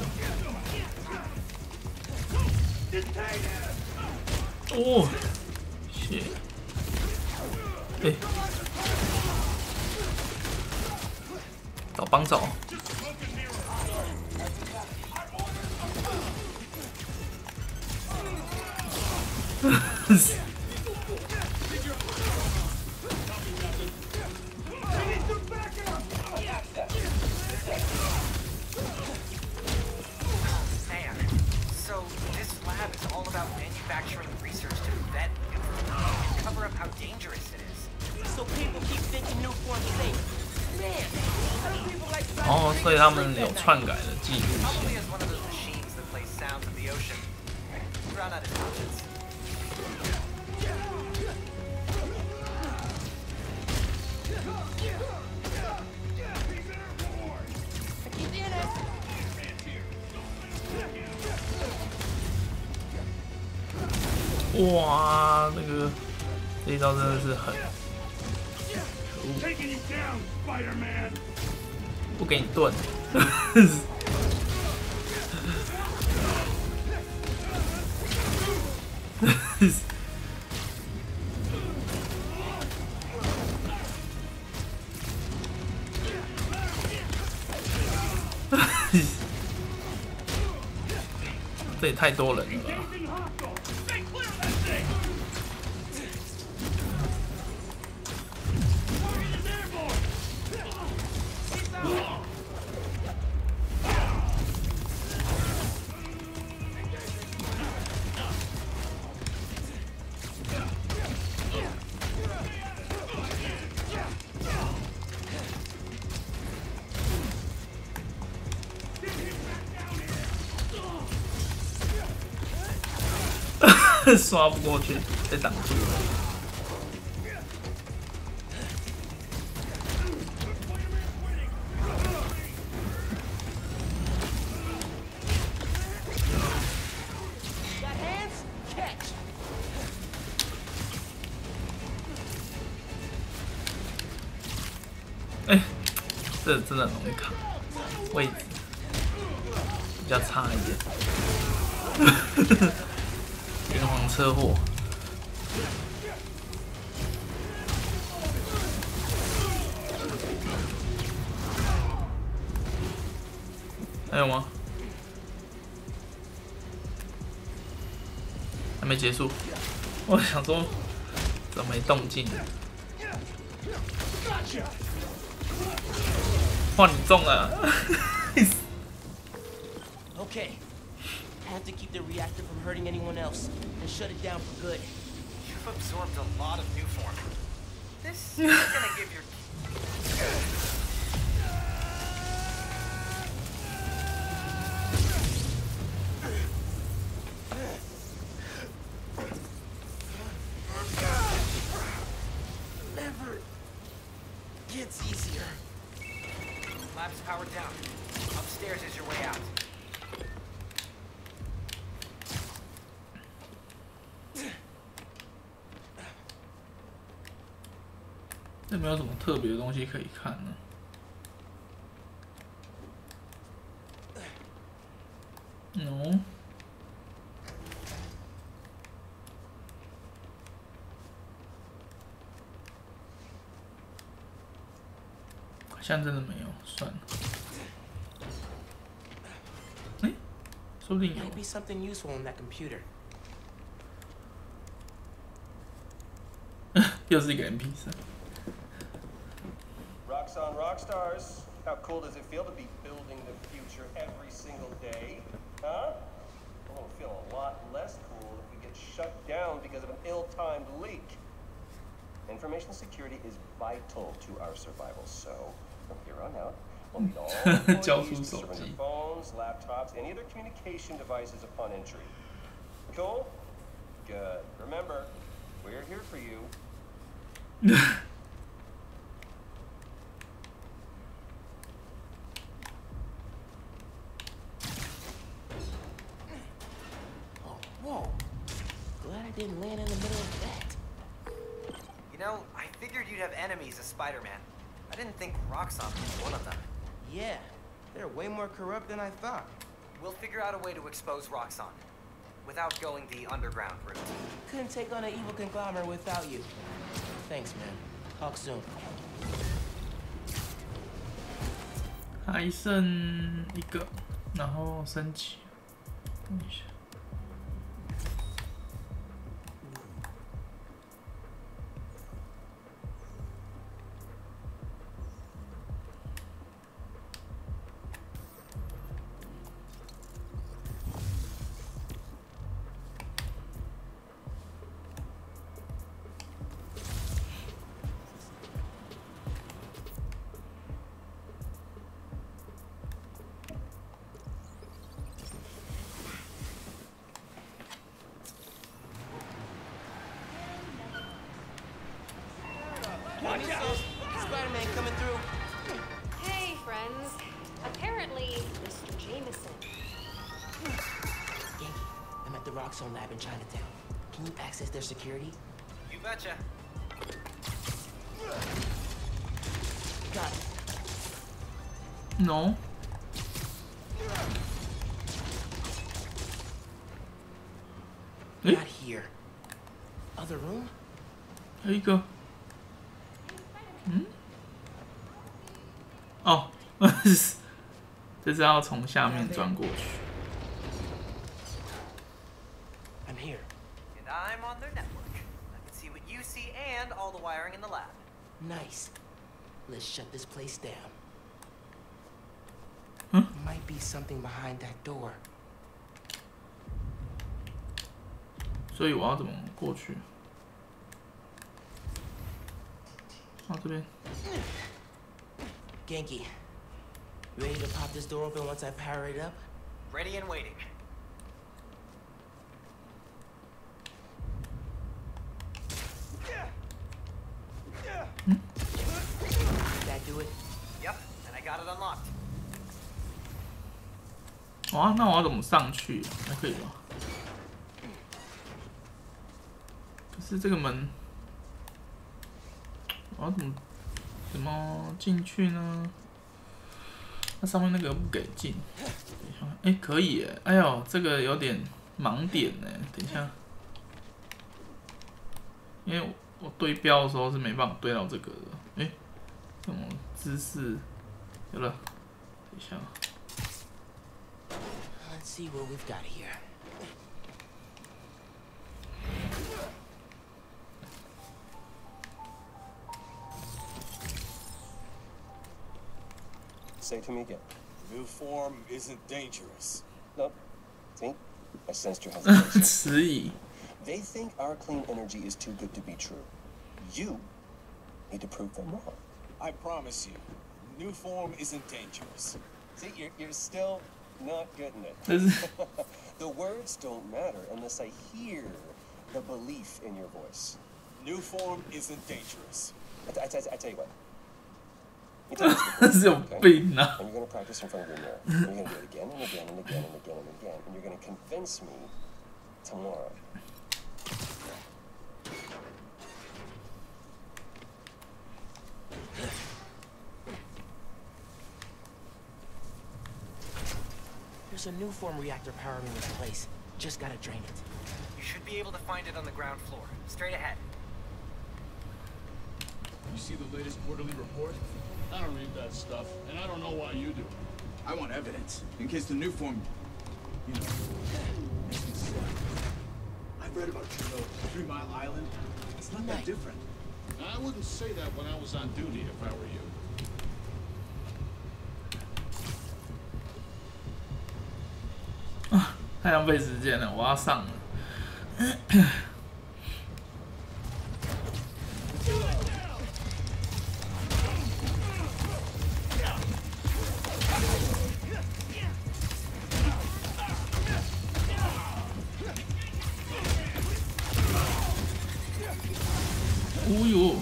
哦，谢，哎，找帮手。Manufacturing research to vet cover up how dangerous it is. So people keep thinking new forms safe. Man, how do people like that? 哦，所以他们有篡改的记录 Probably is one of those machines that plays sounds of the ocean. Drown out his conscience. Keep in it. 哇，那个这一招真的是很，不给你盾。这也太多人了吧！ 刷不过去，被挡住了。哎，这真的很容易卡，位置比较差一点。连环车祸。还有吗？还没结束。我想说，怎么没动静？哇，你中了！ Okay. Have to keep the reactor from hurting anyone else and shut it down for good. You've absorbed a lot of new form. This is gonna give your... Never gets easier. Lab's powered down. Upstairs is your way out. 这没有什么特别的东西可以看呢。No。好像真的没有，算了。哎，说不定有。 Might be something useful in that computer. 又是一个 MP3。 Rocks on Rockstars. How cool does it feel to be building the future every single day? Huh? Well, it'll feel a lot less cool if we get shut down because of an ill-timed leak. Information security is vital to our survival, so from here on out, we'll need all employees to surrender phones, laptops, any other communication devices upon entry. Cool? Good. Remember, we're here for you. Whoa. Glad I didn't land in the middle of that. You know, I figured you'd have enemies as Spider-Man. I didn't think Roxxon was one of them. Yeah, they're way more corrupt than I thought. We'll figure out a way to expose Roxxon without going the underground route. Couldn't take on an evil conglomerate without you. Thanks, man. Talk soon. 还剩一个，然后升级。等一下。 Spider-Man coming through. Hey, friends. Apparently, Mr. Jameson. Yankee, I'm at the Roxxon lab in Chinatown. Can you access their security? You betcha. Got it. No. Not here. Other room? 还有一个。 嗯？哦，这是要从下面钻过去。I'm here. And I'm on their network. I can see what you see and all the wiring in the lab. Nice. Let's shut this place down. Huh? Might be something behind that door. 所以我要怎么过去？哦，这边。 Genki, ready to pop this door open once I power it up? Ready and waiting. Did that do it? Yep, and I got it unlocked. 哇，那我要怎么上去？还可以吧？可是这个门，我要怎么进去呢？那上面那个不给进。哎，可以耶！哎呦，这个有点盲点呢。等一下，因为我对标的时候是没办法对到这个的。哎，这种姿势有了。等一下。 Let's see what we've got here. Say it to me again. New form isn't dangerous. No. See? I sensed your hesitation. 迟疑。 They think our clean energy is too good to be true. You need to prove them wrong. I promise you, new form isn't dangerous. See, you're still not getting it. The words don't matter unless I hear the belief in your voice. New form isn't dangerous. I tell you what. 是有病啊！ And you're going to practice in front of your mirror. And you're going to do it again and again and again and again and again. And you're going to convince me tomorrow. There's a new form reactor powering this place. Just gotta drain it. You should be able to find it on the ground floor. Straight ahead. You see the latest quarterly report? I don't read that stuff, and I don't know why you do. I want evidence, in case the new form, you know, makes me sick. I've read about 3 Mile Island. It's not that different. I wouldn't say that when I was on duty if I were you. 太浪费时间了，我要上了。哦呦！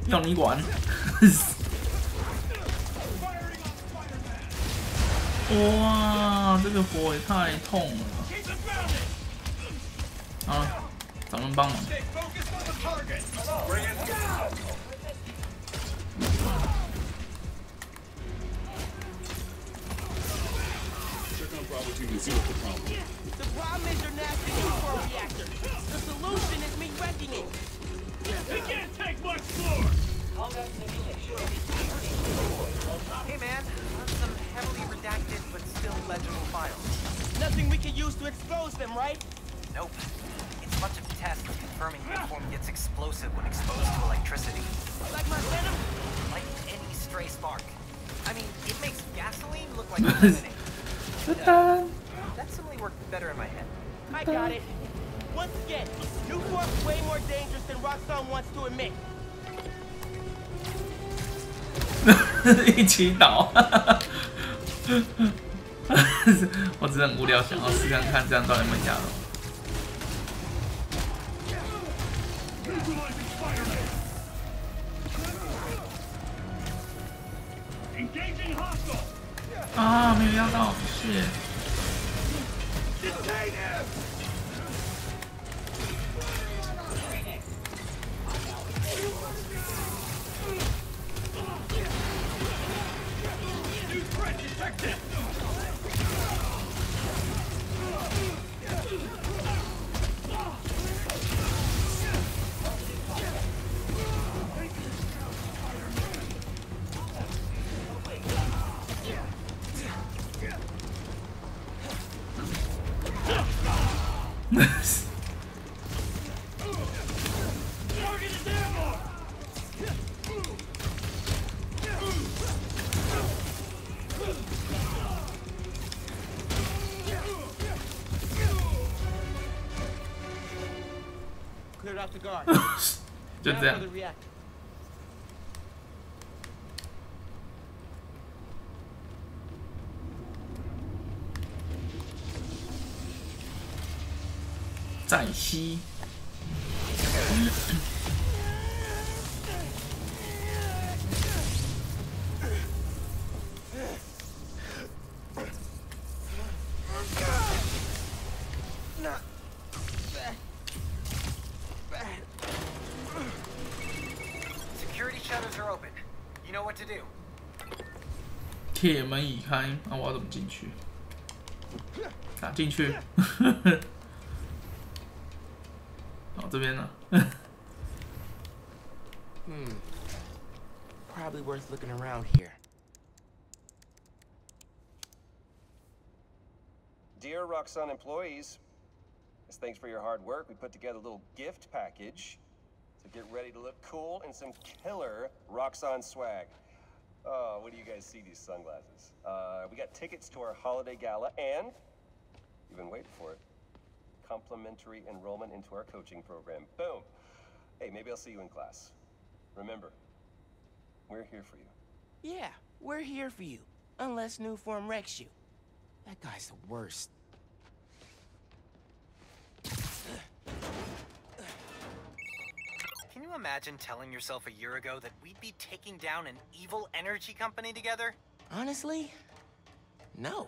要你管！哇，这个火也太痛了！啊，找人帮忙。The problem is your nasty new reactor. The solution is me wrecking it. It can't take much more! Hey man, some heavily redacted but still legible files. Nothing we can use to expose them, right? Nope. It's a bunch of tests confirming the form gets explosive when exposed to electricity. Like my venom? Like any stray spark. I mean, it makes gasoline look like lemonade. That suddenly worked better in my head. I got it. Once again, new form's way more dangerous than Roxanne wants to admit. 一起倒，我只是很无聊，想要试看看这样到底有没有压到。啊，没有压到，是。 Cleared out the guard. 就这样。 再吸。Security shutters are open. You know what to do. 铁门已开，那我要怎么进去？打进去。哦，这边呢？Probably worth looking around here. dear Roxxon employees, as thanks for your hard work, we put together a little gift package. So get ready to look cool in some killer Roxxon swag. Oh, what do you guys see, these sunglasses? We got tickets to our holiday gala, and you've been waiting for it. Complimentary enrollment into our coaching program. Boom. Hey, maybe I'll see you in class. Remember, we're here for you. Yeah, we're here for you. Unless Newform wrecks you. That guy's the worst. Can you imagine telling yourself a year ago that we'd be taking down an evil energy company together? Honestly, no.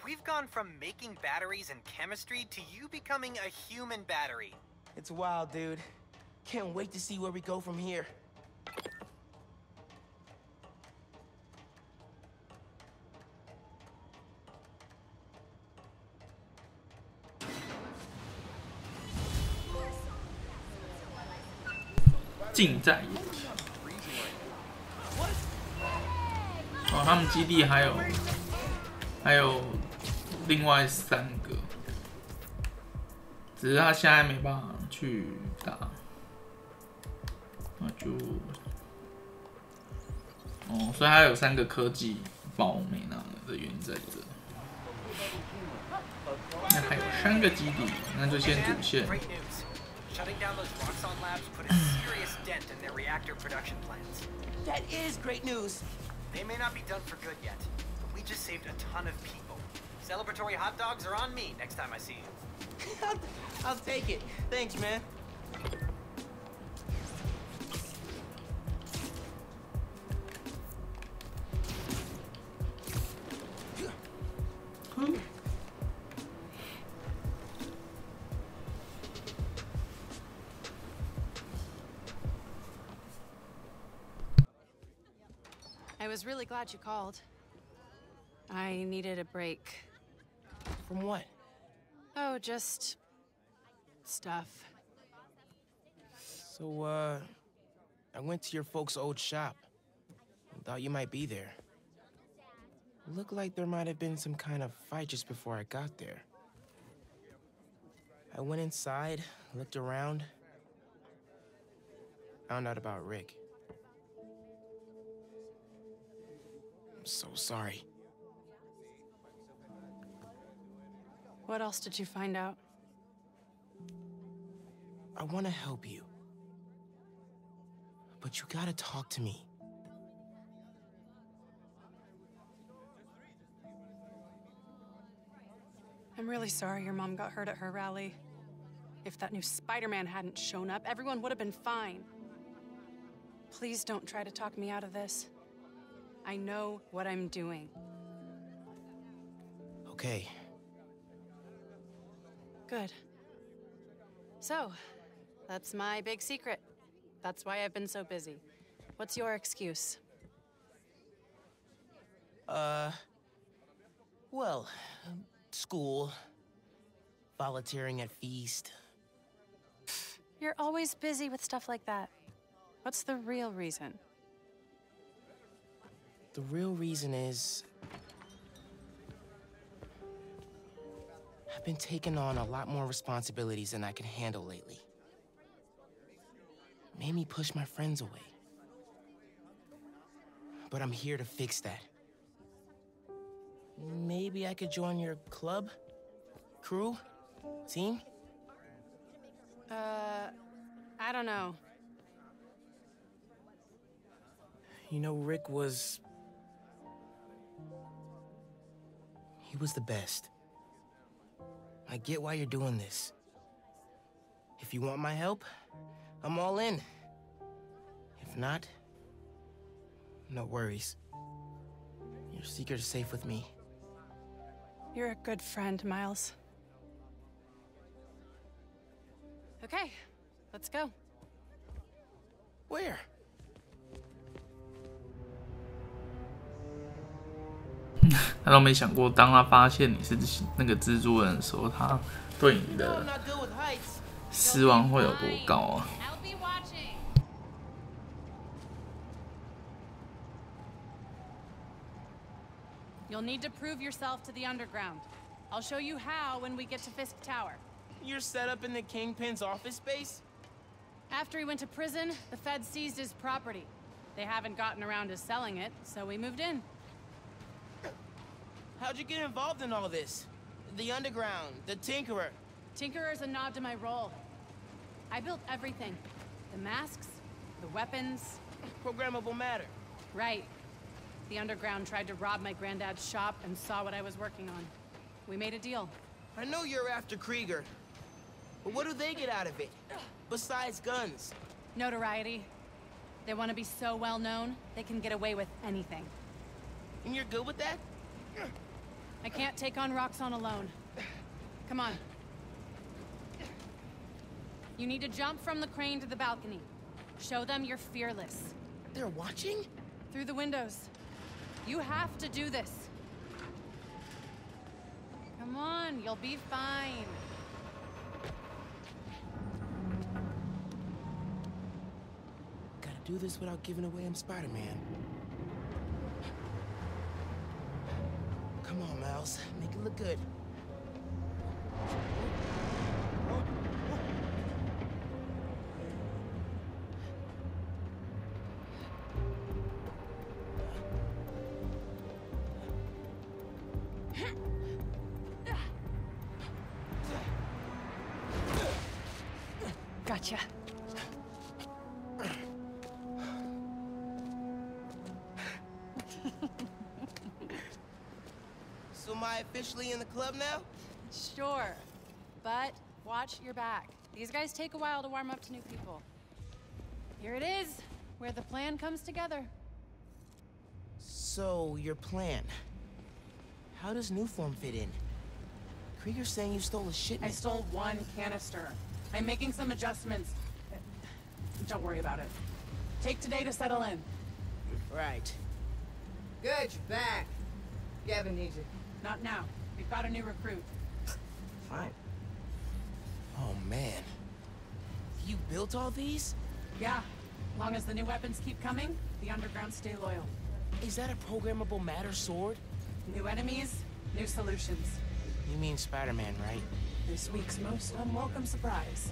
We've gone from making batteries and chemistry to you becoming a human battery. It's wild, dude. Can't wait to see where we go from here.近在眼前。哦，他们基地还有另外3个，只是他现在没办法去打，那就哦，所以他有3个科技包没拿的原因在这。那还有3个基地，那就先主线。 Shutting down those Roxxon labs put a serious dent in their reactor production plans. That is great news. They may not be done for good yet, but we just saved a ton of people. Celebratory hot dogs are on me next time I see you. I'll take it. Thanks, man. I was really glad you called. I needed a break. From what? Oh, just stuff. So, I went to your folks' old shop. Thought you might be there. Looked like there might have been some kind of fight just before I got there. I went inside, looked around, found out about Rick. I'm so sorry. What else did you find out? I want to help you. But you gotta talk to me. I'm really sorry your mom got hurt at her rally. If that new Spider-Man hadn't shown up, everyone would have been fine. Please don't try to talk me out of this. I know what I'm doing. Okay. Good. So, that's my big secret. That's why I've been so busy. What's your excuse? Well, school, volunteering at Feast. You're always busy with stuff like that. What's the real reason? The real reason is I've been taking on a lot more responsibilities than I can handle lately. Made me push my friends away. But I'm here to fix that. Maybe I could join your club? Crew? Team? I don't know. You know, Rick was... He was the best. I get why you're doing this. If you want my help, I'm all in. If not, no worries. Your secret is safe with me. You're a good friend, Miles. Okay, let's go. Where? 他都没想过，当他发现你是那个蜘蛛人的时候，他对你的失望会有多高啊！ You'll need to prove yourself to the underground. I'll show you how when we get to Fisk Tower. You're set up in the Kingpin's office space? After he went to prison, the Fed seized his property. They haven't gotten around to selling it, so we moved in. How'd you get involved in all this? The underground, the Tinkerer. Tinkerer's a nod to my role. I built everything. The masks, the weapons. Programmable matter. Right. The underground tried to rob my granddad's shop and saw what I was working on. We made a deal. I know you're after Krieger, but what do they get out of it? Besides guns? Notoriety. They want to be so well known, they can get away with anything. And you're good with that? I can't take on Roxxon alone. Come on. You need to jump from the crane to the balcony. Show them you're fearless. They're watching? Through the windows. You have to do this. Come on, you'll be fine. Gotta do this without giving away I'm Spider-Man. Come on, Miles. Make it look good. Gotcha. So am I officially in the club now? Sure. But watch your back. These guys take a while to warm up to new people. Here it is, where the plan comes together. So, your plan. How does Newform fit in? Krieger's saying you stole a shipment. I stole one canister. I'm making some adjustments. Don't worry about it. Take today to settle in. Right. Good, you're back. Gavin needs you. Not now. We've got a new recruit. Fine. Oh, man. You built all these? Yeah. Long as the new weapons keep coming, the underground stay loyal. Is that a programmable matter sword? New enemies, new solutions. You mean Spider-Man, right? This week's most unwelcome surprise.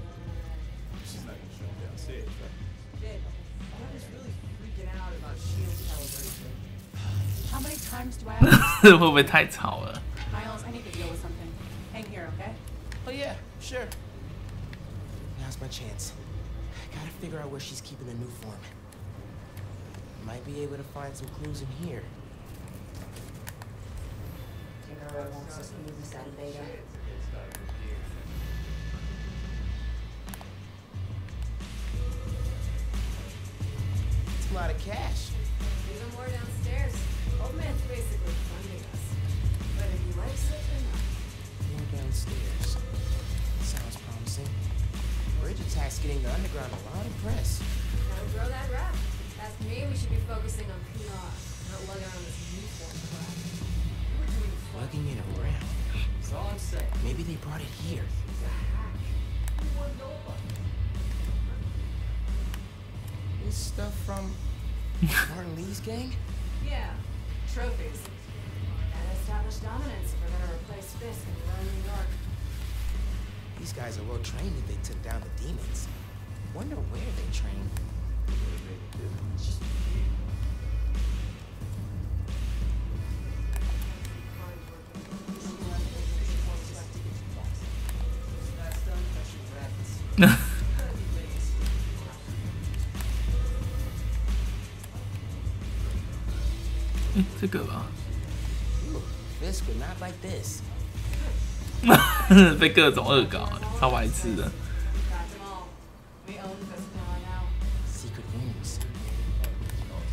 She's not gonna show up downstairs, right? Did. I was really freaking out about shield calibration. How many times do I have to... 会不会太吵了 Miles, I need to deal with something. Hang here, okay? Oh yeah, sure. Now's my chance. Gotta figure out where she's keeping the new form. Might be able to find some clues in here. Tinkerer wants us to move this out of beta. It's a lot of cash. Even more downstairs. Old man's basically funding us. Whether he likes it or not. More downstairs. Sounds promising. Bridge attack's getting the underground a lot of press. Gotta grow that rap. Ask me, we should be focusing on PR, not lugging on this new form crap. We're doing fun. Lugging it around. That's all I'm saying. Maybe they brought it here. It's a hack. You wouldn't know about it. This stuff from Martin Lee's gang? Yeah, trophies. Gotta establish dominance if we're gonna replace Fisk in rural New York. These guys are well trained if they took down the demons. Wonder where they trained.这个吧 Fisk would not like this. 被各种恶搞，超白痴的。 Secret rooms.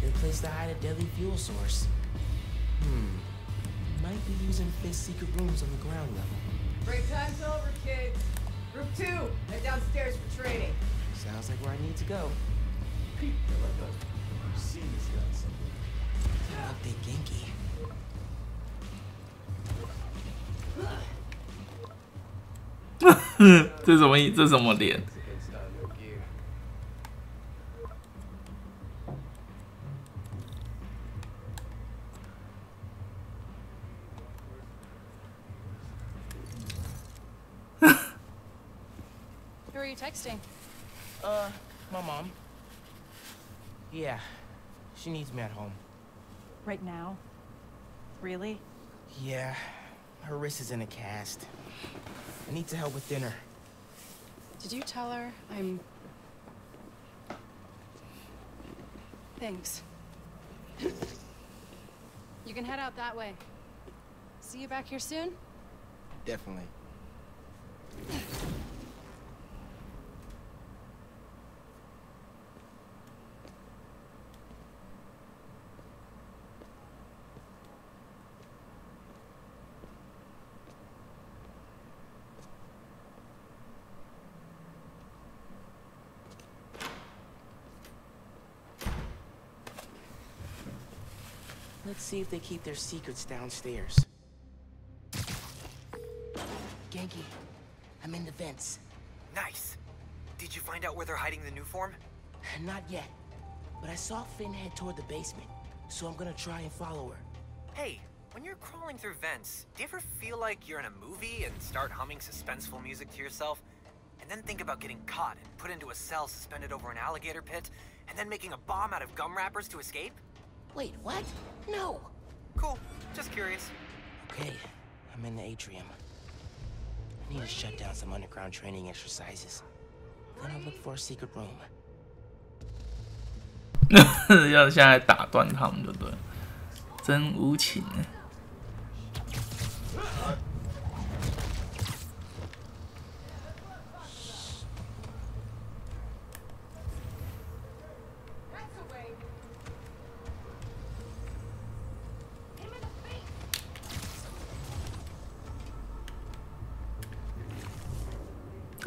Good place to hide a deadly fuel source. Might be using Fisk's secret rooms on the ground level. Break time's over, kids. Group 2, head downstairs for training. Sounds like where I need to go. Pete, I've seen this guy somewhere. Update Genki. Genki 这什么意？这什么脸？ you texting? My mom. Yeah, she needs me at home. Right now? Really? Yeah, her wrist is in a cast. I need to help with dinner. Did you tell her I'm... Thanks. You can head out that way. See you back here soon? Definitely. Let's see if they keep their secrets downstairs. Genki, I'm in the vents. Nice. Did you find out where they're hiding the new form? Not yet, but I saw Finn head toward the basement, so I'm gonna try and follow her. Hey, when you're crawling through vents, do you ever feel like you're in a movie and start humming suspenseful music to yourself? And then think about getting caught and put into a cell suspended over an alligator pit, and then making a bomb out of gum wrappers to escape? Wait, what? No! Cool. Just curious. Okay, I'm in the atrium. I need to shut down some underground training exercises. Then I'll look for a secret room. 要现在打断他们，对不对？真无情。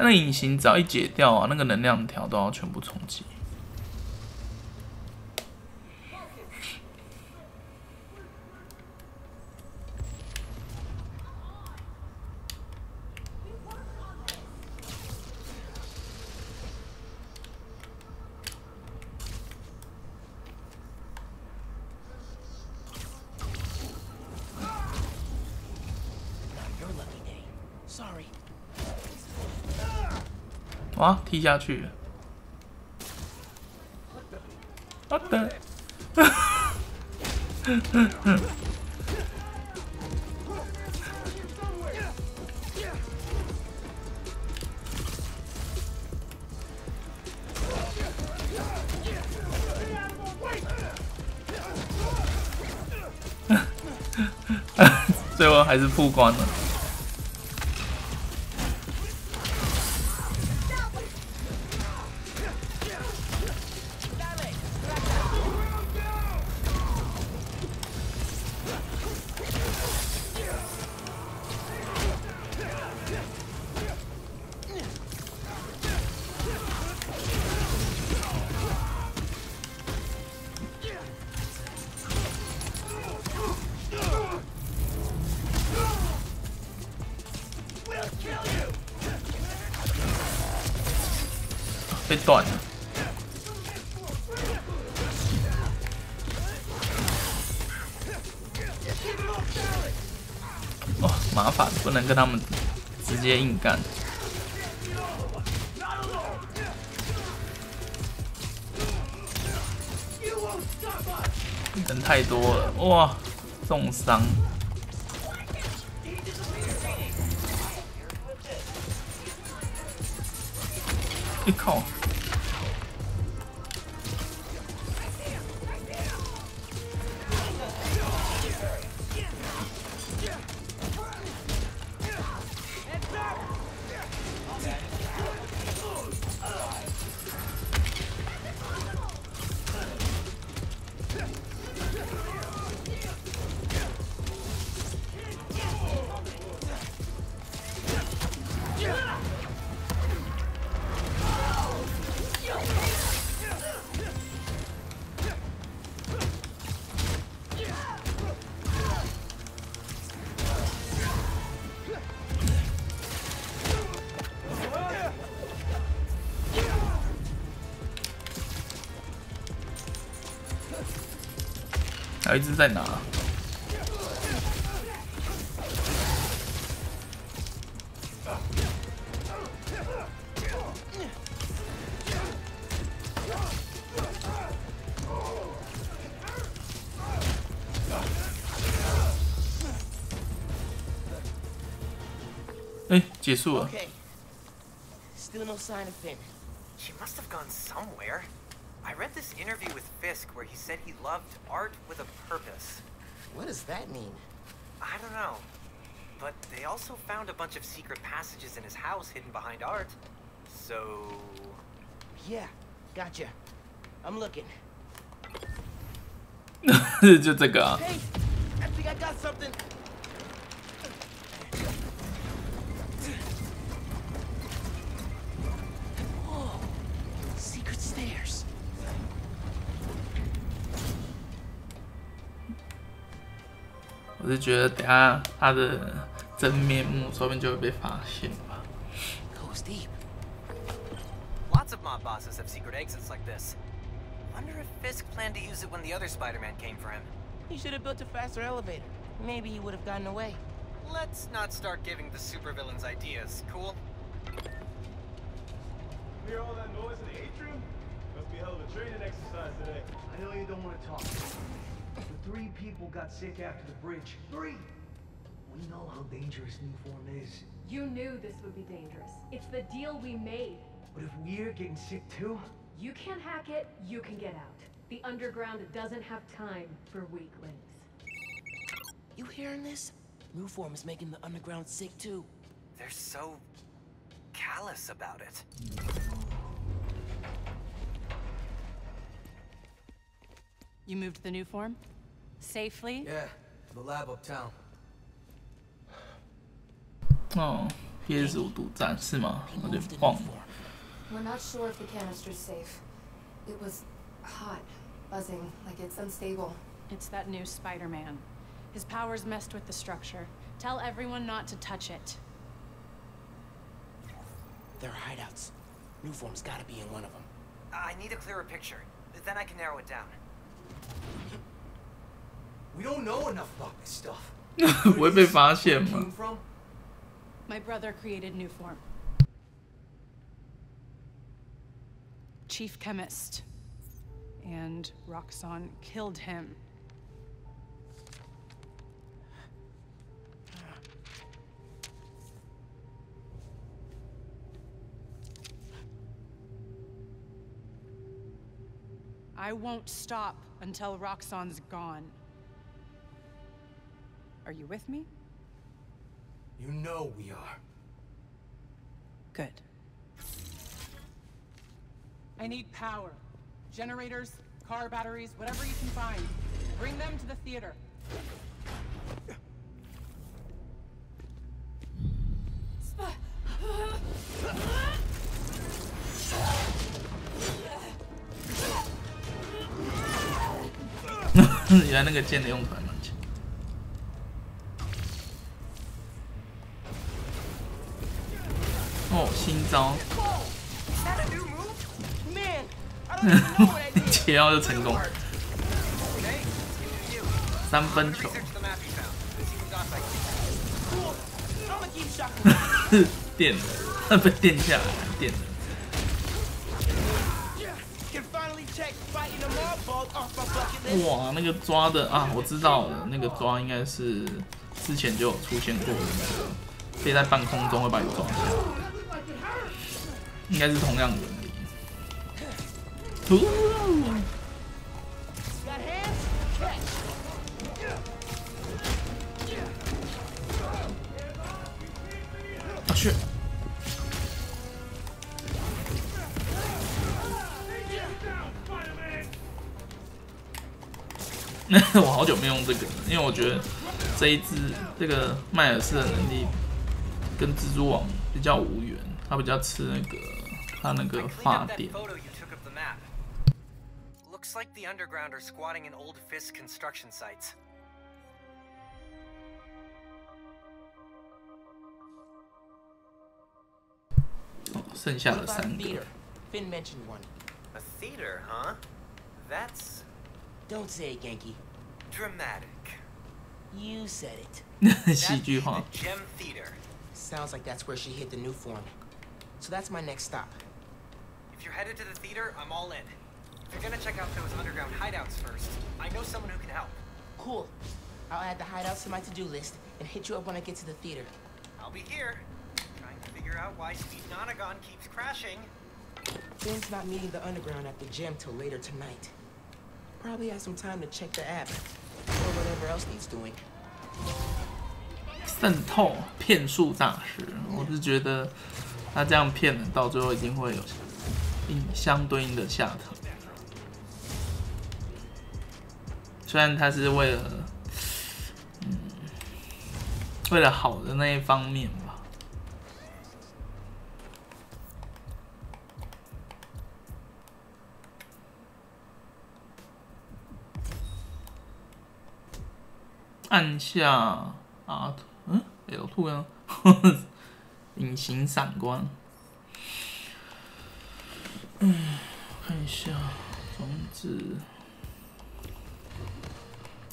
那个隐形只要一解掉啊，那个能量条都要全部重启。哇，踢下去了！我的，最后还是曝光了。 被断了。哦，麻烦，不能跟他们直接硬干。人太多了，哇，重伤。你靠！ 还有一只在哪？哎，结束了。 Okay. Still no sign of Finn. She must have gone somewhere. I read this interview with Fisk where he said he loved art with a purpose. What does that mean? I don't know. But they also found a bunch of secret passages in his house hidden behind art. So... Yeah, gotcha. I'm looking. 就这个啊。 Hey, I think I got something. Oh, secret stairs. 我是觉得等下他的真面目说不定就会被发现吧。 Goes deep. Lots of mob bosses have secret exits like this. Wonder if Fisk planned to use it when the other Spider-Man came for him. He should have built a faster elevator. Maybe he would have gotten away. Let's not start giving the supervillains ideas, cool? Hear all that noise in the atrium? Must be a hell of a training exercise today. I know you don't want to talk, but 3 people got sick after the bridge. 3! We know how dangerous new form is. You knew this would be dangerous. It's the deal we made. But if we're getting sick too? You can't hack it, you can get out. The underground doesn't have time for weaklings. You hearing this? New form is making the underground sick too. They're so... callous about it. You moved the new form? Safely? Yeah, to the lab uptown. 哦 ，PS5 独占是吗？有点忘了。 We're not sure if the canister's safe. It was hot, buzzing, like it's unstable. It's that new Spider-Man. His powers messed with the structure. Tell everyone not to touch it. They're hideouts. New form's gotta be in one of them. I need a clearer picture. Then I can narrow it down. We don't know enough about this stuff. 不会被发现吗？ My brother created new form. Chief chemist. And Roxxon killed him. I won't stop until Roxxon's gone. Are you with me? You know we are. Good. I need power. Generators, car batteries, whatever you can find. Bring them to the theater. Spy. 原来那个剑的用途还蛮强。哦，新招。切到就成功。3分球。电了，被电下来，电了。 哇，那个抓的啊，我知道了，那个抓应该是之前就有出现过的那个，飞在半空中会把你抓下来，应该是同样原理。啊去！我好久没用这个了，因为我觉得这一只这个迈尔斯的能力跟蜘蛛网比较无缘，它比较吃那个它那个发电。 Looks like the underground are squatting in old Fisk construction sites. 剩下的3个。 Finn mentioned one. A theater, huh? That's... Don't say it, Genki. Dramatic. You said it. 戏剧化。 Gem Theater. Sounds like that's where she hid the new form. So that's my next stop. If you're headed to the theater, I'm all in. If you're gonna check out those underground hideouts first, I know someone who can help. Cool. I'll add the hideouts to my to-do list and hit you up when I get to the theater. I'll be here. Trying to figure out why Speed Nonagon keeps crashing. Finn's not meeting the underground at the gym till later tonight. Probably has some time to check the app or whatever else he's doing. 渗透骗术大师，我是觉得他这样骗人，到最后一定会有相对应的下场。虽然他是为了好的那一方面吧。按下 L2 啊，隐形闪光。看一下装置。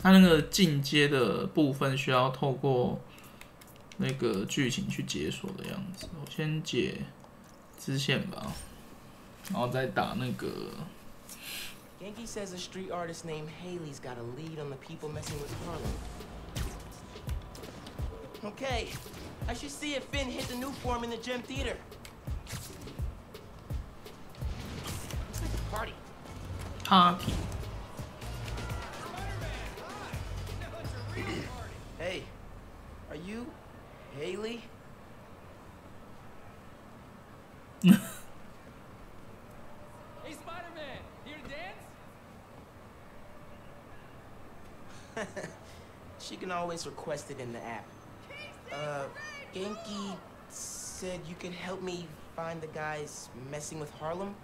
它那个进阶的部分需要透过那个剧情去解锁的样子。我先解支线吧，然后再打那个。Genki says a street artist named Haley's got a lead on the people messing with Harlem. Okay, I should see if Finn hit the new form in the gym theater. Party. Party. Hey, are you Haley? Hey, Spider-Man, here to dance? She can always request it in the app. Genki said you could help me find the guys messing with Harlem.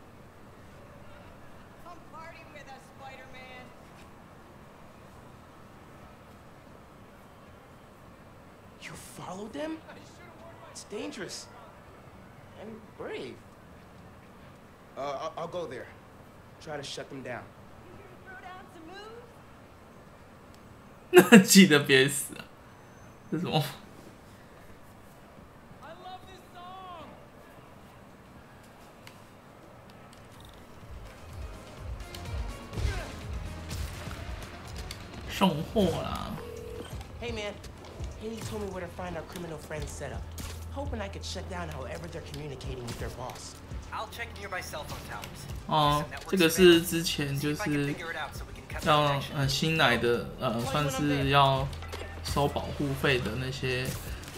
Come party with us, Spider-Man. You followed them? It's dangerous. And brave. I'll go there. Try to shut them down. 记得别死啊！这是什么？送货啦 Hey man, Haley told me where to find our criminal friends set up. Hoping I could shut down however they're communicating with their boss. I'll check nearby cell phone towers. 哦，这个是之前就是要新来的算是要收保护费的那些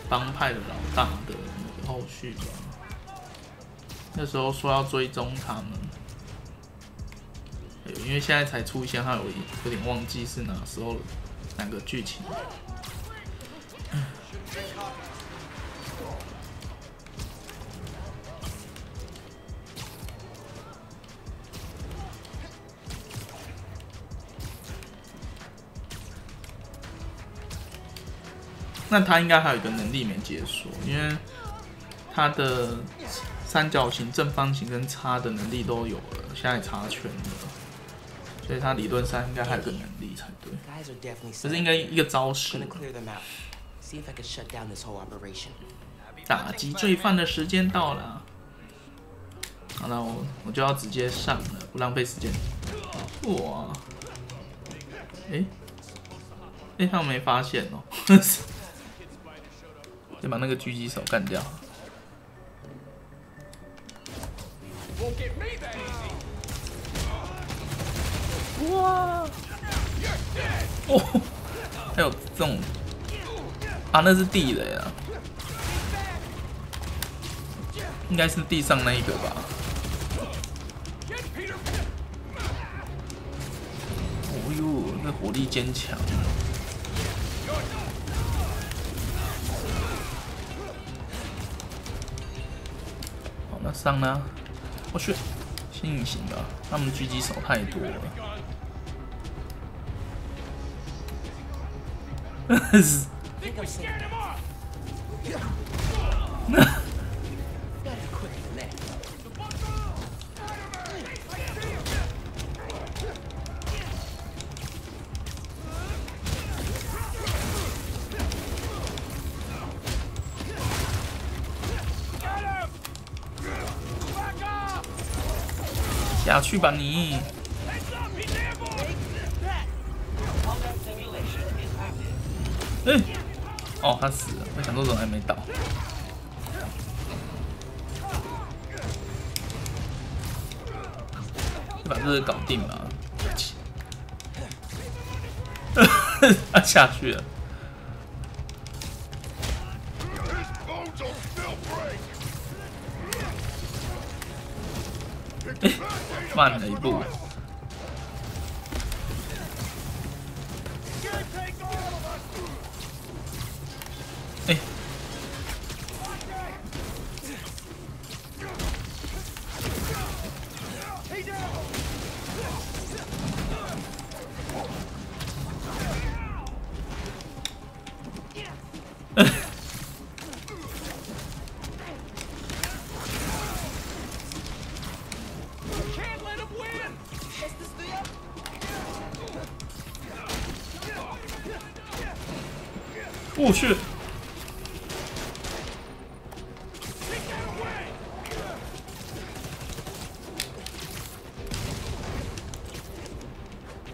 帮派的老大的那个后续吧。那时候说要追踪他们。因为现在才出现，他有点忘记是哪时候哪个剧情。那他应该还有一个能力没解锁，因为他的三角形、正方形跟叉的能力都有了，现在插全了。所以他理论上应该还有个能力才对，可是应该一个招式。打击罪犯的时间到了，好了，我就要直接上了，不浪费时间。哇，他们没发现哦，先把那个狙击手干掉。哇！哦，还有这种啊，那是地雷啊，应该是地上那一个吧。哦呦，这火力坚强。好，那上呢？我去，先隐形吧，他们狙击手太多了。下去吧你！哦，他死了，我想说怎么还没倒？就把这个搞定吧。他下去了。慢了一步。我去！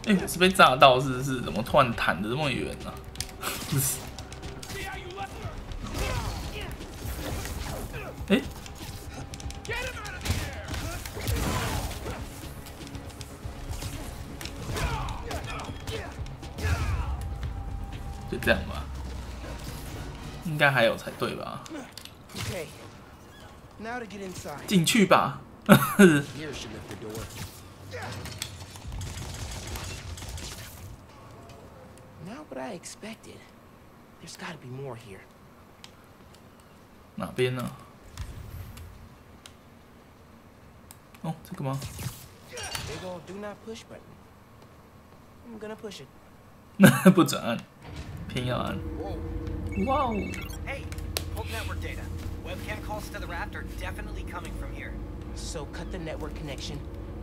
我是被炸到，是不是？怎么突然弹的这么远呢？就这样吧。应该还有才对吧？进去吧。哪边呢？哦，这个吗？不准按，偏要按。哇哦！ Hey, pulled network data. Webcam calls to the Raptor definitely coming from here. So cut the network connection,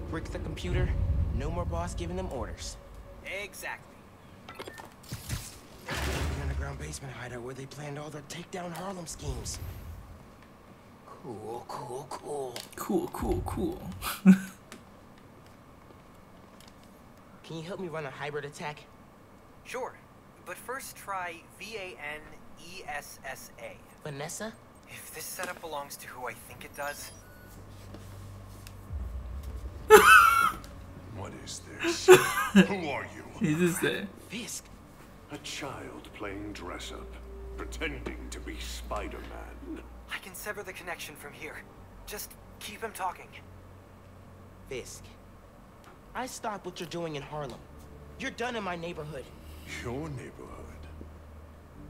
brick the computer. No more boss giving them orders. Exactly. An underground basement hideout where they planned all their takedown Harlem schemes. Cool, cool, cool. Cool, cool, cool. Can you help me run a hybrid attack? Sure, but first try VANESSA. Vanessa? If this setup belongs to who I think it does. What is this? Who are you? Is this Fisk? A child playing dress up, pretending to be Spider-Man. I can sever the connection from here. Just keep him talking. Fisk, I stopped what you're doing in Harlem. You're done in my neighborhood. Your neighborhood?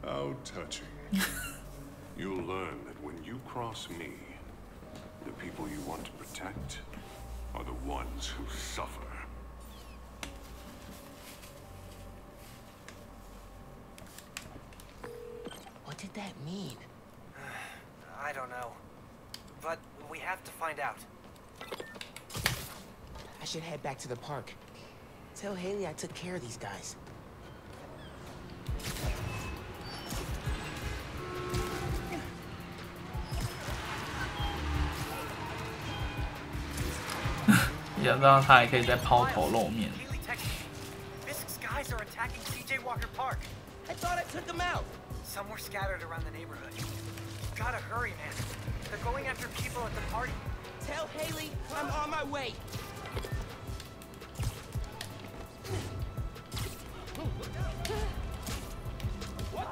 How touching. You'll learn that when you cross me, the people you want to protect are the ones who suffer. What did that mean? I don't know. But we have to find out. I should head back to the park. Tell Haley I took care of these guys.也不知道他还可以再抛头露面。Fisk's guys are attacking CJ Walker Park. I thought I took them out. Some were scattered around the neighborhood. You gotta hurry, man. They're going after people at the party. Tell Haley I'm on my way. What?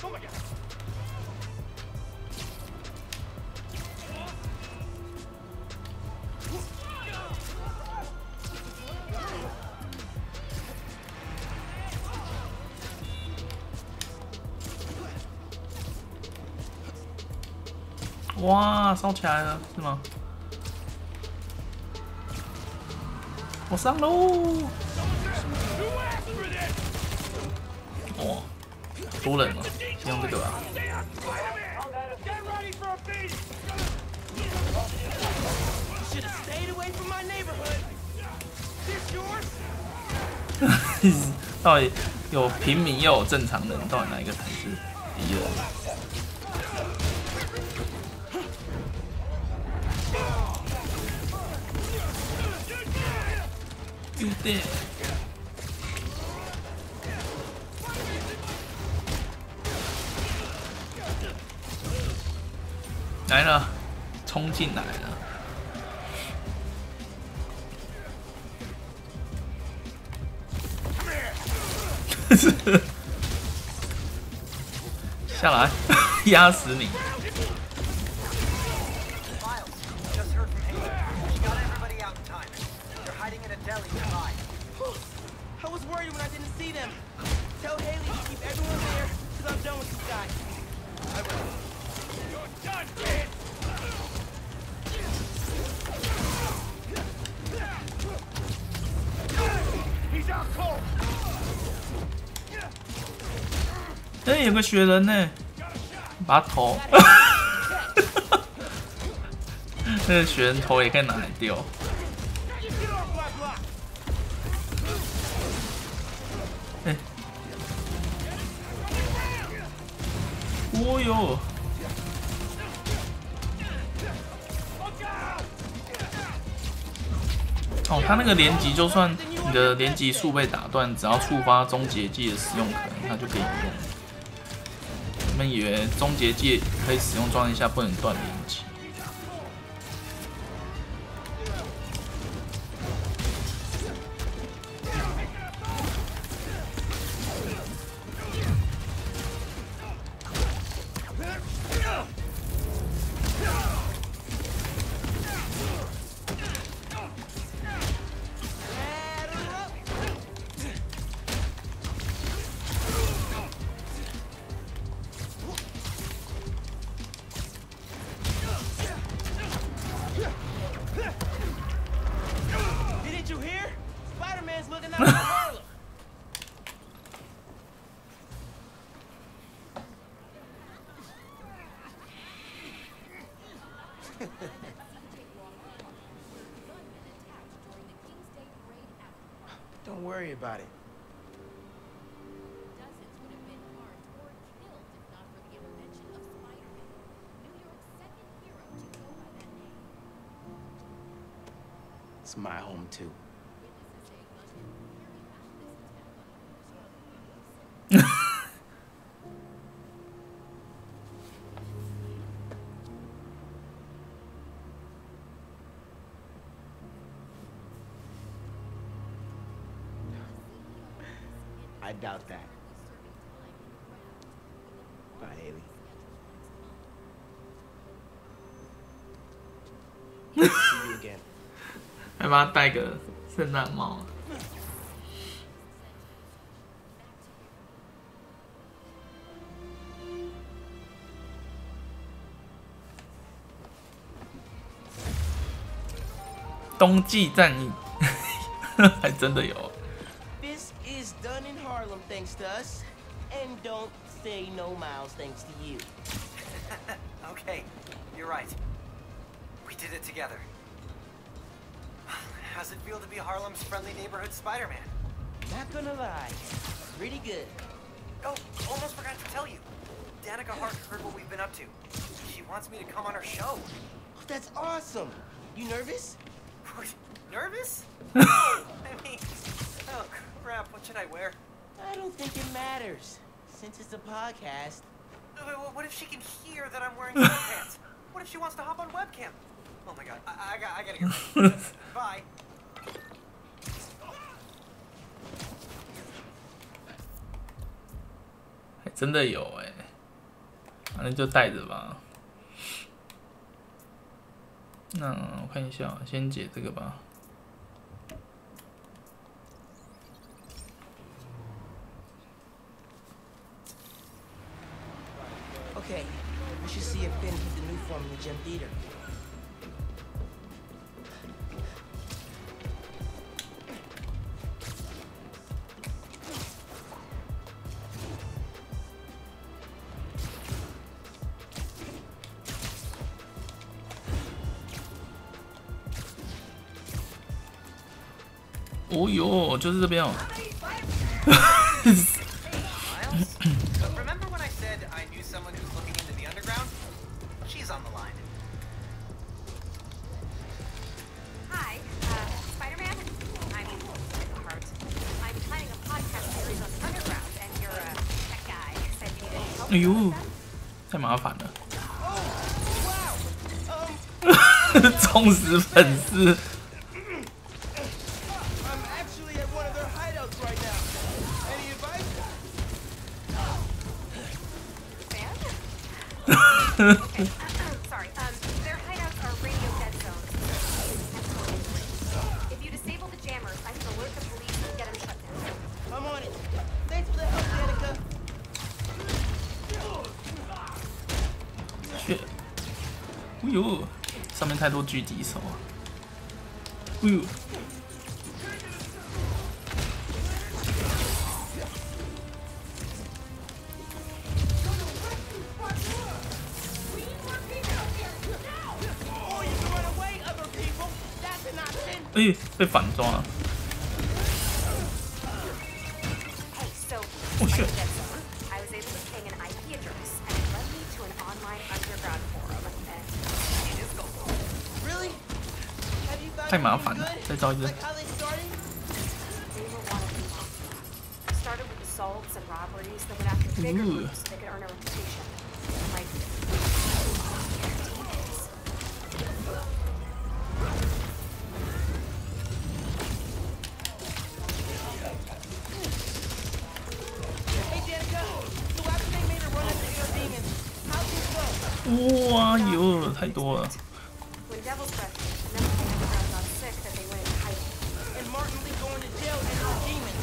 Oh my god.哇，烧起来了，是吗？我上喽！哇，多人啊！先用这个吧。到底有平民又有正常人，到底哪一个才是敌人？对，来了，冲进来了。下来，压死你！ I was worried when I didn't see them. Tell Haley to keep everyone there, because I'm done with these guys. I will. You're done, kid! He's out cold! 哎，有个雪人呢，把他头，那个雪人头也可以拿来丢。 哎，哦哟！哦，他那个连击，就算你的连击数被打断，只要触发终结技的使用可能，它就可以用。你们以为终结技可以使用状态下不能断连击？ Don't worry about it. It's my home too. I doubt that. Bye, Haley. See you again. 还帮他戴个圣诞帽。冬季战役，还真的有。 This is done in Harlem thanks to us, and don't say no miles thanks to you. Okay, you're right. We did it together. How's it feel to be Harlem's friendly neighborhood Spider-Man? Not gonna lie, pretty good. Oh, almost forgot to tell you. Danica Hart heard what we've been up to. She wants me to come on her show. Oh, that's awesome. You nervous? Nervous? No, I mean, oh crap, what should I wear? I don't think it matters, since it's a podcast. What if she can hear that I'm wearing sweatpants? What if she wants to hop on webcam? Oh my god, I gotta get ready. Bye. 还真的有哎，反正就带着吧。那我看一下，先解这个吧。 Okay, we should see if Ben hit the new form in the gym theater. Oh yo， 就是这边哦。Remember when I said I knew someone who's looking into the underground? She's on the line. Hi, Spider-Man? I'm Hart. I'm planning a podcast series on the underground, and your tech guy said you needed help. 哎呦，太麻烦了。忠实粉丝。 I'm actually at one of their hideouts right now. Any advice? Okay, sorry. Their hideouts are radio dead zones. If you disable the jammers, I can alert the police and get them shut down. I'm on it. Thanks for the help, Danica. 哎呦，上面太多狙击手啊！哎呦，哎，被反抓了。Oh shit. I was able to ping an IP address, and it led me to an online underground forum. Really? Have you found 太麻烦了，再招一只。 They were one of the mafia. Started with assaults and robberies, then went after bigger groups so they could earn a reputation. Like Hey, Danica. So after they made a run at the air demons, how'd this go? 哇哟，太多了。 when Devil's Breath and then the underground got sick that they went into hiding. And Martin Lee going to jail and the demons.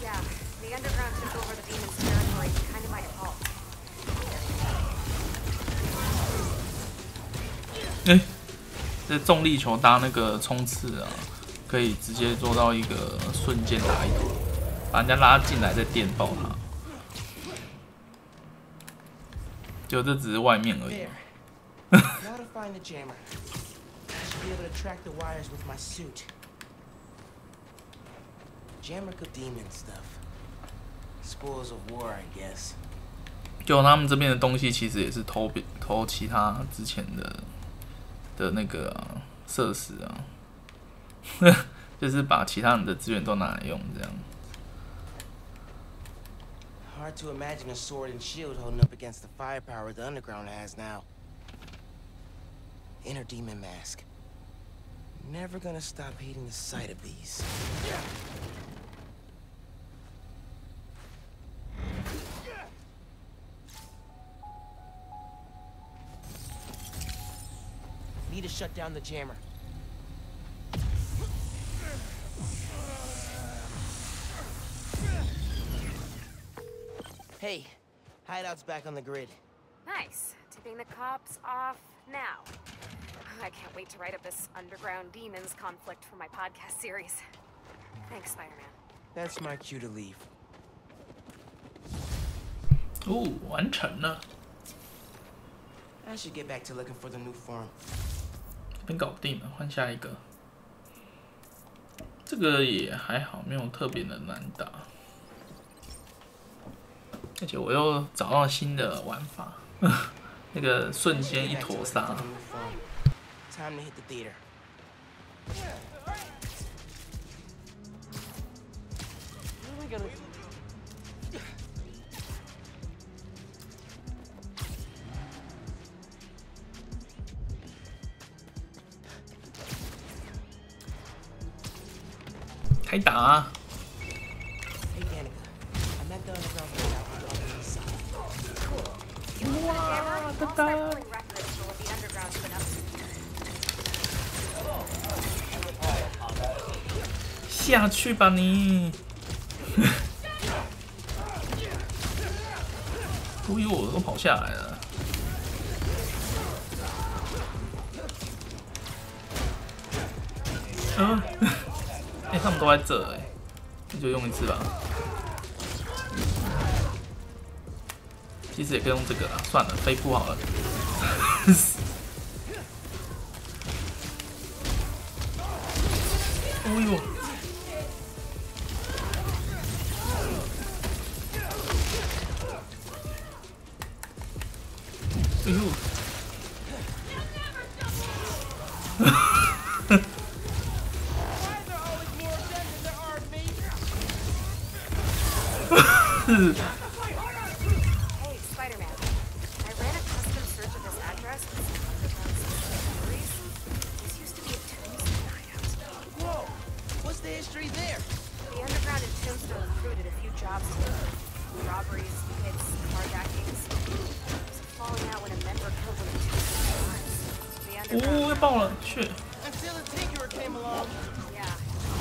Yeah, the underground took over the demons' territory kind of by default. 哎，这重力球搭那个冲刺啊，可以直接做到一个瞬间打一坨，把人家拉进来再电爆他。就这只是外面而已。 Now to find the jammer. I should be able to track the wires with my suit. Jammer could demon stuff. Spoils of war, I guess. 就他们这边的东西其实也是偷其他之前的那个设施啊，就是把其他人的资源都拿来用这样。 Hard to imagine a sword and shield holding up against the firepower the underground has now. Inner demon mask. Never gonna stop hating the sight of these. Need to shut down the jammer. Hey, hideout's back on the grid. Nice. Tipping the cops off now. I can't wait to write up this underground demons conflict for my podcast series. Thanks, Spider-Man. That's my cue to leave. 哦，完成了。 I should get back to looking for the new farm. 这边搞定了，换下一个。这个也还好，没有特别的难打。而且我又找到新的玩法，那个瞬间一坨杀。 Time to hit the theater. 开打啊！ Hey, Danica. I'm at the underground hideout on the east side. Wow, I'll start pulling records for what the underground's been up to. 下去吧你！哦呦，我都跑下来了。哎，他们都在这哎，那就用一次吧。其实也可以用这个啦，算了，飞扑好了。哦呦！哎呦！Hey, Spider-Man. I ran a custom search of this address with some underground stories. This used to be a Tombstone hideout. Whoa! What's the history there? The underground in Tombstone recruited a few jobs together. Robberies, hits, carjackings. There was a falling out 哦，要爆了，去！ Until the Tinkerer came along. Yeah.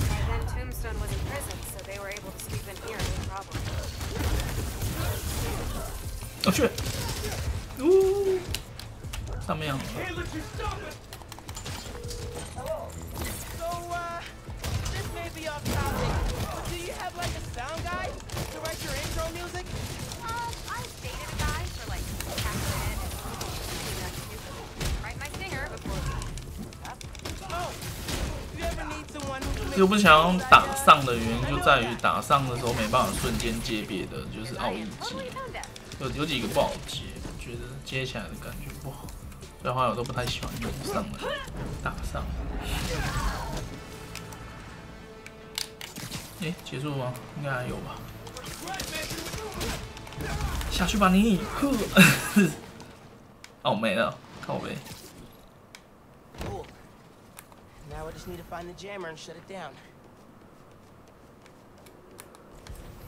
By then Tombstone was in prison, so they were able to sweep in here, no problem. 我去！呜，上面有。 So, this may be off topic, but do you have like a sound guy to write your intro music? I've dated a guy for like half a minute. Write my singer before we. Oh, if you ever need someone who can 又不想要打上的原因就在于打上的时候没办法瞬间接别的，就是奥义技，有几个不好接，我觉得接起来的感觉不好，所以后来我都不太喜欢用上的打上。诶，结束了吗？应该还有吧。下去吧你！呵，哦没了，靠背。 Cool. Now I just need to find the jammer and shut it down.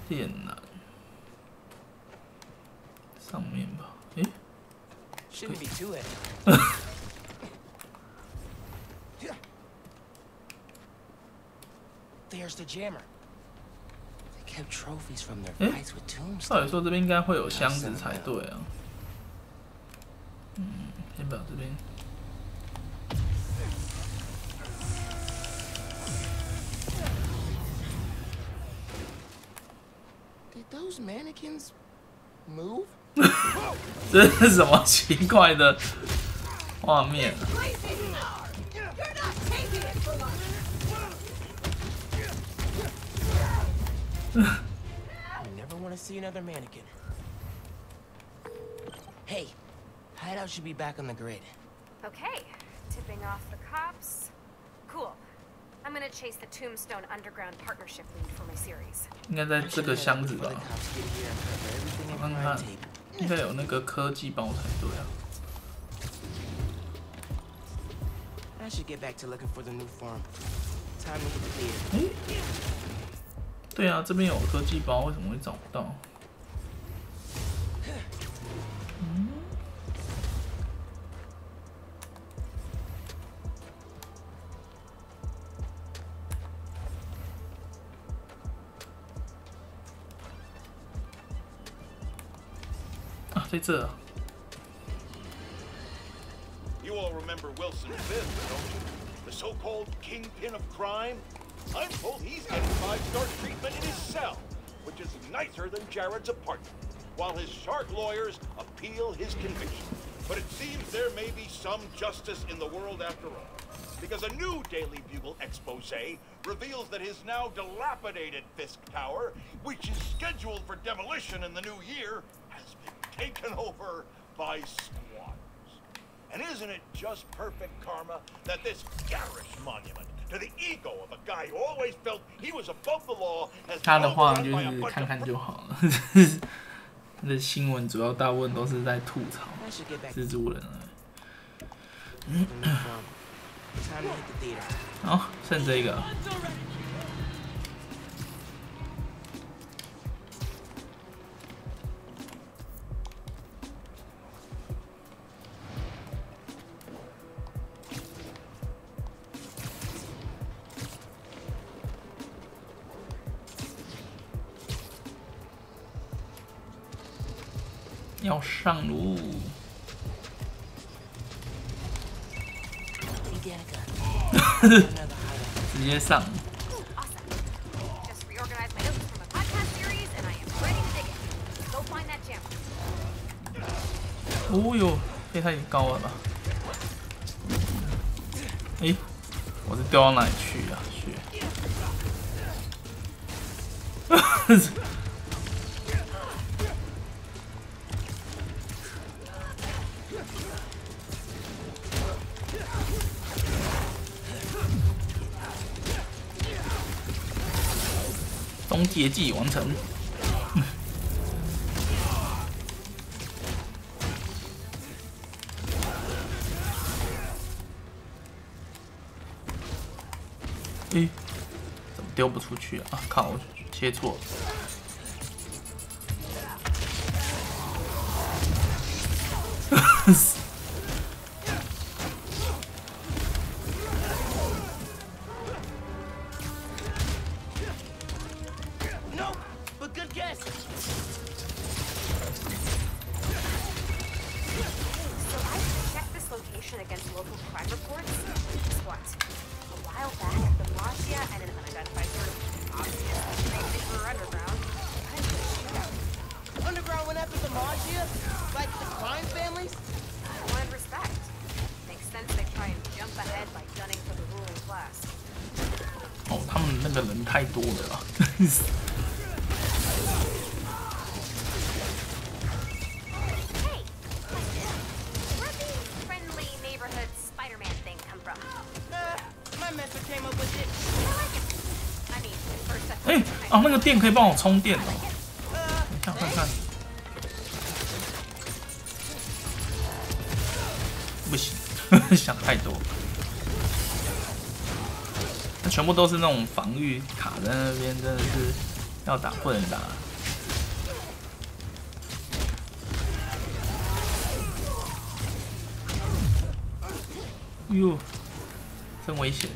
电缆上面吧？诶 Shouldn't be too heavy. There's the jammer. They kept trophies from their fights with Tombstone. 照理说这边应该会有箱子才对啊。先把这边。 Did those mannequins move? 这是什么奇怪的画面？ You never want to see another mannequin. Hey, hideout should be back on the grid. Okay, tipping off the cops. Cool. I'm gonna chase the Tombstone Underground Partnership lead for my series. 应该在这个箱子吧？我看看，应该有那个科技包才对啊。 I should get back to looking for the new farm. Time to hit the theater. 对啊，这边有科技包，为什么会找不到？啊，在这啊。 You all remember Wilson Fisk, don't you? The so-called kingpin of crime? I'm told he's getting 5-star treatment in his cell, which is nicer than Jared's apartment, while his shark lawyers appeal his conviction. But it seems there may be some justice in the world after all, because a new Daily Bugle expose reveals that his now dilapidated Fisk Tower, which is scheduled for demolition in the new year, has been taken over by squatters. And isn't it just perfect karma that this garish monument to the ego of a guy who always felt he was above the law has 他的话就是看看就好了。他的新闻主要大部分都是在吐槽蜘蛛人好，剩这个。要上路，直接上。哦哟，这太高了吧！诶，我是掉到哪里去啊？去。终结技完成。诶，怎么丢不出去啊？啊靠！我切错了。个人太多了啦。哎，哦，那个电可以帮我充电哦。等一下看看。不行，想太多。那全部都是那种防御卡在那边，真的是要打不能打。哟，真危险！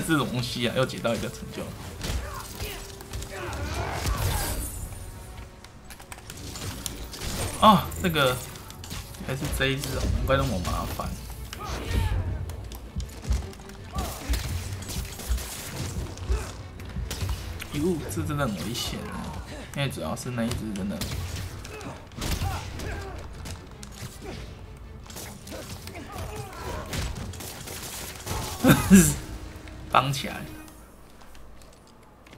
这种东西啊，又解到一个成就。啊，这个还是这一只哦，难怪那么麻烦。哟，这真的很危险哦，因为主要是那一只真的。绑起来。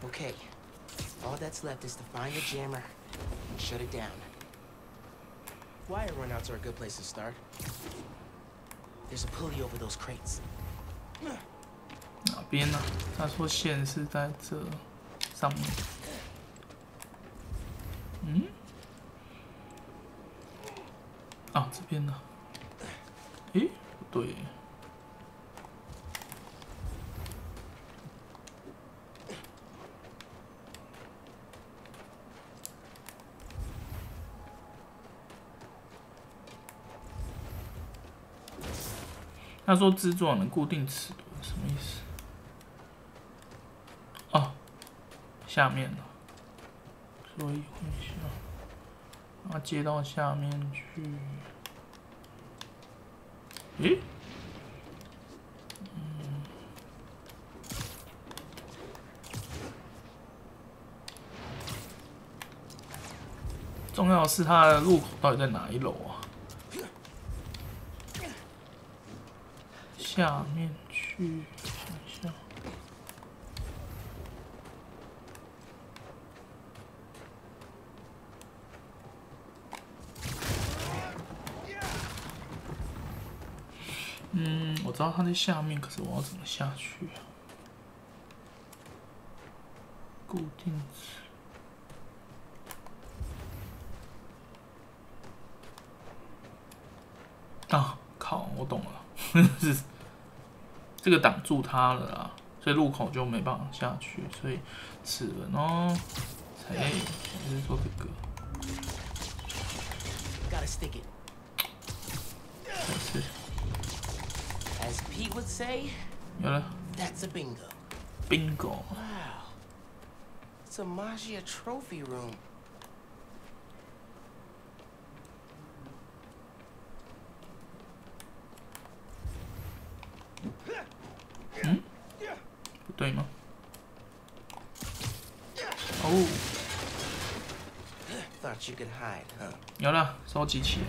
Okay, all that's left is to find the jammer and shut it down. Wire runouts are a good place to start. There's a pulley over those crates. 哪边呢？他说线是在这上面。嗯？啊，这边呢？诶，不对。他说制作能固定尺度，什么意思？哦，下面了，所以会下，把它接到下面去。诶？重要的是它的入口到底在哪一楼啊？下面去想一下，我知道它在下面，可是我要怎么下去啊？固定词。啊，靠！我懂了，是。这个挡住它了啦，所以入口就没办法下去，所以齿轮哦，才是说这个。是。As Pete would say, 有了。That's a bingo. Bingo. Wow. It's a Magia trophy room. Hmm? 不对吗？哦。Thought you could hide, huh? 有了，收集起来。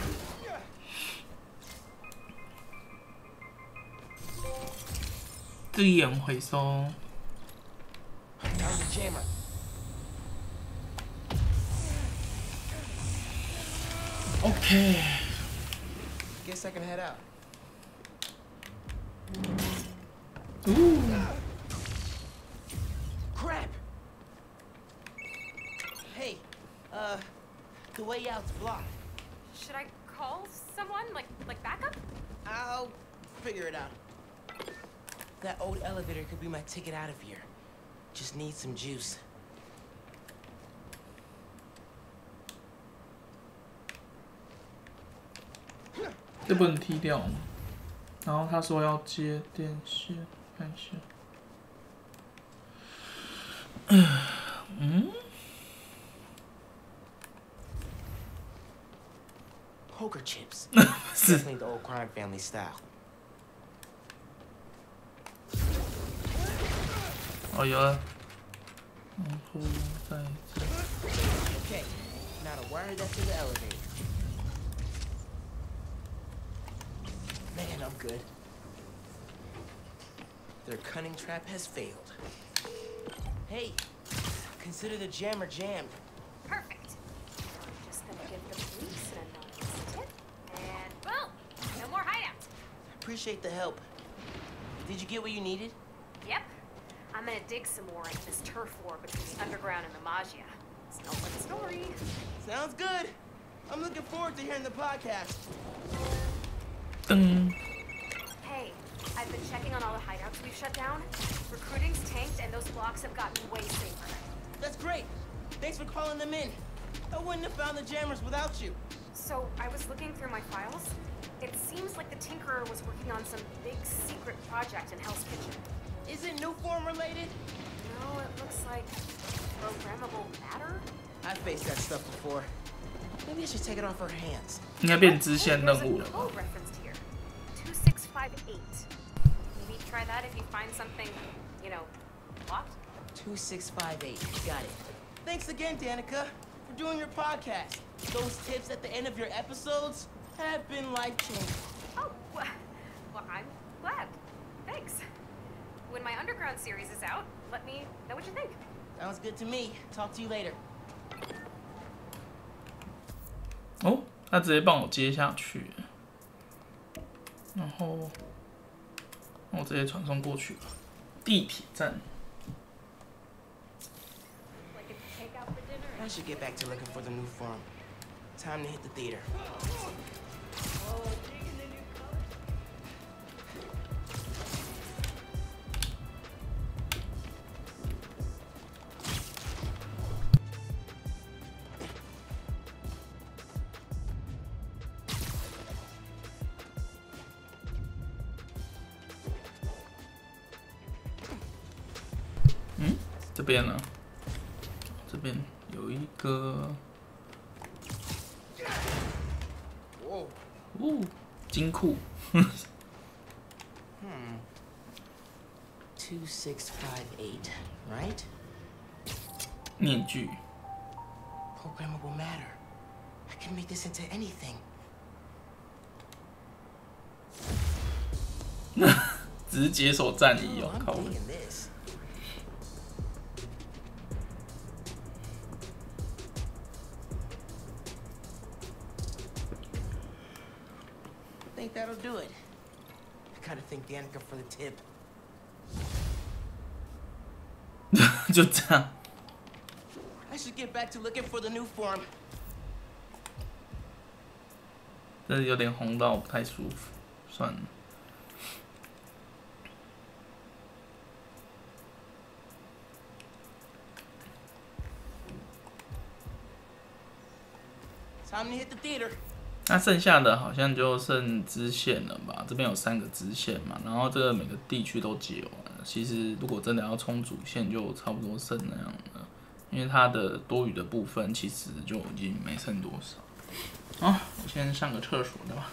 资源回收。OK。Guess I can head out. Ooh. Crap! Hey, the way out's blocked. Should I call someone? Like backup? I'll figure it out. That old elevator could be my ticket out of here. Just need some juice. 这不能踢掉吗？然后他说要接电线，看一下。Poker chips. Definitely the old crime family style. 哦，有了。然后再 Okay, now to wire that to the elevator. Man, I'm good. Their cunning trap has failed. Hey, consider the jammer jammed. Perfect. Just gonna give the police an anonymous tip, and boom! No more hideouts. Appreciate the help. Did you get what you needed? Yep. I'm gonna dig some more into this turf war between the underground and the Maggia. Smells like a story. Sounds good. I'm looking forward to hearing the podcast. Hey, I've been checking on all the hideouts we've shut down. Recruiting's tanked and those blocks have gotten way safer. That's great. Thanks for calling them in. I wouldn't have found the jammers without you. So, I was looking through my files. It seems like the Tinkerer was working on some big secret project in Hell's Kitchen. Is it Newform related? No, it looks like programmable matter? I've faced that stuff before. Maybe I should take it off her hands. 应该变支线任务了吧 code referenced here. 2658. Maybe try that if you find something, you know, locked? 2658. Got it. Thanks again, Danica, for doing your podcast. Those tips at the end of your episodes have been life-changing. Oh, well, I'm glad. Thanks. When my Underground series is out, let me know what you think. Sounds good to me. Talk to you later. 哦，他直接帮我接下去，然后我直接传送过去吧。地铁站。 I should get back to looking for the new farm. Time to hit the theater.嗯，这边呢？这边有一个，哦，金库。2658, right? 面具。 Programmable matter. I can make this into anything. 只是解锁战役哦，靠！ I think that'll do it. I gotta thank Danica for the tip. 就这样。 I should get back to looking for the new farm. 这有点红到不太舒服，算了。 Time to hit the theater. 那剩下的好像就剩支线了吧？这边有3个支线嘛，然后这个每个地区都解完了。其实如果真的要冲主线，就差不多剩那样了，因为它的多余的部分其实就已经没剩多少。好，我先上个厕所的吧。